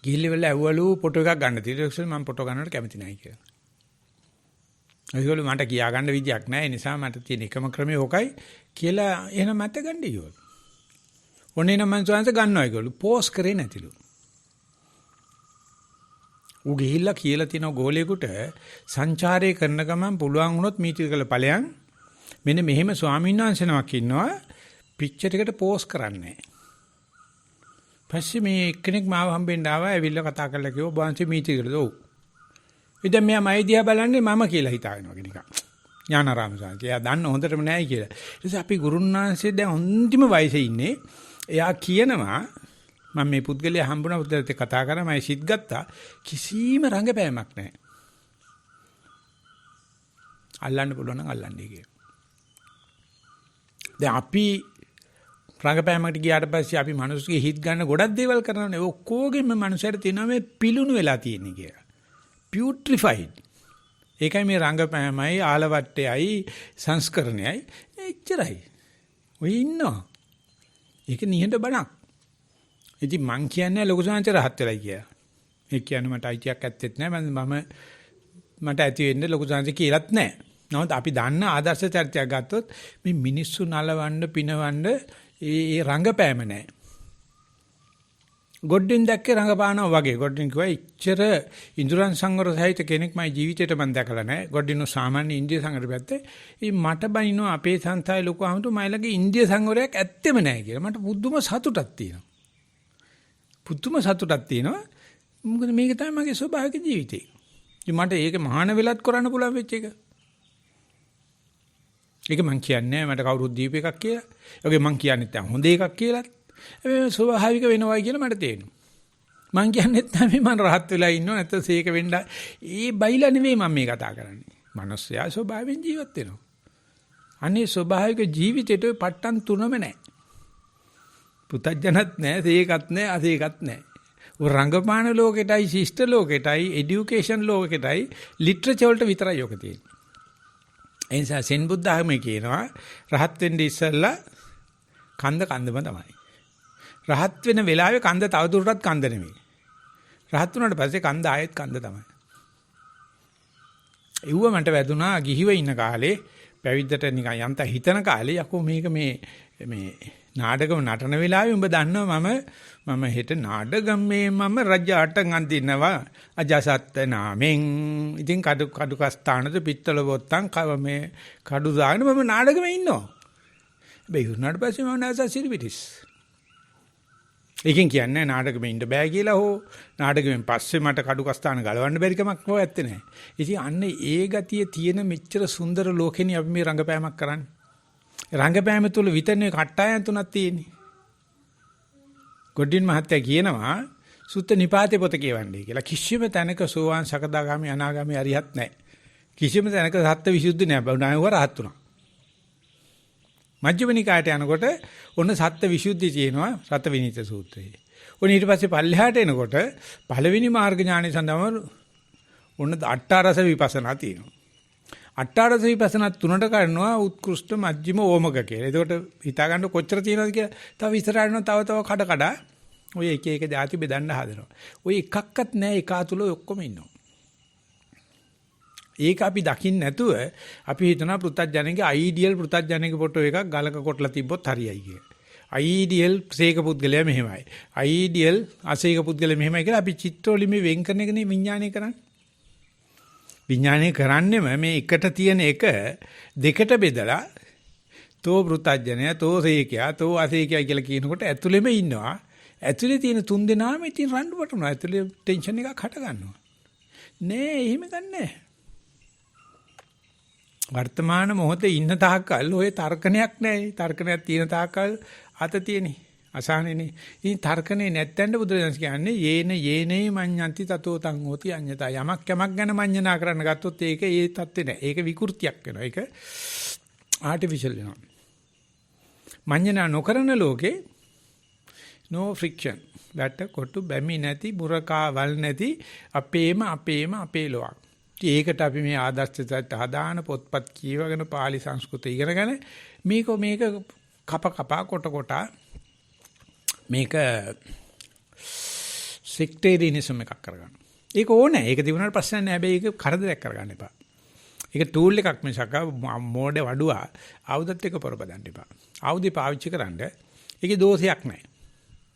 ගිහිල්ලා ඇව්වලු ෆොටෝ එකක් ගන්න තියෙනවා මම ෆොටෝ ගන්නවට කැමති නැහැ කියලා. ඒගොල්ලෝ මට කියා ගන්න විදියක් නැහැ ඒ නිසා මට තියෙන එකම ක්‍රමය ඕකයි කියලා එහෙනම් මට ගන්න ඉවල්. ඔන්නේ නම් මං සෝන්ස ගන්නවා ඒගොල්ලෝ පෝස් කරේ නැතිලු. ඌ ගිහිල්ලා කියලා තියෙන ගෝලයකට සංචාරය කරන ගමන් පුළුවන් වුණොත් මීටිකල ඵලයන් මෙන්න මෙහෙම ස්වාමීන් වහන්සේ නමක් ඉන්නවා පික්චර් එකට පෝස් කරන්නේ. පස්සේ මේ එක්කෙනෙක් මාව හම්බෙන්න ආවා ඇවිල්ලා කතා කරලා කිව්වා බාන්සි මීටිකලද ඔව්. ඉතින් මෙයා මයි දිහා බලන්නේ මම කියලා හිතාගෙනවා නිකන්. ඥානාරාම සාන්ති. එයා දන්න හොඳටම නැහැ කියලා. ඊට පස්සේ අපි ගුරුන්නාන්සේ දැන් අන්තිම වයසේ ඉන්නේ. එයා කියනවා මම මේ පුද්ගලයා හම්බුණා පුද්ගලයාත් කතා කරා මම සිත් ගත්තා කිසිම රංගපෑමක් නැහැ. අල්ලන්න පුළුවන් නම් අල්ලන්නේ කියලා. දැන් අපි රංගපෑමකට ගියාට පස්සේ අපි මිනිස්සුගේ හිත ගන්න ගොඩක් දේවල් කරනවානේ. ඔක්කොගෙම මනුස්සයර තියෙනවා මේ පිලුණු වෙලා තියෙන්නේ කියලා. පියුට්‍රිෆයිඩ්. ඒකයි මේ රංගපෑමයි ආලවට්ටයයි සංස්කරණයයි එච්චරයි. ඔය ඉන්නවා. ඒක නිහඬ බණක්. ඉතින් මං කියන්නේ ලොකු සංචාර රහත් වෙලයි කියලා. ඒ කියන්නේ මට අයිතියක් ඇත්තෙත් නැහැ. මම මට ඇති වෙන්න ලොකු සංචාර කියලාත් නැහැ. නමුත් අපි දන්න ආදර්ශ චර්චයක් ගත්තොත් මේ මිනිස්සු නලවන්න පිනවන්න ඒ රංගපෑම නැහැ. ගොඩින් දැක්කේ රංගපානවා වගේ. ගොඩින් කිව්වා ඉච්චර ඉන්ද්‍රයන් සංවර සහිත කෙනෙක් මගේ ජීවිතේට මම දැකලා නැහැ. ගොඩින් සාමාන්‍ය ඉන්දිය සංවර පැත්තේ. මට බනිනවා අපේ සංස්ථාවේ ලොකු අහමුතු මයිලගේ ඉන්දිය සංවරයක් ඇත්තෙම නැහැ කියලා. මට පුදුම සතුටක් තියෙනවා. පුදුම සතුටක් තියෙනවා. මොකද මේක තමයි මගේ ස්වභාවික ජීවිතේ. ඉතින් මට ඒක මහාන වෙලත් කරන්න පුළුවන් වෙච්ච එක. ඒක මං කියන්නේ මට කවුරුත් දීප එකක් කියලා. ඒකේ මං කියන්නේ නැත්නම් හොඳ එකක් කියලා. මේ ස්වභාවික වෙනවයි කියලා මට තේරෙනවා. මං කියන්නේ නැත්නම් මම රහත් වෙලා ඉන්නව නැත්නම් සීක වෙන්න ඒ බයිලා නෙවෙයි මම මේ කතා කරන්නේ. මිනිස්සයා ස්වභාවයෙන් ජීවත් වෙනවා. අනේ ස්වභාවික ජීවිතේට ඔය පට්ටම් තුනම නැහැ. පුතඥත් නැහැ, සීකත් නැහැ, අසීකත් නැහැ. ඔය රංගපාන ලෝකෙටයි, ශිෂ්ට ලෝකෙටයි, এডুকেෂන් ලෝකෙටයි, ලිටරචර් වලට විතරයි යොක තියෙන්නේ. ඒ නිසා සෙන් බුද්ධ ආගමේ කියනවා රහත් වෙන්න ඉස්සෙල්ලා කන්දම තමයි. රහත් වෙන වෙලාවේ කන්ද තවදුරටත් කන්ද නෙමෙයි. රහත් වුණාට පස්සේ කන්ද ආයෙත් කන්ද තමයි. ඒව මන්ට වැදුනා ගිහිව ඉන්න කාලේ පැවිද්දට නිකන් යන්ත හිතන කාලේ යකෝ මේක මේ නාටකම නටන වෙලාවේ උඹ දන්නවා මම හෙට නාටගමේ මම රජාට අඳිනවා අජසත් නාමෙන් ඉතින් කඩු කස්ථානද පිත්තල බොත්තම් මේ කඩු දාගෙන මම නාටකමේ ඉන්නවා. හැබැයි උනාට පස්සේ මම නැස සිරිබිටිස්. ඒකෙන් කියන්නේ නාටකෙම ඉන්න බෑ කියලා හෝ නාටකෙන් පස්සේ මට කඩු කස්ථාන ගලවන්න බැරි කමක් හෝ ඇත්තේ නැහැ. ඉතින් අන්න ඒ ගතිය තියෙන මෙච්චර සුන්දර ලෝකෙනි අපි මේ රංගපෑමක් කරන්නේ. රංගපෑම තුල විතරනේ කට්ටායන් තුනක් තියෙන්නේ. ගොඩින් මහත්තයා කියනවා සුත්ත නිපාතේ පොත කියවන්නේ කියලා. කිසිම තැනක සෝවාන් සකදාගාමි අනාගාමි අරියත් නැහැ. කිසිම තැනක සත්‍ය විසුද්ධි නැහැ. බණායව රහත් තුනක්. මජ්ක්‍ධිම නිකායට යනකොට ඔන්න සත්‍ය විසුද්ධි තියෙනවා සත විනීත සූත්‍රයේ. ඔන්න ඊට පස්සේ පල්ලෙහාට එනකොට පළවෙනි මාර්ග ඥානෙ සඳහාම ඔන්න අට්ඨාරස විපස්සනා තියෙනවා. අට්ඨාරස විපස්සනා තුනට කරනවා උත්කෘෂ්ඨ මජ්ක්‍ධිම ඕමක කියලා. ඒකට හිතා ගන්න කොච්චර තියෙනවද කියලා. තව ඉස්සරහට යනවා තව කඩ ඔය එක එක જાති බෙදන්න හදනවා. ඔය එකක්වත් නැහැ එක අතුල ඔක්කොම ඉන්නවා. ඒක අපි දකින්න නැතුව අපි හිතනවා පෘථග්ජනගේ අයිඩියල් පෘථග්ජනගේ ෆොටෝ එකක් ගලක කොටලා තිබ්බොත් හරියයි කියලා. අයිඩියල් සීක පුද්ගලයා මෙහෙමයි. අයිඩියල් අසීක පුද්ගලයා මෙහෙමයි කියලා අපි චිත්‍රවලින් මේ වෙන් කරන එකනේ විඥානය කරන්නේ. විඥානය කරන්නේම මේ එකට තියෙන එක දෙකට බෙදලා තෝ පෘථජ්ජනය තෝ සීකයා තෝ අසීකයා කියලා කියනකොට ඇතුළෙම ඉන්නවා. ඇතුලේ තියෙන තුන් දෙනාම ඉතින් රණ්ඩු වටනවා. ඇතුලේ ටෙන්ෂන් එකක් හට ගන්නවා. නෑ එහෙම ගන්නෑ. වර්තමාන මොහොතේ ඉන්න තාක්කල් ඔය තර්කණයක් නැහැ. තර්කණයක් තියෙන තාක්කල් අත තියෙන්නේ. අසහනෙනේ. ඉතින් තර්කණේ නැත්තෙන්ද බුදුරජාණන් කියන්නේ යේනේ මඤ්ඤන්ති තතෝ තං හෝති අඤ්ඤතා. යමක් ගැන මඤ්ඤනා කරන්න ගත්තොත් ඒක ඒ தත්ත්වේ නැහැ. ඒක විකෘතියක් වෙනවා. ඒක ආටිෆිෂල් වෙනවා. මඤ්ඤනා නොකරන ලෝකේ no friction. වැට කොටු බැමි නැති බුරකා වල් නැති අපේ ලෝක. ඒකට අපි මේ ආදර්ශයට ආදාන පොත්පත් කියවගෙන පාලි සංස්කෘතිය ඉගෙනගෙන මේක කපා කොට මේක සෙක්ටේරියනිසම් එකක් කරගන්න. ඒක ඕනේ. ඒක තිබුණාට ප්‍රශ්න නැහැ. හැබැයි ඒක කරදරයක් කරගන්න එපා. ඒක ටූල් එකක් මිසක් මෝඩේ වඩුවා ආයුධත් එක්ක පොරබදන්න එපා. ආයුධය පාවිච්චි කරන්න ඒකේ දෝෂයක් නැහැ.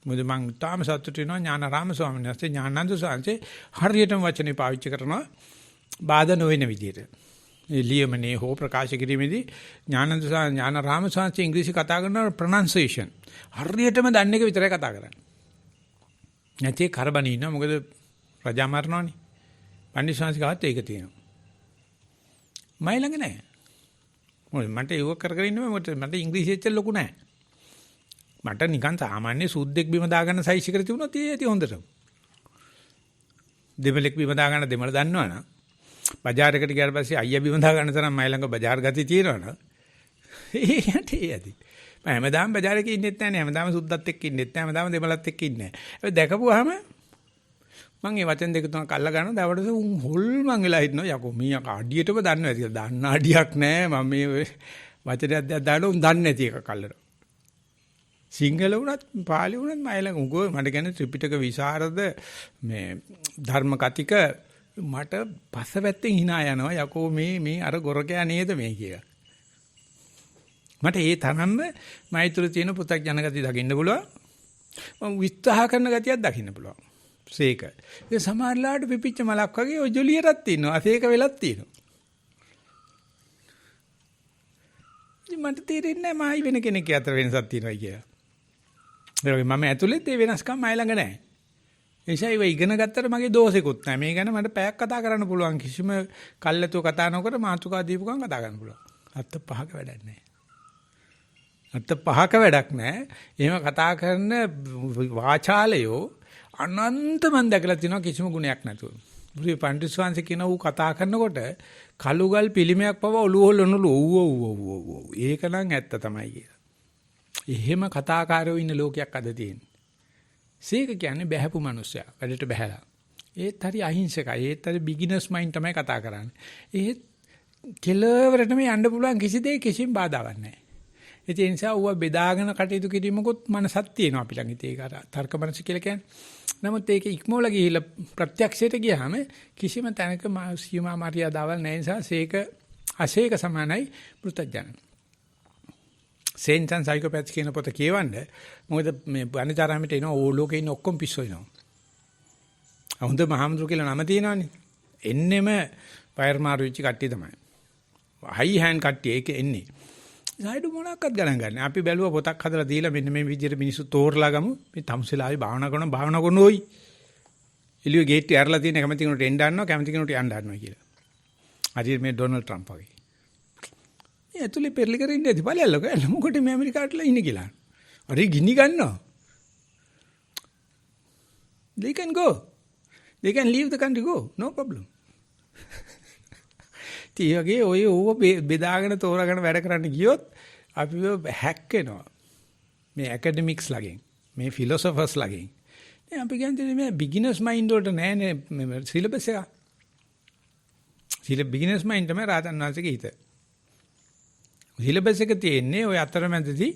මොකද මං තාම සතුටු වෙනවා ඥානාරාම ස්වාමීන් වහන්සේ ඥානানন্দ ස්වාමීන් හරියටම වචනේ පාවිච්චි කරනවා බාධා නොවන විදිහට. මේ ලියමනේ හෝ ප්‍රකාශ කිරීමේදී ඥානාරාම ස්වාමීන් ඉංග්‍රීසි කතා කරන ප්‍රොනන්සියේෂන් හරියටම දන්න එක විතරයි කතා කරන්නේ. නැති කරබනේ ඉන්නවා මොකද රජා මරනවනේ. පණ්ඩිත ස්වාමීන් ගාවත් ඒක තියෙනවා. මයි ළඟ නැහැ. මොකද මට ඒව කර ඉන්නවා මට ඉංග්‍රීසි එච්චර ලොකු නැහැ. මට නිකන් සාමාන්‍ය සුද්දෙක් බිම දාගන්න සයිස් එකට තිබුණොත් ඒ ඇති හොඳට. දෙමළෙක් බිම දාගන්න දෙමළ දන්නවනම් බજારයකට ගියාට පස්සේ අයියා බිම දාගන්න තරම් මයි ළඟ බજાર ගතිය තියෙනවනම් ඒ ඇති. මම හැමදාම බજારයක ඉන්නෙත් නැහැ නේ. හැමදාම සුද්දත් එක්ක ඉන්නෙත් නැහැ. හැමදාම දෙමළත් එක්ක ඉන්නේ නැහැ. ඒක දැකපුවාම මම ඒ වචන දෙක තුනක් අල්ල ගන්න දවඩට උන් හොල්මන් වෙලා හිටනවා යකෝ මීයා අඩියටම දන්නවා ඇති කියලා. දන්න අඩියක් නැහැ. මම මේ වචනයක් දාලා උන් දන්නේ නැති එකක් අල්ලනවා. සිංහල වුණත් පාලි වුණත් මයිලඟ උගෝ මට කියන්නේ ත්‍රිපිටක විසරද මේ ධර්ම කතික මට පස්සපැත්තෙන් hina යනවා යකෝ මේ අර ගොරකයා නේද මේ කියලා. මට ඒ තරම්ම මෛත්‍රිය තියෙන පුතක් ජනගතිය දකින්න පුළුවන්. මම විස්තහ කරන ගතියක් දකින්න පුළුවන්. සීක. ඒ සමහරලාට පිපිච්ච මලක් වගේ ඔය ජොලියටත් තියෙනවා. අසීක වෙලක් තියෙනවා. මට තේරෙන්නේ නැහැ මයි වෙන කෙනෙක් අතර වෙනසක් තියෙනවා කියලා. මම ඇතුළෙත් ඒ වෙනස්කම් මයි ළඟ නැහැ. ඒ නිසා ඒව ඉගෙන ගත්තට මගේ දෝෂෙකුත් නැහැ. මේ ගැන මට පැයක් කතා කරන්න පුළුවන්. කිසිම කල්ැතුව කතා නොකර මාතුකා දීපු ගමන් කතා කරන්න පුළුවන්. අත්ත පහක වැඩක් නැහැ. අත්ත පහක වැඩක් නැහැ. එහෙම කතා කරන වාචාලයෝ අනන්ත මන් දැකලා තිනවා කිසිම ගුණයක් නැතුව. බුදු පඬිස් වංශේ කියන ඌ කතා කරනකොට කළුගල් පිළිමයක් පව ඔළුව හොල්ලනලු ඔව් ඒක නම් ඇත්ත තමයි කියලා. එහෙම කතාකාරයෝ ඉන්න ලෝකයක් අද තියෙන්නේ. සීක කියන්නේ බහැපු මිනිස්සයා. වැඩට බහැලා. ඒත් හරි අහිංසකයි. ඒත් හරි බිග්ිනර්ස් මයින්ඩ් තමයි කතා කරන්නේ. ඒත් කෙලවරටම යන්න පුළුවන් කිසි දෙයක කිසිම බාධාවක් නැහැ. ඒ නිසා ඌව බෙදාගෙන කටයුතු කිරීමකොත් මනසක් තියෙනවා අපි ළඟ. ඒක අර තර්ක මනස කියලා කියන්නේ. නමුත් ඒක ඉක්මවල ගිහිල්ලා ප්‍රත්‍යක්ෂයට ගියාම කිසිම තැනක සීමා මරියාදාවල් නැහැ. නිසා සීක අසීක සමානයි පෘථජන. සෙන්ටන් සයිකෝපැත්ස් කියන පොත කියවන්න මොකද මේ අනිතරාමයට එනවා ඕ ලෝකේ ඉන්න ඔක්කොම පිස්සු වෙනවා. හොඳ මහමුදුර කියලා නම තියෙනවානේ. එන්නෙම වයර් මාරු වෙච්ච කට්ටිය තමයි. හයි හෑන්ඩ් කට්ටිය ඒක එන්නේ. සයිඩ් මොනක්වත් ගණන් ගන්න. අපි බැලුවා පොතක් හදලා දීලා මෙන්න මේ විදිහට මිනිස්සු තෝරලා ගමු. මේ තමුසෙලාවේ භාවනා කරනෝයි. එළිය ගේට් ඇරලා තියෙන කැමති කෙනෙකුට එන්න ගන්නවා කැමති කෙනෙකුට යන්න ගන්නවා කියලා. හරියට මේ ඩොනල්ඩ් ට්‍රම්ප් වගේ. ඒ ඇතුලේ පෙරලි කර ඉන්නේ ඇති බලයල්ලක. මොකටද මේ ඇමරිකාටලා ඉන්නේ කියලා. හරි ගිනි ගන්නවා. They can go. They can leave the country go. No problem. තියගේ ඔය ඕව බෙදාගෙන තෝරාගෙන වැඩ කරන්න ගියොත් අපිව හැක් වෙනවා. මේ ඇකඩමික්ස් ලගෙන්, මේ ෆිලොසොෆර්ස් ලගෙන්. දැන් අපි කියන්නේ මේ බිග්ිනර්ස් මයින්ඩ් වලට නෑනේ මේ සිලබස් එක. බිග්ිනර්ස් මයින්ඩ් තමයි රාතන් වහන්සේගේ හිත. සිලබස් එක තියෙන්නේ ඔය අතරමැදදී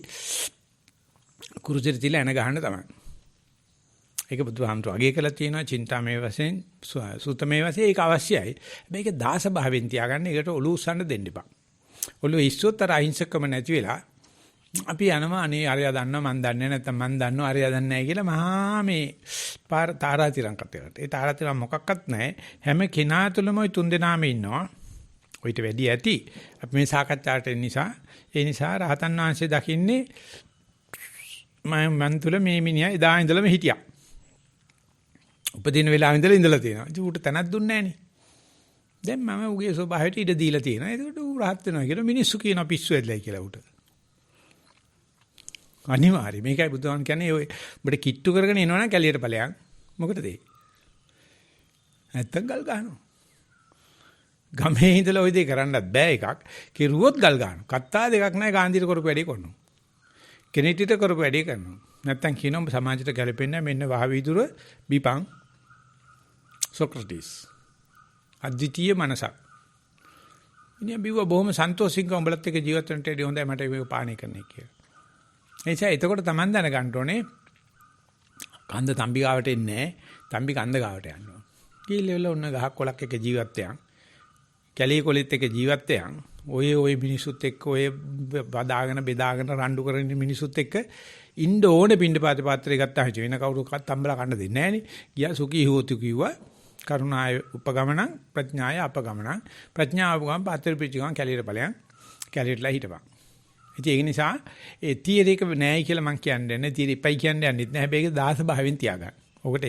කුරුසෙට තියලා එන ගහන්න තමයි. ඒක බුදුහාමුදුරු අගය කළා තියෙනවා චින්තාමේ වශයෙන් සූතමේ වශයෙන් ඒක අවශ්‍යයි. හැබැයි ඒක දාස භාවයෙන් තියාගන්න ඒකට ඔලුව උස්සන්න දෙන්න එපා. ඔලුව ඉස්සොත් අර අහිංසකම නැති වෙලා අපි යනවා අනේ අරයා දන්නවා මන් දන්නේ නැත්නම් මන් දන්නවා අරයා දන්නේ නැහැ කියලා මහා මේ තාරාතිරම් කතාවට. ඒ තාරාතිරම් මොකක්වත් නැහැ. හැම කෙනා තුළම ওই තුන් දෙනාම ඉන්නවා. ඔయిత වැඩි ඇති. අපි මේ සාකච්ඡාට එන නිසා ඒ නිසා රහතන් වහන්සේ දකින්නේ මන් තුළ මේ මිනිහා එදා ඉඳලම හිටියා. උපදින වෙලාවෙ ඉඳලා තියෙනවා. ඒක උට තැනක් දුන්නේ නැහනේ. දැන් මම උගේ ස්වභාවයට ඉඩ දීලා තියෙනවා. ඒකට ඌ rahat වෙනවා කියලා මිනිස්සු කියන පිස්සු ඇදලා කියලා උට. අනිවාර්යයි. මේකයි බුදුහාම කියන්නේ ඔය ඔබට කිට්ටු කරගෙන එනවනම් කැලියට ඵලයන්. මොකටද ඒ? නැත්තම් ගල් ගන්නවා. ගමේ ඉඳලා ওই දේ කරන්නත් බෑ එකක්. කිරුවොත් ගල් ගන්නවා. කත්තා දෙකක් නැහැ ගාන්ධිට කරපු වැඩේ කරනවා. කෙනෙක්ට කරපු වැඩේ කරනවා. නැත්තම් කියනවා සමාජයට ගැලපෙන්නේ මෙන්න වහවිදුර බිපං සොක්‍රටිස්. අද්විතීය මනසක්. ඉතින් බිව්ව බොහොම සන්තෝෂින්ක උඹලත් එක්ක ජීවත් වෙන්නට ඇදී හොඳයි මට මේක පාණය කරන්න කියලා. එනිසා එතකොට Taman දැනගන්න ඕනේ කන්ද තම්බි ගාවට එන්නේ නැහැ. තම්බි කන්ද ගාවට යනවා. කීලෙවල ඔන්න ගහක් කොලක් එක්ක ජීවත් වෙයන්. කැලේ කොලෙත් එක්ක ජීවත් වෙයන්. ඔය මිනිසුත් එක්ක ඔය බදාගෙන බෙදාගෙන රණ්ඩු කරන මිනිසුත් එක්ක ඉන්න ඕනේ පින්ඩ පාත්‍රය ගත්තා හිට වෙන කවුරුකත් තම්බලා කන්න දෙන්නේ නැහනේ. ගියා සුඛී හෝතු කිව්වා. කරුණාය උපගමනං ප්‍රඥාය අපගමනං ප්‍රඥාව ගමන් පාත්‍ර පිටිගමන් කැලේට ඵලයන් කැලේටලා හිටපන්. ඉතින් ඒක නිසා ඒ තීරේක නෑයි කියලා මම කියන්නේ නැහැ. තීරේ ඉපයි කියන්නේ යන්නෙත් නැහැ. හැබැයි ඒක දාස භාවයෙන් තියාගන්න. ඔකට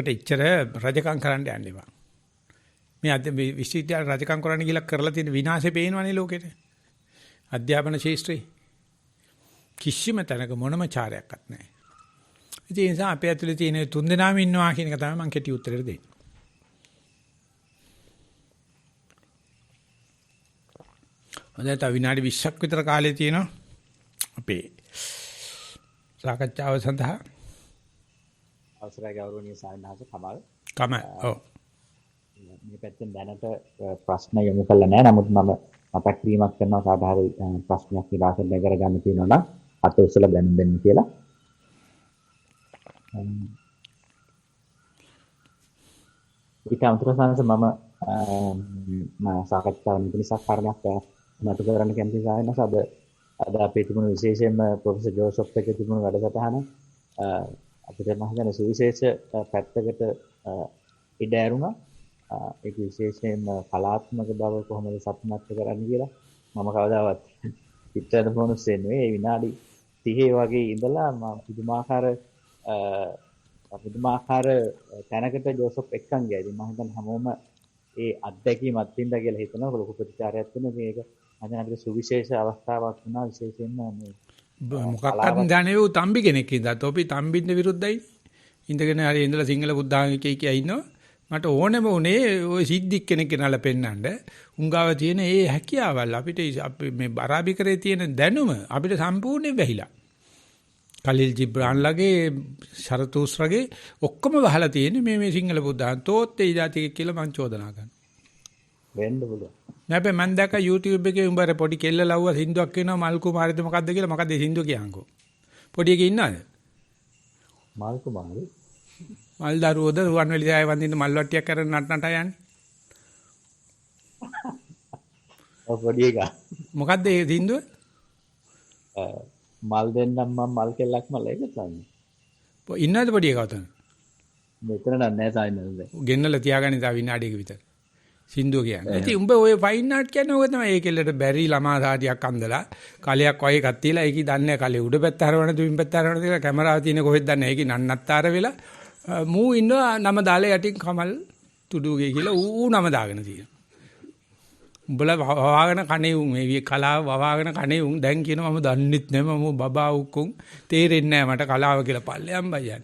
එච්චර රජකම් කරන්න යන්න එපා. මේ අද විශ්වවිද්‍යාල රජකම් කරන්න කියලා කරලා තියෙන විනාශේ පේනවනේ ලෝකෙට. අධ්‍යාපන ශාස්ත්‍රේ කිසිම තැනක මොනම චාරයක්වත් නැහැ. ඉතින් ඒ නිසා අපේ ඇතුලේ තියෙන තුන් දෙනාම ඉන්නවා කියන එක තමයි මම කෙටි උත්තරේ දෙන්නේ. හොඳයි තව විනාඩි 20ක් විතර කාලය තියෙනවා අපේ සාකච්ඡාව සඳහා. අවසරයි ගෞරවනීය සාමිනාස කමල්. ඔව්. මේ පැත්තෙන් දැනට ප්‍රශ්න යොමු කළා නෑ. නමුත් මම මතක් කිරීමක් කරනවා සාධාරණ ප්‍රශ්නයක් නිරාකරණය කරගන්න තියෙනවා නම් අත උසලා දැනුම් දෙන්න කියලා. ඊට අමතරව මම සාකච්ඡාව නිසා කාරණයක් මතක කරගන්න කැමති සායනස අද අපේ තිබුණු විශේෂයෙන්ම ප්‍රොෆෙසර් ජෝසප් එක තිබුණු වැඩසටහන අපිට මම හිතන්නේ සුවිශේෂ පැත්තකට ඉඩ ඇරුණා. ඒක විශේෂයෙන්ම කලාත්මක බව කොහොමද සත්‍යමත් කරන්නේ කියලා මම කවදාවත් පිටතට පොනස් වෙන්නේ ඒ විනාඩි 30 වගේ ඉඳලා මම පුදුමාකාර තැනකට ජෝසප් එක්කන් ගියා. ඉතින් මම හිතන්නේ හැමෝම ඒ අත්දැකීම් අත්විඳා කියලා හිතනවා. ලොකු ප්‍රතිචාරයක් වෙන මේක මම අපිට සුවිශේෂ අවස්ථාවක් වුණා. විශේෂයෙන්ම මේ මොකක්වත් දැනෙව තම්බි කෙනෙක් ඉඳලා තොපි තම්බින්න විරුද්ධයි. ඉඳගෙන හරි ඉඳලා සිංහල බුද්ධාගම කිය ඉන්නවා. මට ඕනෙම උනේ ওই සිද්ධික් කෙනෙක් කෙනාලා පෙන්නන්න. උංගාව තියෙන ඒ හැකියාවල් අපිට මේ අරාබිකරේ තියෙන දැනුම අපිට සම්පූර්ණයෙන් වැහිලා. කලිල් ජිබ්‍රාන් ලගේ ශරතුස්රගේ ඔක්කොම වහලා තියෙන්නේ මේ සිංහල බුද්ධාගම. තෝත් ඒ જાතික කියලා මං චෝදනා කරනවා. වෙන්න පුළුවන්. නැබැයි මම දැක්ක YouTube එකේ උඹර පොඩි කෙල්ල ලව්ව සින්දුවක් කියනවා මල් කුමාරිද මොකද්ද කියලා. මොකද්ද ඒ සින්දුව කියන්කෝ. පොඩි එකේ ඉන්නවද? මල් කුමාරි. මල් දරුවෝද රුවන්වැලි සෑය වන්දින්න මල් වට්ටියක් කරන නටනට යන්නේ. ඔව් පොඩි එකා. මොකද්ද ඒ සින්දුව? මල් දෙන්නම් මම මල් කෙල්ලක් මල ඒක තමයි. ඉන්නවද පොඩි එකා උතන? මෙතන නෑ සායනද. ගෙන්නලා තියාගන්න තව විනාඩියක විතර. සින්දුව කියන්නේ. ඉතින් උඹ ඔය ෆයින් ආර්ට් කියන්නේ ඔය තමයි. ඒ කෙල්ලට බැරි ළමා සාටියක් අඳලා කලයක් වගේ එකක් තියලා ඒකයි දන්නේ කලේ උඩ පැත්ත හරවන තුමින් පැත්ත හරවන කියලා කැමරාව තියෙන කොහෙද දන්නේ. ඒකයි නන්නත්තර වෙලා මූ ඉන්නවා නම දාලා යටින් කමල් තුඩුගේ කියලා ඌ නම දාගෙන තියෙනවා. උඹලා වවාගෙන කණේ උන් මේ කලාව වවාගෙන කණේ උන් දැන් කියනවා මම දන්නෙත් නෑ මම බබා උක්කුන් තේරෙන්නේ නෑ මට කලාව කියලා පල්ලෙයන් බයයන්.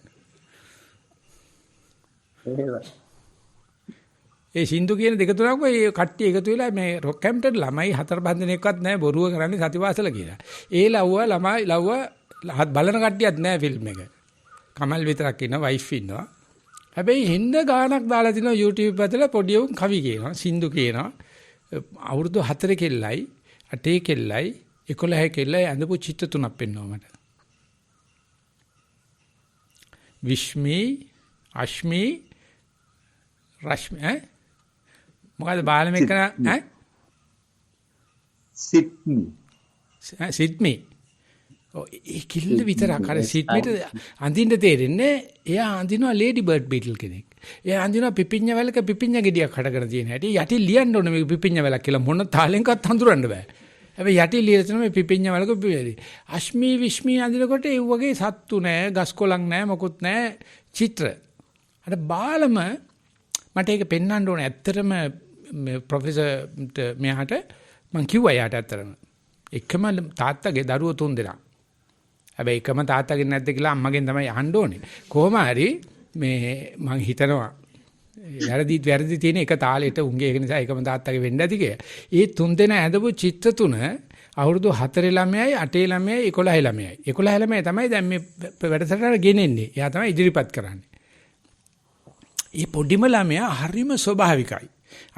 ඒ සින්දු කියන දෙක තුනක්ම ඒ කට්ටිය එකතු වෙලා මේ රොක්හැම්ප්ටන් ළමයි 4-5 දිනක්වත් නැහැ බොරුව කරන්නේ සතිවාසල කියලා. ඒ ලව්ව බලන කට්ටියක් නැහැ ෆිල්ම් එක. කමල් විතරක් ඉන්නවා වයිෆ් ඉන්නවා. හැබැයි හින්ද ගානක් දාලා තිනවා YouTube ඇතුලේ පොඩි උන් කවි කියනවා සින්දු කියනවා. අවුරුදු 4 කෙල්ලයි 8 කෙල්ලයි 11 කෙල්ලයි අඳපු චිත්‍ර තුනක් පෙන්වනවා මට. විශ්මි අශ්මි රශ්මි මොකද බාලම එක්කන සිඩ්නි සිඩ්මි. ඒ කිල්ල විතරක් අර සිඩ්මිට අඳින්න තේරෙන්නේ එයා අඳිනවා ලේඩි බර්ඩ් බීටල් කෙනෙක්. එයා අඳිනවා පිපිඤ්ඤ වැලක පිපිඤ්ඤ ගෙඩියක් හඩගෙන තියෙන හැටි. යටි ලියන්න ඕනේ මේක පිපිඤ්ඤ වැලක් කියලා මොන තාලෙන්කවත් හඳුරන්න බෑ. හැබැයි යටි ලියලා තියෙන මේ පිපිඤ්ඤ වැලක පිපිලි. අශ්මී විශ්මී අඳිනකොට ඒ වගේ සත්තු නෑ, ගස් කොළන් නෑ, මොකුත් නෑ චිත්‍ර. අර බාලම මට ඒක පෙන්වන්න ඕනේ. ඇත්තටම ප්‍රොෆෙසර්ට මෙයාට මං කිව්වා යාට ඇත්තටම. එකම තාත්තගේ දරුවෝ 3 දෙනා. හැබැයි එකම තාත්තගෙන් නැද්ද කියලා අම්මගෙන් තමයි අහන්න ඕනේ. කොහොම හරි මේ මං හිතනවා වැරදි තියෙන එක තාලෙට උන්ගේ ඒක නිසා එකම තාත්තගේ වෙන්න ඇති කියලා. ඒ 3 දෙනා ඇඳපු චිත්‍ර 3 අවුරුදු 4 ළමයයි 8 ළමයයි 11 ළමයයි. 11 ළමයි තමයි දැන් මේ වැඩසටහන ගෙනෙන්නේ. එයා තමයි ඉදිරිපත් කරන්නේ. මේ පොඩිම ළමයා හරිම ස්වභාවිකයි.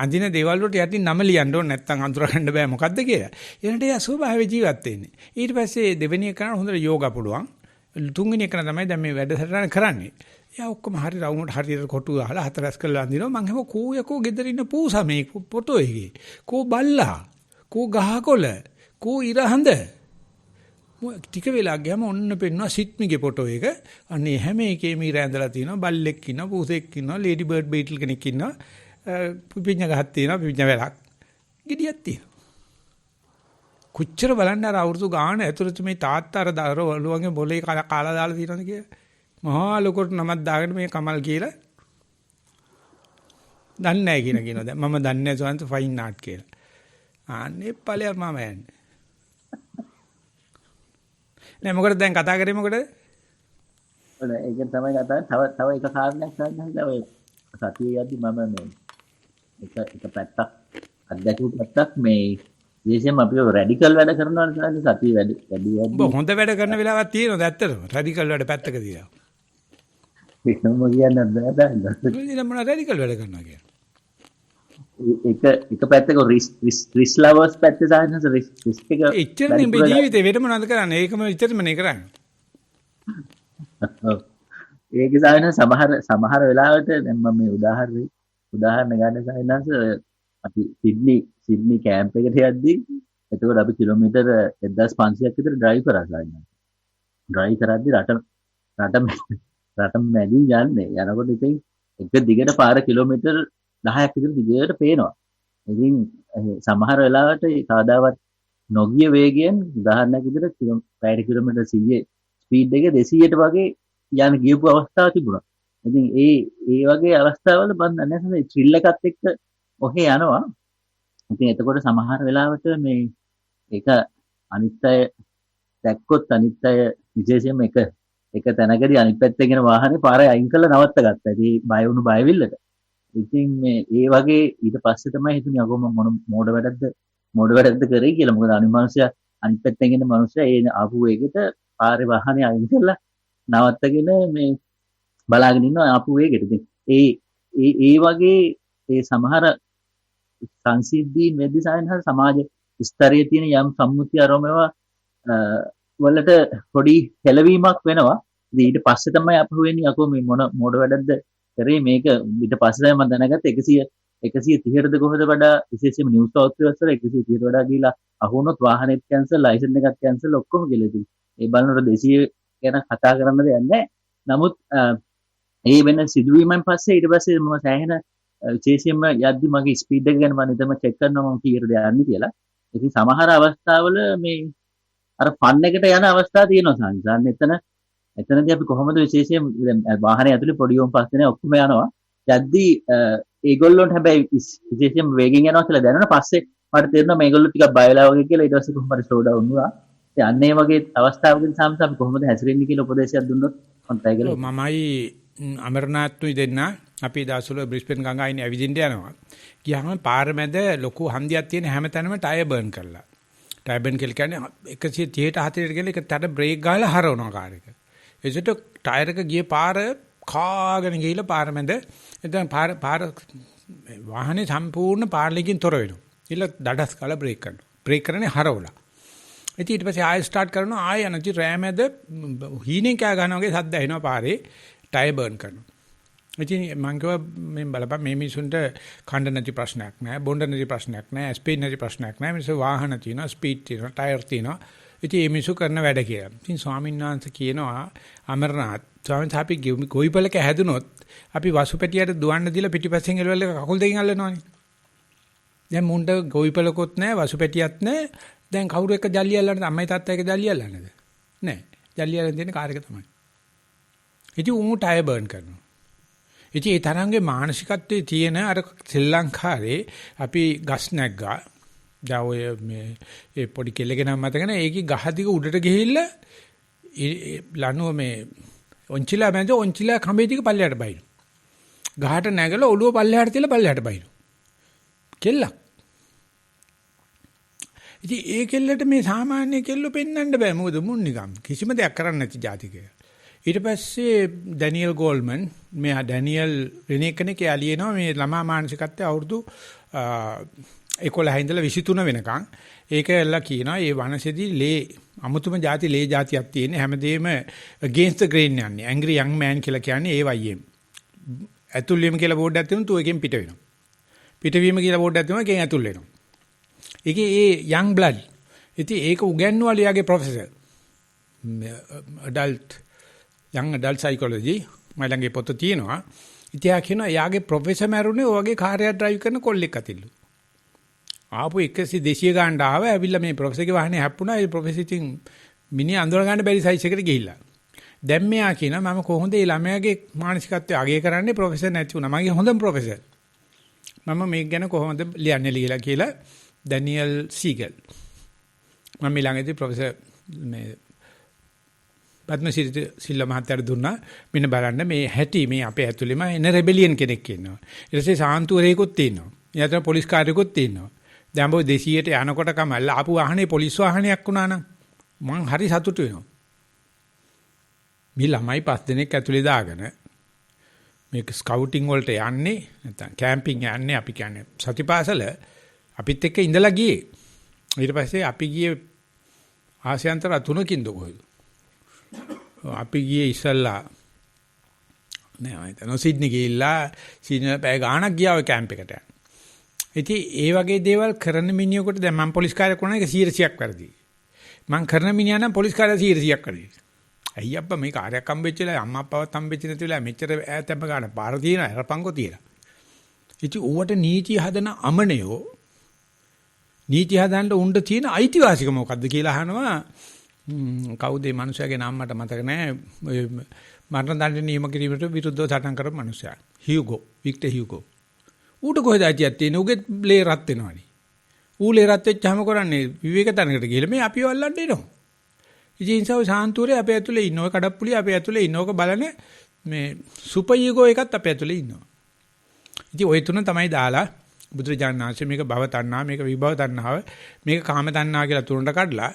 අඳින දේවල් වලට යටින් නම ලියන්න ඕනේ නැත්නම් අඳුර ගන්න බෑ මොකද්ද කියලා. ඒනට එයා ස්වභාවයේ ජීවත් වෙන්නේ. ඊට පස්සේ දෙවෙනි එක කරන හොඳට යෝගා පුළුවන්. තුන්වෙනි එක තමයි දැන් මේ වැඩසටහන කරන්නේ. එයා ඔක්කොම හරි රවුමට හරියට කොටු ගහලා හතරස් කරලා අඳිනවා. මං හැම කෝයකෝ ගෙදර ඉන්න පූසා මේ ෆොටෝ එකේ. කෝ බල්ලා, කෝ ගහකොළ, කෝ ඉරහඳ. ටික වෙලා ගියාම ඔන්න පෙන්නවා සිට්මිගේ ෆොටෝ එක. අනේ හැම එකේම ඉර ඇඳලා තියෙනවා. බල්ලෙක් ඉන්නවා, පූසෙක් ඉන්නවා, ලේඩි බර්ඩ් බීටල් කෙනෙක් ඉන්නවා. පිපිඤ්ඤ ගහක් තියෙනවා, පිපිඤ්ඤ වැලක්. ගෙඩියක් තියෙනවා. කොච්චර බලන්න අර අවුරුදු ගාන ඇතුළත මේ තාත්තා අර දරුවන්ගේ බොලේ කාලා දාලා තියෙනවද කියලා. මහා ලොකුට නමක් දාගෙන මේ කමල් කියලා දන්නේ නැහැ කියනවා. දැන් මම දන්නේ නැහැ සෝන්ත ෆයින් ආර්ට් කියලා. ආන්නේ ඵලයක් මම යන්නේ. නෑ මොකටද දැන් කතා කරේ මොකටද? ඔන්න ඒක තමයි කතාව. තව එක කාරණයක් ගන්න ඔය සතිය යද්දි මම මේ එක පැත්තක් අත්දැකපු පැත්තක් මේ විශේෂයෙන්ම අපි රැඩිකල් වැඩ කරනවා නේද සතිය වැඩි යද්දි. හොඳ වැඩ කරන වෙලාවක් තියෙනවද ඇත්තටම? රැඩිකල් වැඩ පැත්තක තියලා. ඒකම කියන්නේ නැහැ. ඉතින් මොන රැඩිකල් වැඩ කරනවා කියන්නේ? එක පැත්තක රිස් ලවර්ස් පැත්තේ සාහනස රිස් එක එච්චරනේ මේ ජීවිතේ වෙන මොනවද කරන්නේ? ඒකම විතරම නේ කරන්නේ. ඒක සාහන සමහර වෙලාවට දැන් මම මේ උදාහරණ ගන්න සාහනස අපි සිඩ්නි කැම්ප් එකට යද්දී එතකොට අපි කිලෝමීටර් 1500ක් විතර ඩ්‍රයිව් කරා සාහනස. ඩ්‍රයිව් කරද්දී රට මැදින් යන්නේ. යනකොට ඉතින් එක දිගට පාර කිලෝමීටර් 10ක් විතර දිගට පේනවා. ඉතින් සමහර වෙලාවට කවදාවත් නොගිය වේගයෙන් උදාහරණයක් විදිහට පැයට කිලෝමීටර් 100 ස්පීඩ් එක 200ට වගේ යන ගියපු අවස්ථාවක් තිබුණා. ඉතින් ඒ වගේ අවස්ථාවල මම නැහැ ත්‍රිල් එකත් එක්ක ඔහේ යනවා. ඉතින් එතකොට සමහර වෙලාවට මේ ඒක අනිත් අය දැක්කොත් අනිත් අය විශේෂයෙන්ම එක තැනකදී අනිත් පැත්තේ ගෙන වාහනේ පාරේ අයින් කරලා නවත්ත ගත්තා. ඉතින් බය වුණු බයවිල්ලට. ඉතින් මේ ඒ වගේ ඊට පස්සේ තමයි හිතුනේ අගොම මොන මෝඩ වැඩක්ද කරේ කියලා. මොකද අනිත් මිනිස්සයා අනිත් පැත්තෙන් එන මිනිස්සයා ඒ ආපු වේගෙට පාරේ වාහනේ අයින් කරලා නවත්තගෙන මේ බලාගෙන ඉන්නවා ආපු වේගෙට. ඉතින් ඒ වගේ ඒ සමහර සංසිද්ධීන් වෙද්දී සායනහ සමාජ ස්තරයේ තියෙන යම් සම්මුති අරමුණව වලට පොඩි හැලවීමක් වෙනවා. ඉතින් ඊට පස්සේ තමයි අපහු වෙන්නේ අකෝ මේ මොන මෝඩ වැඩක්ද කරේ මේක. ඊට පස්සේ මම දැනගත්තා 130ටද කොහොමද වඩා විශේෂයෙන්ම නිව් සවුත් වේල්ස් වල 130ට වඩා ගිහිලා අහුනොත් වාහනේත් කැන්සල්, ලයිසන් එකත් කැන්සල් ඔක්කොම ගිහලා ඉතින් ඒ බලනකොට 200 ගැන කතා කරන්න දෙයක් නැහැ. නමුත් ඒ වෙන සිදුවීමෙන් පස්සේ ඊට පස්සේ මම සෑහෙන විශේෂයෙන්ම යද්දි මගේ ස්පීඩ් එක ගැන මම නිතරම චෙක් කරනවා මම කීයටද යන්නේ කියලා. ඉතින් සමහර අවස්ථාවල මේ අර ෆන් එකට යන අවස්ථා තියෙනවා සංසාරනේ. එතනදී අපි කොහොමද විශේෂයෙන් වාහනේ ඇතුලේ පොඩි උන් පස්සේ ඔක්කොම යනවා. යද්දි ඒගොල්ලොන්ට හැබැයි විශේෂයෙන් වේගෙන් යනවා කියලා දැනන පස්සේ මට තේරෙනවා මේගොල්ලෝ ටිකක් බය වෙලා වගේ කියලා. ඊට පස්සේ කොහොම හරි ස්ලෝ ඩවුන් වුණා. ඉතින් අන්න ඒ වගේ අවස්ථාවකින් සාමස අපි කොහොමද හැසිරෙන්නේ කියලා උපදේශයක් දුන්නොත් හොඳයි කියලා. මමයි අමරනාත්තුයි දෙන්න අපි දවස්වල බ්‍රිස්බේන් ගංගායිනේ ඇවිදින්න යනවා. ගියාම පාර මැද ලොකු හන්දියක් තියෙන හැම තැනම ටයර් බර්න් කරලා. ටයර් බර්න් කියන්නේ 130ට 40ට ගිහලා එක තැන බ්‍රේක් ගහලා හරවනවා කාර් එක. එසට ටයර් එක ගියේ පාර කාගෙන ගිහිල්ලා පාර මැද එතන පාර වාහනේ සම්පූර්ණ පාරලකින් තොර වෙනවා. ඊළ දඩස් කාලා බ්‍රේක් කරනවා. බ්‍රේක් කරන්නේ හරවලා. ඉතින් ඊට පස්සේ ආයෙ ස්ටාර්ට් කරනවා. ආයෙ යනචි රෑ මැද හීනෙන් කෑ ගන්නවා වගේ සද්ද ඇහෙනවා පාරේ ටයර් බර්න් කරනවා. ඉතින් මං කිව්වා මේ බලපන් මේ මිනිසුන්ට කණ්ඩ නැති ප්‍රශ්නයක් නැහැ, බොණ්ඩ නැති ප්‍රශ්නයක් නැහැ, ස්පීඩ් නැති ප්‍රශ්නයක් නැහැ. මිනිස්සු වාහන තියෙනවා, ස්පීඩ් තියෙනවා, ටයර් තියෙනවා. ඉතින් මේ මිනිස්සු කරන වැඩ කියලා. ඉතින් ස්වාමීන් වහන්සේ කියනවා අමරනාත් ස්වාමීන් වහන්සේ අපි ගොවිපලක හැදුනොත් අපි වසුපැටියට දුවන්න දීලා පිටිපස්සෙන් එළවල කකුල් දෙකෙන් අල්ලනවානේ. දැන් මුණ්ඩ ගොවිපලකොත් නැහැ, වසුපැටියක් නැහැ. දැන් කවුරු එක ජල්ලි අල්ලන්නද? අම්මයි තාත්තා එක ජල්ලි අල්ලන්නද? නැහැ. ජල්ලි අල්ලන් තියෙන කාර් එක තමයි. ඉතින් උන් ටයර් බර්න් කරනවා. ඉතින් ඒ තරංගේ මානසිකත්වයේ තියෙන අර ශ්‍රී ලංකාවේ අපි ගස් නැග්ගා. දැන් ඔය මේ ඒ පොඩි කෙල්ලගෙන මතක නැහැ. ඒකේ ගහ දිග උඩට ගිහිල්ලා ලනුව මේ ඔන්චිලා මැද ඔන්චිලා කඹේ දිග පල්ලයට බයින. ගහට නැගලා ඔළුව පල්ලයට තියලා පල්ලයට බයින. කෙල්ලක්. ඉතින් ඒ කෙල්ලට මේ සාමාන්‍ය කෙල්ලෝ පෙන්වන්න බෑ. මොකද මුන් නිකම් කිසිම දෙයක් කරන්න නැති ජාතිකය. ඊට පස්සේ ඩැනියල් ගෝල්මන් මෙයා ඩැනියල් රෙනේ කෙනෙක් යාලියනවා මේ ළමා මානසිකත්වයේ අවුරුදු 11 ඉඳලා 23 වෙනකන් ඒකලා කියනවා මේ වනසේදී ලේ අමුතුම ಜಾති ලේ ಜಾතියක් තියෙන හැමදේම against the grain යන්නේ angry young man කියලා කියන්නේ ඒ වයියෙන් ඇතුල් වීම කියලා බෝඩ් එකක් තියෙනවා තු එකෙන් පිට වෙනවා පිටවීම කියලා බෝඩ් එකක් තියෙනවා එකෙන් ඇතුල් වෙනවා ඒකේ ඒ young blood ඉතින් ඒක උගන්වවලු යාගේ ප්‍රොෆෙසර් young adult psychology මයිලංගේ පොත තියෙනවා ඉතියා කියනවා යාගේ ප්‍රොෆෙසර් මරුනේ ඔයගේ කාර්යය ඩ්‍රයිව් කරන කොල්ලෙක් අතිල්ලු ආපු 100 200 ගානට ආව ඇවිල්ලා මේ ප්‍රොෆෙසර්ගේ වාහනේ හැප්පුණා ඒ ප්‍රොෆෙසර් ඉතින් මිනිහ අඳුර ගන්න බැරි සයිස් එකට ගිහිල්ලා දැන් මෙයා කියනවා මම කොහොමද මේ ළමයාගේ මානසිකත්වය අගය කරන්නේ ප්‍රොෆෙසර් නැති වුණා මගේ හොඳම ප්‍රොෆෙසර් මම මේක ගැන කොහොමද ලියන්නේ කියලා ඩැනියල් සීගල් මම ළඟදී ප්‍රොෆෙසර් මේ පද්මසිරි සිල්ලා මහත්තයාට දුන්නා මෙන්න බලන්න මේ හැටි මේ අපේ ඇතුළේම එන රෙබෙලියන් කෙනෙක් ඉන්නවා ඊට පස්සේ සාන්තුවරයෙකුත් ඉන්නවා ඊට පොලිස් කාර්යකුත් ඉන්නවා දැන් බෝ 200ට යනකොට කමල්ල ආපු වාහනේ පොලිස් වාහනයක් වුණා නම් මං හරි සතුටු වෙනවා මේ ළමයි 5 දෙනෙක් ඇතුලේ දාගෙන මේක ස්කවුටින් වලට යන්නේ නැත්නම් කැම්පින් යන්නේ අපි කියන්නේ සතිපාසල අපිත් එක්ක ඉඳලා ගියේ ඊට පස්සේ අපි ගියේ ආසියාන්තර 3කින් දොකොයිද අපි ගියේ ඉස්සල්ලා නෑ මම හිතනවා සිඩ්නි ගිහිල්ලා සිඩ්නි පැය ගාණක් ගියා ඔය කැම්ප් එකට යන්න. ඉතින් ඒ වගේ දේවල් කරන මිනිහෙකුට දැන් මම පොලිස් කාර්යයක් කරන එක 100ක් වැරදි. මම කරන මිනිහා නම් පොලිස් කාර්යය 100ක් වැරදි. අයිය අප්පා මේ කාර්යයක් හම්බෙච්ච වෙලාව අම්මා අප්පාවත් හම්බෙච්ච නැති වෙලාව මෙච්චර ඈතම ගන්න පාර තියෙන අරපංගෝ තියලා. ඉතින් ඌවට නීති හදන අමනයෝ නීති හදන්න උණ්ඩ තියෙන අයිතිවාසිකම මොකද්ද කියලා අහනවා. කවුද මේ මිනිහයාගේ නම මට මතක නැහැ. මරණ දඬුවම නියම කිරීමට විරුද්ධව සටන් කරපු මිනිහයා. හියුගෝ, වික්ටර් හියුගෝ. ඌට කොහෙද අයිතියක් තියෙන්නේ? ඌගේ ලේ රත් වෙනවනේ. ඌ ලේ රත් වෙච්චාම කරන්නේ විවේක තැනකට ගිහලා මේ අපිව අල්ලන්න එනවා. ඉතින් සව සාන්තුරේ අපේ ඇතුලේ ඉන්න ඔය කඩප්පුලිය අපේ ඇතුලේ ඉන්නවක බලන මේ සුපර් ඊගෝ එකත් අපේ ඇතුලේ ඉන්නවා. ඉතින් ওই තුන තමයි දාලා බුදුරජාණන් වහන්සේ මේක භව තණ්හා මේක විභව තණ්හාව මේක කාම තණ්හා කියලා තුනට කඩලා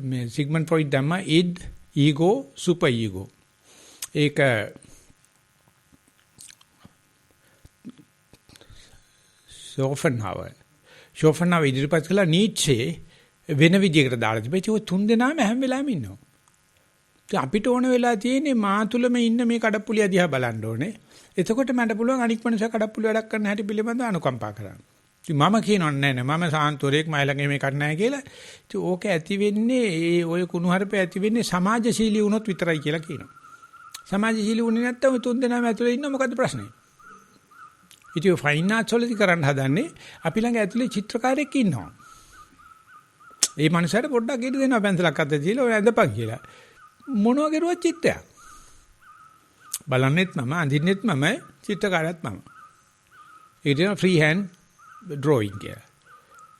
මේ සිග්මන්ඩ් ෆ්‍රොයිඩ් ධම්ම id ඊගෝ සුපර් ඊගෝ ඒක ෂෝෆන්හාවර් ඉදිරිපත් කළා නීච්චේ වෙන විදියකට දාලා තිබෙයි ඔය තුන් දෙනාම හැම වෙලාවෙම ඉන්නවා. ඉතින් අපිට ඕන වෙලා තියෙන්නේ මා තුලම ඉන්න මේ කඩප්පුලිය දිහා බලන්න ඕනේ. එතකොට මට පුළුවන් අනික් මනුස්සයා කඩප්පුලිය වැඩක් කරන්න හැටි පිළිබඳව අනුකම්පා කරන්න. ඉතින් මම කියනවා නෑ මම සාන්තුරේක් මයි ළඟ මේක නැහැ කියලා. ඉතින් ඕක ඇති වෙන්නේ ඒ ඔය කුණුහරුපේ ඇති වෙන්නේ සමාජශීලී වුණොත් විතරයි කියලා කියනවා. සමාජශීලී වුණේ නැත්නම් ඔය තුන් දෙනාම ඇතුලේ ඉන්න මොකද්ද ප්‍රශ්නේ? ඉතින් ඔය ෆයින් ආර්ට්ස් වලදී කරන්න හදන්නේ අපි ළඟ ඇතුලේ චිත්‍රකාරයෙක් ඉන්නවා. ඒ මනුස්සයාට පොඩ්ඩක් ඊට දෙනවා පැන්සලක් අතේ තියලා ඔය ඇඳපන් කියලා. මොනවා කරුවත් චිත්‍රයක්. බලන්නෙත් මම අඳින්නෙත් මම චිත්‍රකාරයත් මම. ඒ කියන ෆ්‍රී හෑන්ඩ් ඩ්‍රෝයින් කියලා.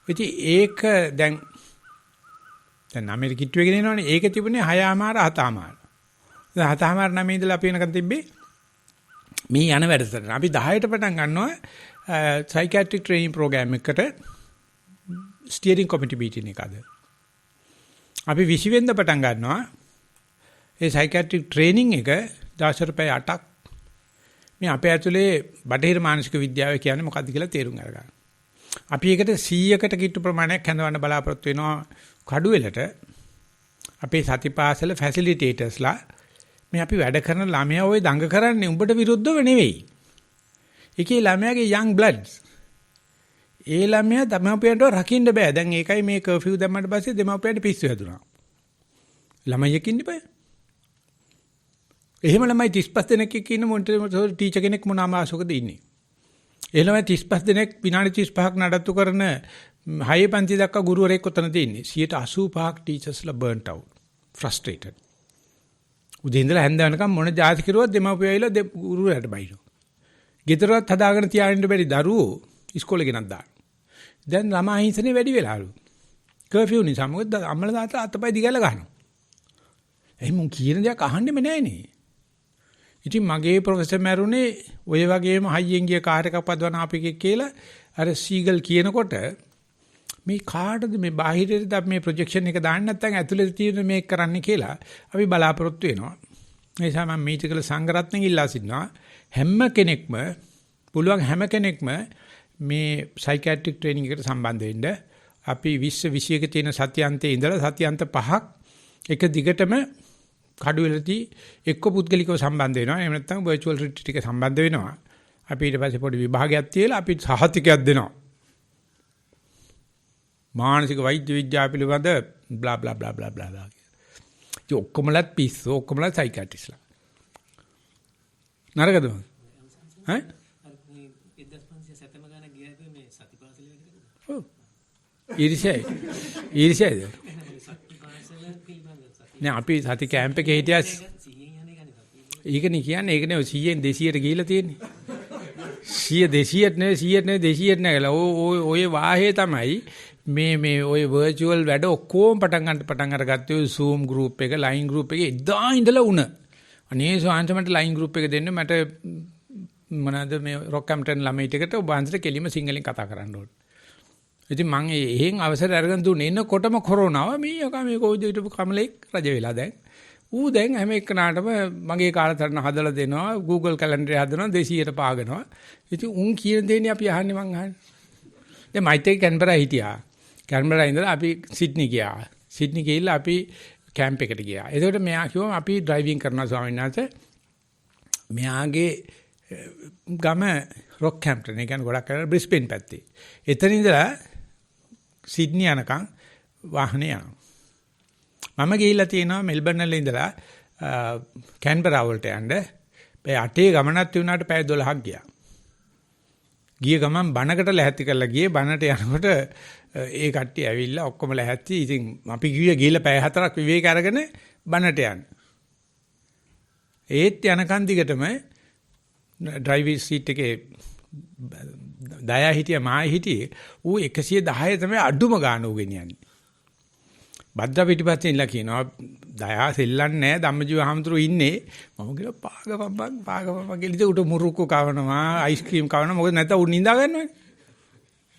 ඉතින් ඒක දැන් ඇමරිකිට්ටුවේ ගෙන එනවනේ ඒක තිබුණේ 6:00මාර 7:00මාර. දැන් 7:00මාර 9 ඉඳලා අපි වෙනකන් තිබ්බේ මේ යන වැඩසටහන. අපි 10ට පටන් ගන්නවා සයිකියාට්‍රික් ට්‍රේනින් ප්‍රෝග්‍රෑම් එකකට ස්ටියරින් කමිටි මීටින් එකද. අපි 20 වෙනිදා පටන් ගන්නවා ඒ සයිකියාට්‍රික් ට්‍රේනින් එක දවසට පැය 8ක් මේ අපේ ඇතුලේ බටහිර මානසික විද්‍යාව කියන්නේ මොකක්ද කියලා තේරුම් අරගන්න. අපි ඒකට 100කට කිට්ටු ප්‍රමාණයක් හඳවන්න බලාපොරොත්තු වෙනවා කඩුවෙලට. අපේ සතිපාසල ෆැසිලිටේටර්ස්ලා මේ අපි වැඩ කරන ළමයා ওই දඟ කරන්නේ උඹට විරුද්ධව නෙවෙයි. ඒකේ ළමයාගේ young bloods. ඒ ළමයා දෙමාපියන්ට රකින්න බෑ. දැන් ඒකයි මේ කර්ෆියු දැම්මට පස්සේ දෙමාපියන්ට පිස්සු හැදුනා. ළමයෙක් ඉන්න බෑ. එහෙම ළමයි 35 දෙනෙක් එක්ක ඉන්න මොන්ටෙසෝරි ටීචර් කෙනෙක් මොන ආමාශකද ඉන්නේ. ඒ ළමයි 35 දෙනෙක් විනාඩි 35ක් නඩත්තු කරන හයේ පන්ති දක්වා ගුරුවරයෙක් උතන තියෙන්නේ. 85ක් ටීචර්ස්ලා බර්න්ට් අවුට්. ෆ්‍රස්ට්‍රේටඩ්. උදේ ඉඳලා හැන්ද වෙනකම් මොන જાති කිරුවත් දෙමාපියෝ ඇවිල්ලා ගුරුවරයාට බයිනවා. ගෙදරවත් හදාගෙන තියාගෙන බැරි දරුවෝ ඉස්කෝලේ ගෙනත් දාන. දැන් ළමා හිංසනේ වැඩි වෙලාලු. කර්ෆියු නිසා මොකද අම්මලා තාත්තලා අතපය දිගල ගන්නවා. එයි මුන් කියන දේ අහන්නෙම නෑනේ. ඉතින් මගේ ප්‍රොෆෙසර් මැරුණේ ඔය වගේම හයියෙන් ගිය කාර් එකක් පදවන අපිකෙක් කියලා අර සීගල් කියනකොට මේ කාටද මේ බාහිරට මේ ප්‍රොජෙක්ෂන් එක දාන්න නැත්නම් ඇතුළේ තියෙන මේක කරන්න කියලා අපි බලාපොරොත්තු වෙනවා. ඒ නිසා මම මීටිකල සංගරත්නෙන් ඉල්ලා සිටිනවා හැම කෙනෙක්ම පුළුවන් හැම කෙනෙක්ම මේ සයිකියාට්‍රික් ට්‍රේනින් එකට සම්බන්ධ වෙන්න. අපි 2021 තියෙන සත්‍යාන්තයේ ඉඳලා සත්‍යාන්ත 5ක් එක දිගටම කඩුවෙලදී එක්ක පුද්ගලිකව සම්බන්ධ වෙනවා. එහෙම නැත්නම් වර්චුවල් රිට්‍රීට් එක සම්බන්ධ වෙනවා. අපි ඊට පස්සේ පොඩි විභාගයක් තියලා අපි සහතිකයක් දෙනවා. මානසික වෛද්‍ය විද්‍යාව පිළිබඳ blah blah blah blah blah. ඒ ඔක්කොමලත් පිස්සු ඔක්කොමලත් සයිකියාට්‍රිස්ලා. නරකද? ඈ? 1500 සැතම ගන්න ගියද මේ සතිපාසල වලට? ඔව්. ඊර්ෂ්‍යයිද? නෑ අපි සති කැම්ප් එකේ හිටියා 100න් යන්නේ ගන්නේ. ඒකනේ කියන්නේ ඒක නේ 100න් 200ට ගිහිලා තියෙන්නේ. 100 200ට නෙවෙයි 100ට නෙවෙයි 200ට නෑ. ඔය වාහේ තමයි මේ ඔය වර්චුවල් වැඩ ඔක්කොම පටන් අරගත්තේ Zoom group එක line group එකේ එදා ඉඳලා උන. අනේ සෝන්සමට line group එක දෙන්න මට මොනවාද මේ රොක්කැම්ප්ටන් ළමයිට එකට ඔබ අන්තර කෙලිම සිංහලෙන් කතා කරන්න ඕනේ. ඉතින් මම එහෙන් අවසර අරගෙන දුන්නේ එනකොටම කොරෝනාව මේ කොයිද හිටපු කමලෙක් රජ වෙලා දැන්. ඌ දැන් හැම එකනාටම මගේ කාලතරණ හදලා දෙනවා Google කැලෙන්ඩරේ හදනවා 200ට පාගනවා. ඉතින් උන් කියන දේනේ අපි අහන්නේ මං අහන්නේ. දැන් මයිතේ කැන්බරා හිටියා. කැන්බරා ඉඳලා අපි සිඩ්නි ගියා. සිඩ්නි ගිහිල්ලා අපි කැම්ප් එකට ගියා. එතකොට මෙයා කිව්වා අපි ඩ්‍රයිවිං කරනවා ස්වාමීන් වහන්සේ. මෙයාගේ ගම රොක්හැම්ප්ටන් ඒ කියන්නේ ගොඩක් කරලා බ්‍රිස්බේන් පැත්තේ. එතන ඉඳලා සිඩ්නි යනකම් වාහනේ යනවා. මම ගිහිල්ලා තියෙනවා මෙල්බර්න් වල ඉඳලා කැන්බරා වලට යන්න. පැය 8 ගමනක් තියුණාට පැය 12ක් ගියා. ගිය ගමන් බණකට ලැහැත්ති කරලා ගියේ බණට යනකොට ඒ කට්ටිය ඇවිල්ලා ඔක්කොම ලැහැත්ති. ඉතින් අපි ගිහිල්ලා පැය 4ක් විවේක අරගෙන බණට යන්න. ඒත් යනකන් දිගටම ඩ්‍රයිවිං සීට් එකේ දයා හිටියා මායි හිටියේ ඌ 110 තමයි අඩුම ගාන ඌ ගෙනියන්නේ. බද්දා පිටිපස්සේ ඉන්න කියනවා දයා සෙල්ලන්නේ නැහැ ධම්මජීව හාමුදුරුවෝ ඉන්නේ මම කියලා පාගපම්පන් කියලා උට මුරුක්කු කවනවා අයිස්ක්‍රීම් කවනවා මොකද නැත්නම් උන් නිදා ගන්නවනේ.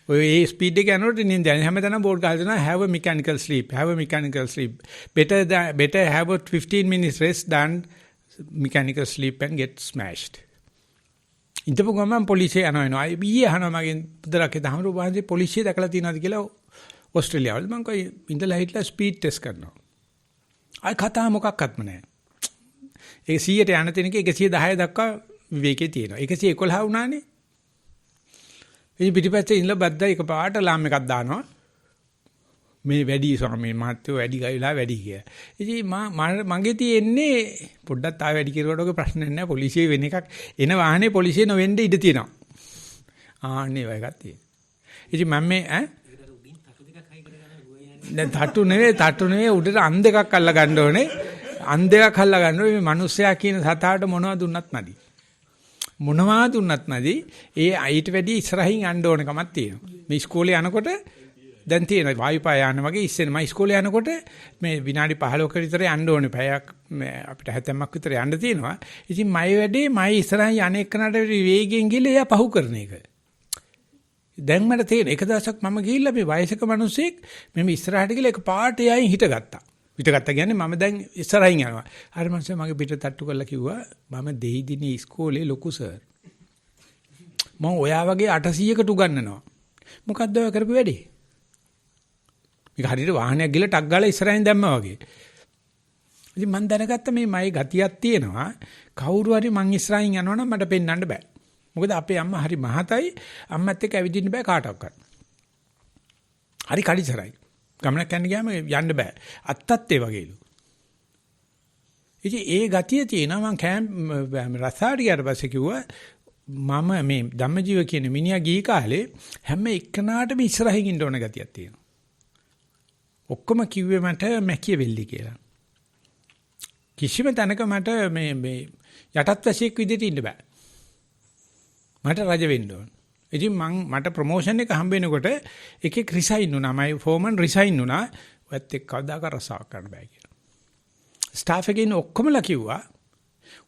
ඔය ඒ ස්පීඩ් එක යනකොට නින්ද යන හැමතැනම බෝඩ් ගහලා දෙනවා have a mechanical sleep better have a 15 minutes rest than mechanical sleep and get smashed. ඉතපු ගමන් පොලිසිය යනවා ඊයේ අහනවා මගෙන් පුදරකේ දහමරු වහන්සේ පොලිසිය දැකලා තියෙනවද කියලා ඕස්ට්‍රේලියාවල මම කොයි ඉඳලා හිටලා ස්පීඩ් ටෙස්ට් කරනවා. ආයි කතා මොකක්වත්ම නැහැ. ඒ 100ට යන තැනක 110 දක්වා විවේකේ තියෙනවා. 111 වුණානේ. ඉතින් පිටිපස්සේ ඉඳලා බද්දා එකපාරට ලාම් එකක් දානවා. මේ වැඩි ස්වාමීන් මහත්තයෝ වැඩි ගයිලා වැඩි කිය. ඉතින් මගේ තියෙන්නේ පොඩ්ඩක් තා වැඩි කිරුවට ඔගේ ප්‍රශ්නයක් නැහැ. පොලිසිය වෙන එකක් එන වාහනේ පොලිසිය නොවෙන්න ඉඩ තියෙනවා. ආන්නේ වගේ එකක් තියෙනවා. ඉතින් මම මේ දැන් තට්ටු නෙවෙයි උඩට අන් දෙකක් අල්ල ගන්න ඕනේ. අන් දෙකක් අල්ල ගන්න ඕනේ. මේ මිනිස්සයා කියන සතාට මොනවද දුන්නත් නැදි. මොනවා දුන්නත් නැදි. ඒ අයිට වැඩි ඉස්සරහින් යන්න ඕන කමක් තියෙනවා. මේ ඉස්කෝලේ යනකොට දැන් තියෙන වායුපාය යන වගේ ඉස්සෙන මම ඉස්කෝලේ යනකොට මේ විනාඩි 15ක විතර යන්න ඕනේ. පැයක් අපිට 70ක් විතර යන්න තියෙනවා. ඉතින් මයි වැඩේ මයි ඉස්සරහින් යන එකනට වේගෙන් ගිහලා එයා පහු කරන එක. දැන් මට තේරෙන එක දවසක් මම ගිහිල්ලා මේ වයසක මිනිස්සෙක් මෙමෙ ඉස්සරහට ගිහලා එක පාට එයයින් හිටගත්තා. හිටගත්තා කියන්නේ මම දැන් ඉස්සරහින් යනවා. අර මිනිස්සයා මගේ පිට තට්ටු කරලා කිව්වා මම දෙහිදිනේ ඉස්කෝලේ ලොකු සර්. මම ඔයා වගේ 800කට උගන්වනවා. මොකද්ද ඔය කරපු වැඩේ? මේක හරියට වාහනයක් ගිහලා ටක් ගාලා ඉස්සරහින් දැම්මා වගේ. ඉතින් මම දැනගත්ත මේ මගේ ගතියක් තියෙනවා. කවුරු හරි මං ඉස්සරහින් යනවනම් මට පෙන්වන්න බෑ. මොකද අපේ අම්මා හරි මහතයි අම්මත් එක්ක ඇවිදින්න බෑ කාටවත්. හරි කඩිසරයි. ගමනක් යන්න ගියාම යන්න බෑ. අත්තත් ඒ වගේලු. ඉතින් ඒ ගතිය තියෙනවා මම රස්සාවට ගියාට පස්සේ කිව්වා මම මේ ධම්මජීව කියන මිනිහා ගිහි කාලේ හැම එක්කනාටම ඉස්සරහින් ඉන්න ඕන ගතියක් තියෙනවා. ඔක්කොම කිව්වේ මට මැකිය වෙල්ලි කියලා. කිසිම තැනක මට මේ යටත් වැසියෙක් විදිහට ඉන්න බෑ. මට රජ වෙන්න ඕන. ඉතින් මට ප්‍රොමෝෂන් එක හම්බ වෙනකොට එකෙක් රිසයින් වුණා. මයි ෆෝමන් රිසයින් වුණා. ඔයත් එක්ක කවදාක රසාවක් කරන්න බෑ කියලා. ස්ටාෆ් එකේ ඉන්න ඔක්කොමලා කිව්වා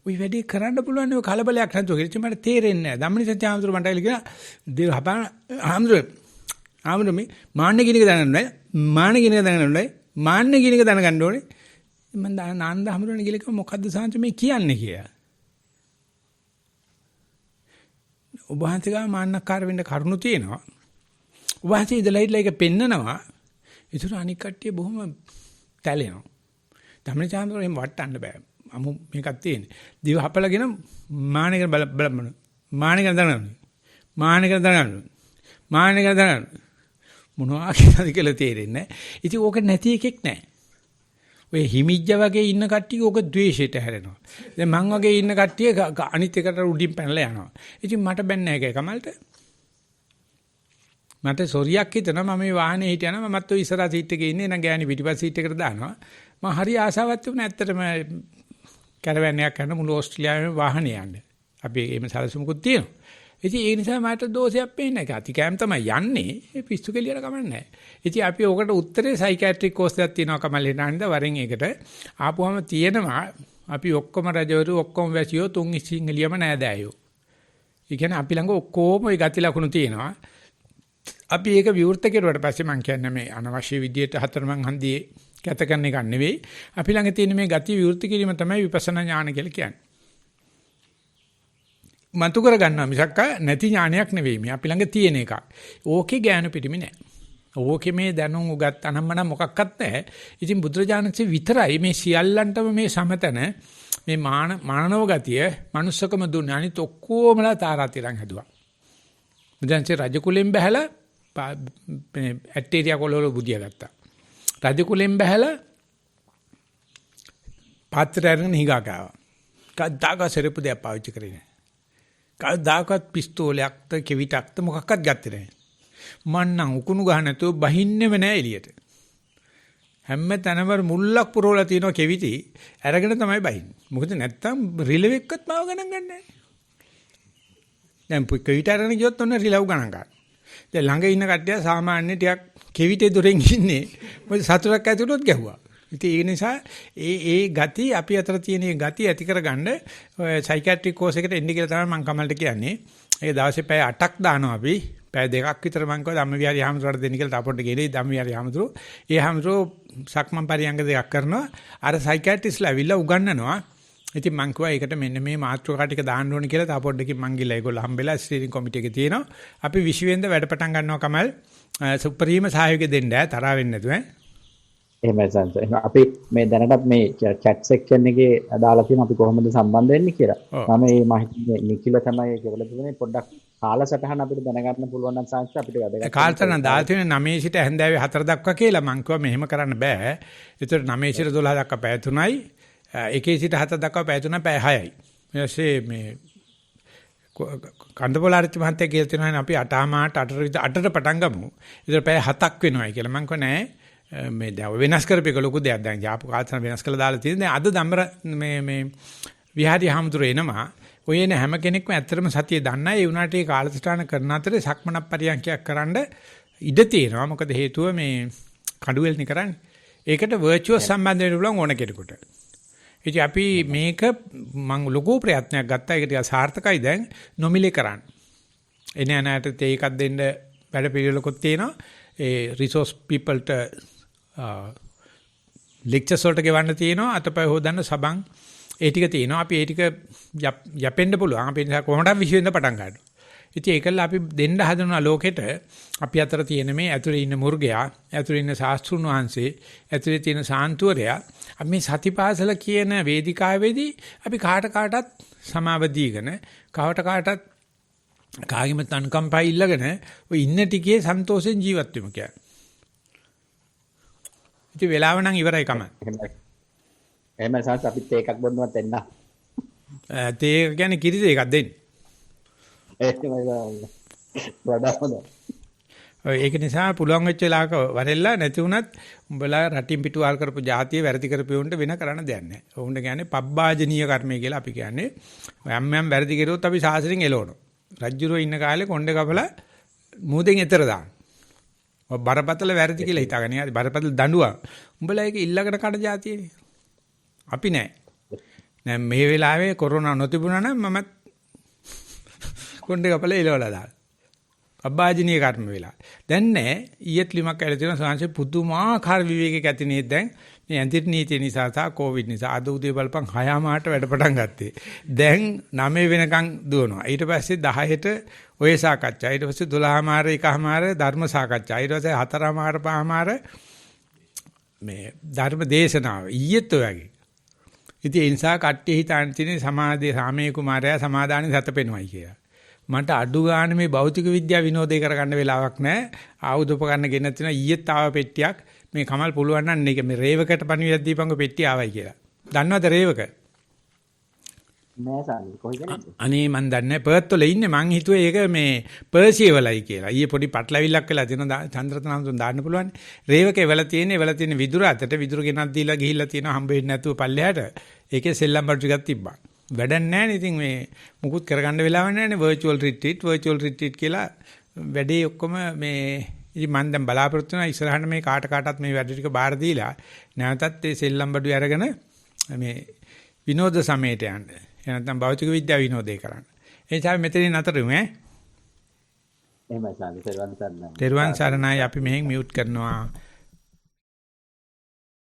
ඔය වැඩේ කරන්න පුළුවන් නේ කලබලයක් නැතුව. ඉතින් මට තේරෙන්නේ නැහැ. ධම්මනිසත්‍ය ආමතුරු මන්ට ඇවිල්ලා කියලා දේව හපන ආමතුරු මේ මාන්නේ කියන එක දැනගන්න ඕනේ. මාන්නේ කියන එක දැනගන්න ඕනේ. මාන්නේ කියන එක දැනගන්න ඕනේ. මම නාන්ද හමුරුවනේ කියලා කිව්වා මොකද්ද සාන්ත මේ කියන්නේ කියලා. ඔබ වහන්සේ ගාව මාන්නකාර වෙන්න කරුණු තියෙනවා. ඔබ වහන්සේ ඉඳලා හිටලා ඒක පෙන්නනවා. ඒතර අනික් කට්ටිය බොහොම තැලෙනවා. ධම්මනිසත්‍ය ආමතුරු එහෙම වටන්න බෑ. අමු මේකක් තියෙන්නේ. දිව හපලාගෙන මානෙක බලන්න. මානෙක දනගන්න. මානෙක දනගන්න. මානෙක දනගන්න. මොනවා කියලාද කියලා තේරෙන්නේ නැහැ. ඉතින් ඕක නැති එකෙක් නැහැ. ඔය හිමිජ්ජ වගේ ඉන්න කට්ටිය ඕක ද්වේෂයට හැරෙනවා. දැන් මං වගේ ඉන්න කට්ටිය අනිත් එකට උඩින් පැනලා යනවා. ඉතින් මට බැන්නේ නැහැ කමල්ට. මට සොරියක් හිතනවා මම මේ වාහනේ හිටියනම් මමත් ඔය ඉස්සරහ සීට් එකේ ඉන්නේ නං ගෑණි පිටිපස්ස සීට් එකට දානවා. මම හරි ආසාවක් තිබුණා ඇත්තටම කැරවැන් එකක් කරන මුළු ඕස්ට්‍රේලියාවේම වාහනේ යන්න. අපි එහෙම සැලසුමකුත් තියෙනවා. ඉතින් ඒ නිසා මට දෝෂයක් පේන්නේ නැහැ. අතිකෑම් තමයි යන්නේ. ඒ පිස්සු කෙලියට කමන්නේ නැහැ. ඉතින් අපි ඔකට උත්තරේ සයිකියාට්‍රික් කෝස් එකක් තියෙනවා කමල් හිටානින්ද වරෙන් ඒකට ආපුවම තියෙනවා අපි ඔක්කොම රජවරු ඔක්කොම වැසියෝ තුන් සිංහලියම නෑදෑයෝ. ඒ කියන්නේ අපි ළඟ ඔක්කොම ওই ගති ලක්ෂණ තියෙනවා. අපි ඒක විවෘත කෙරුවට පස්සේ මම කියන්නේ මේ අනවශ්‍ය විදියට හතරමං හන්දියේ කැත කරන එක නෙවෙයි. අපි ළඟ තියෙන මේ ගති විවෘත කිරීම තමයි විපස්සනා ඥාන කියලා කියන්නේ. මතු කර ගන්නවා මිසක් නැති ඥානයක් නෙවෙයි මේ අපි ළඟ තියෙන එකක්. ඕකේ ඥාන පිටිමි නෑ. ඕකේ මේ දැනුම් උගත් අනම්මන මොකක්වත් නැහැ. ඉතින් බුදුරජාණන්සේ විතරයි මේ සියල්ලන්ටම මේ සමතන මේ මානව ගතිය manussකම දුන්නේ. අනිත් ඔක්කොමලා තාරාතිරම් හැදුවා. බුදුන්සේ රජ කුලෙන් බහැලා ඇටේරියා කොළවල බුදියා ගත්තා. රජ කුලෙන් බහැලා පාත්‍රය අරගෙන හිඟා ගාවා. කද්දාක සෙරපු දෙයක් පාවිච්චි කරේ නැහැ. කවදාකවත් පිස්තෝලයක්ද කෙවිතක්ද මොකක්වත් ගත්තේ නැහැ. මන්නම් උකුණු ගහ නැතුව බහින්නෙම නැහැ එළියට. හැම තැනම මුල්ලක් පුරවලා තියෙනවා කෙවිති අරගෙන තමයි බහින්නේ. මොකද නැත්තම් රිලෙව් එක්කත් මාව ගණන් ගන්න නැහැ. දැන් කෙවිත අරගෙන ගියොත් ඔන්න රිලෙව් ගණන් ගන්න. දැන් ළඟ ඉන්න කට්ටිය සාමාන්‍ය ටිකක් කෙවිතේ දොරෙන් ඉන්නේ. මොකද සතුටක් ඇති වුණොත් ගැහුවා. ඉතින් ඒ නිසා ඒ ගති අපි අතර තියෙන ඒ ගති ඇති කරගන්න සයිකියාට්‍රික් කෝස් එකට එන්න කියලා තමයි මම කමල්ට කියන්නේ. ඒ දවසේ පැය 8ක් දානවා අපි. පැය 2ක් විතර මම කිව්වා ධම්මවිහාරී හාමුදුරුවෝ දෙන්න කියලා තාපොඩ්ඩ ගෙලේ ධම්මවිහාරී හාමුදුරුවෝ. ඒ හාමුදුරුවෝ සක්මන් පරියංග දෙකක් කරනවා. අර සයිකියාට්‍රිස්ලා ඇවිල්ලා උගන්වනවා. ඉතින් මම කිව්වා ඒකට මෙන්න මේ මාතෘකා ටික දාන්න ඕනේ කියලා තාපොඩ්ඩකින් මං ගිහලා ඒගොල්ලෝ හම්බෙලා ස්ටීරින් කමිටු එකේ තියෙනවා. අපි 20 වෙනිදා වැඩ පටන් ගන්නවා කමල්. සුප්‍රීම සහයෝගය දෙන්න තරහ වෙන්නේ නැතුව ඈ. එහෙමයි සංස. අපි මේ දැනටත් මේ chat section එකේ දාලා තියෙන අපි කොහොමද සම්බන්ධ වෙන්නේ කියලා. මම මේ මාහිමිය නිකිල තමයි කියලා තිබුණේ පොඩ්ඩක් කාලසටහන අපිට දැනගන්න පුළුවන් නම් සංස අපිට වැඩගත්. කාලසටහන දාලා තියෙන 9 සිට හැන්දෑවේ 4 දක්වා කියලා මං කිව්වා මෙහෙම කරන්න බෑ. ඒතර 9 සිට 12 දක්වා පැය 3යි. 1 සිට 7 දක්වා පැය 3යි පැය 6යි. ඊටසේ මේ කන්දපොලාරිත් මහත්තයා කියලා තියෙනවා අපි 8ට පටන් ගමු. ඒතර පැය 7ක් වෙනවායි කියලා මං කිව්වා නෑ. මේ දැන් වෙනස් කරපේක ලොකු දෙයක් දැන් යාපු කාලසටහන වෙනස් කරලා දාලා තියෙන. දැන් අද දම්බර මේ විහාරී හාමුදුරුවෝ එනවා. ඔය එන හැම කෙනෙක්ම ඇත්තටම සතිය දන්නා. ඒ වුණාට ඒ කාලසටහන කරන අතරේ සක්මනක් පරියන්කයක් කරන්න ඉඩ තියෙනවා. මොකද හේතුව මේ කඩුවෙල්නේ කරන්නේ. ඒකට වර්චුවල් සම්බන්ධ වෙන්න පුළුවන් ඕන කෙනෙකුට. ඉතින් අපි මේක මම ලොකු ප්‍රයත්නයක් ගත්තා. ඒක ටික සාර්ථකයි දැන් නොමිලේ කරන්න. එනේ අනාට තේ එකක් දෙන්න වැඩ පිළිවෙලකුත් තියෙනවා. ඒ රිසෝස් පීපල්ට ලෙක්චර්ස් වලට ගෙවන්න තියෙනවා. අතපය හොදන්න සබන් ඒ ටික තියෙනවා. අපි ඒ ටික යපෙන්න පුළුවන්. අපි නිසා කොහොමද විශ්වෙන්ද පටන් ගන්නවා. ඉතින් ඒකල්ල අපි දෙන්න හදනවා ලෝකෙට අපි අතර තියෙන මේ ඇතුලේ ඉන්න මුර්ගයා, ඇතුලේ ඉන්න ශාස්ත්‍රුන් වහන්සේ, ඇතුලේ තියෙන සාන්තුවරයා අපි මේ සතිපාසල කියන වේදිකාවේදී අපි කාටත් සමාව දීගෙන කාටත් කාගෙම තන්කම්පා ඉල්ලගෙන ඔය ඉන්න ටිකේ සන්තෝෂෙන් ජීවත් වෙමු කියන්නේ. ඉතින් වෙලාව නම් ඉවරයි කම. එහෙම සාස් අපිත් ඒකක් බොන්නවත් එන්න. තේ කියන්නේ කිරි දෙකක් දෙන්න. එහෙමයි වඩා හොඳයි. ඒක නිසා පුළුවන් වෙච්ච වෙලාවක වරෙල්ලා නැති වුණත් උඹලා රටින් පිටුවාල් කරපු જાතිය වැරදි කරපියොන්ට වෙන කරන්න දෙයක් නැහැ. උන්ට කියන්නේ පබ්බාජනීය කර්මය කියලා අපි කියන්නේ. යම් වැරදි කෙරුවොත් අපි සාසනෙන් එලවනවා. රජ්ජුරුව ඉන්න කාලේ කොණ්ඩේ කපලා මූදෙන් එතර දාන. ඔය බරපතල වැරදි කියලා හිතාගෙන යාදී බරපතල දඬුවම්. උඹලා ඒක ඉල්ලකට කඩ જાතියනේ. අපි නෑ. දැන් මේ වෙලාවේ කොරෝනා නොතිබුණා නම් මමත් කොණ්ඩේ කපලා එලවලා දාලා. අබ්බාජනීය කර්ම වෙලා. දැන් නෑ ඊයේත් ලිමක් ඇවිල්ලා තියෙනවා සංශේ පුදුමාකාර විවේකයක් ඇති නේද දැන් මේ ඇන්තිර් නීතිය නිසා සහ කොවිඩ් නිසා අද උදේ බලපන් 6:00ට වැඩ පටන් ගත්තේ. දැන් 9 වෙනකන් දුවනවා. ඊට පස්සේ 10ට ඔය සාකච්ඡා. ඊට පස්සේ 12:00 1:00 ධර්ම සාකච්ඡා. ඊට පස්සේ 4:00 5:00 මේ ධර්ම දේශනාව. ඊයේත් ඔය වගේ. ඉතින් ඒ නිසා කට්ටිය හිතාන තියෙන්නේ සමාධි සාමේ කුමාරයා සමාදානෙ සතපෙනවයි කියලා. මට අඩු ගන්න මේ භෞතික විද්‍යාව විනෝදේ කරගන්න වෙලාවක් නැහැ. ආයුධ උපකරණ ගෙනත් තියෙනවා. ඊයේත් ආව පෙට්ටියක්. මේ කමල් පුළුවන් නම් මේක මේ රේවකට පණිවිඩයක් දීපංග පෙට්ටිය ආවයි කියලා. දන්නවද රේවක? නෑ සාමි කොහෙද නේද? අනේ මන් දන්නේ පර්ත් වල ඉන්නේ. මං හිතුවේ ඒක මේ පර්සිය වලයි කියලා. ඊයේ පොඩි පටලවිල්ලක් වෙලා තියෙනවා. චන්ද්‍රතනම්තුන් දාන්න පුළුවන්. රේවකේ වල තියෙන විදුර අතට විදුර ගෙනත් දීලා ගිහිල්ලා තියෙනවා හම්බ වෙන්නේ නැතුව පල්ලෙහාට. ඒකේ සෙල්ලම් බඩු ටිකක් තිබ්බා. වැඩක් නැහැ නේ. ඉතින් මේ මුකුත් කරගන්න වෙලාවක් නැහැ නේ. virtual retreat කියලා වැඩේ ඔක්කොම මේ ඉතින් මම දැන් බලාපොරොත්තු වෙනවා ඉස්සරහට මේ කාටත් මේ වැඩ ටික බාර දීලා නැවතත් ඒ සෙල්ලම් බඩු අරගෙන මේ විනෝද සමයට යන්න. එහෙනම් භෞතික විද්‍යාව විනෝදේ කරන්න. ඒ නිසා මෙතනින් අතරින් එහෙමයි සාමි. තෙරුවන් සරණයි අපි මෙහෙන් මියුට් කරනවා.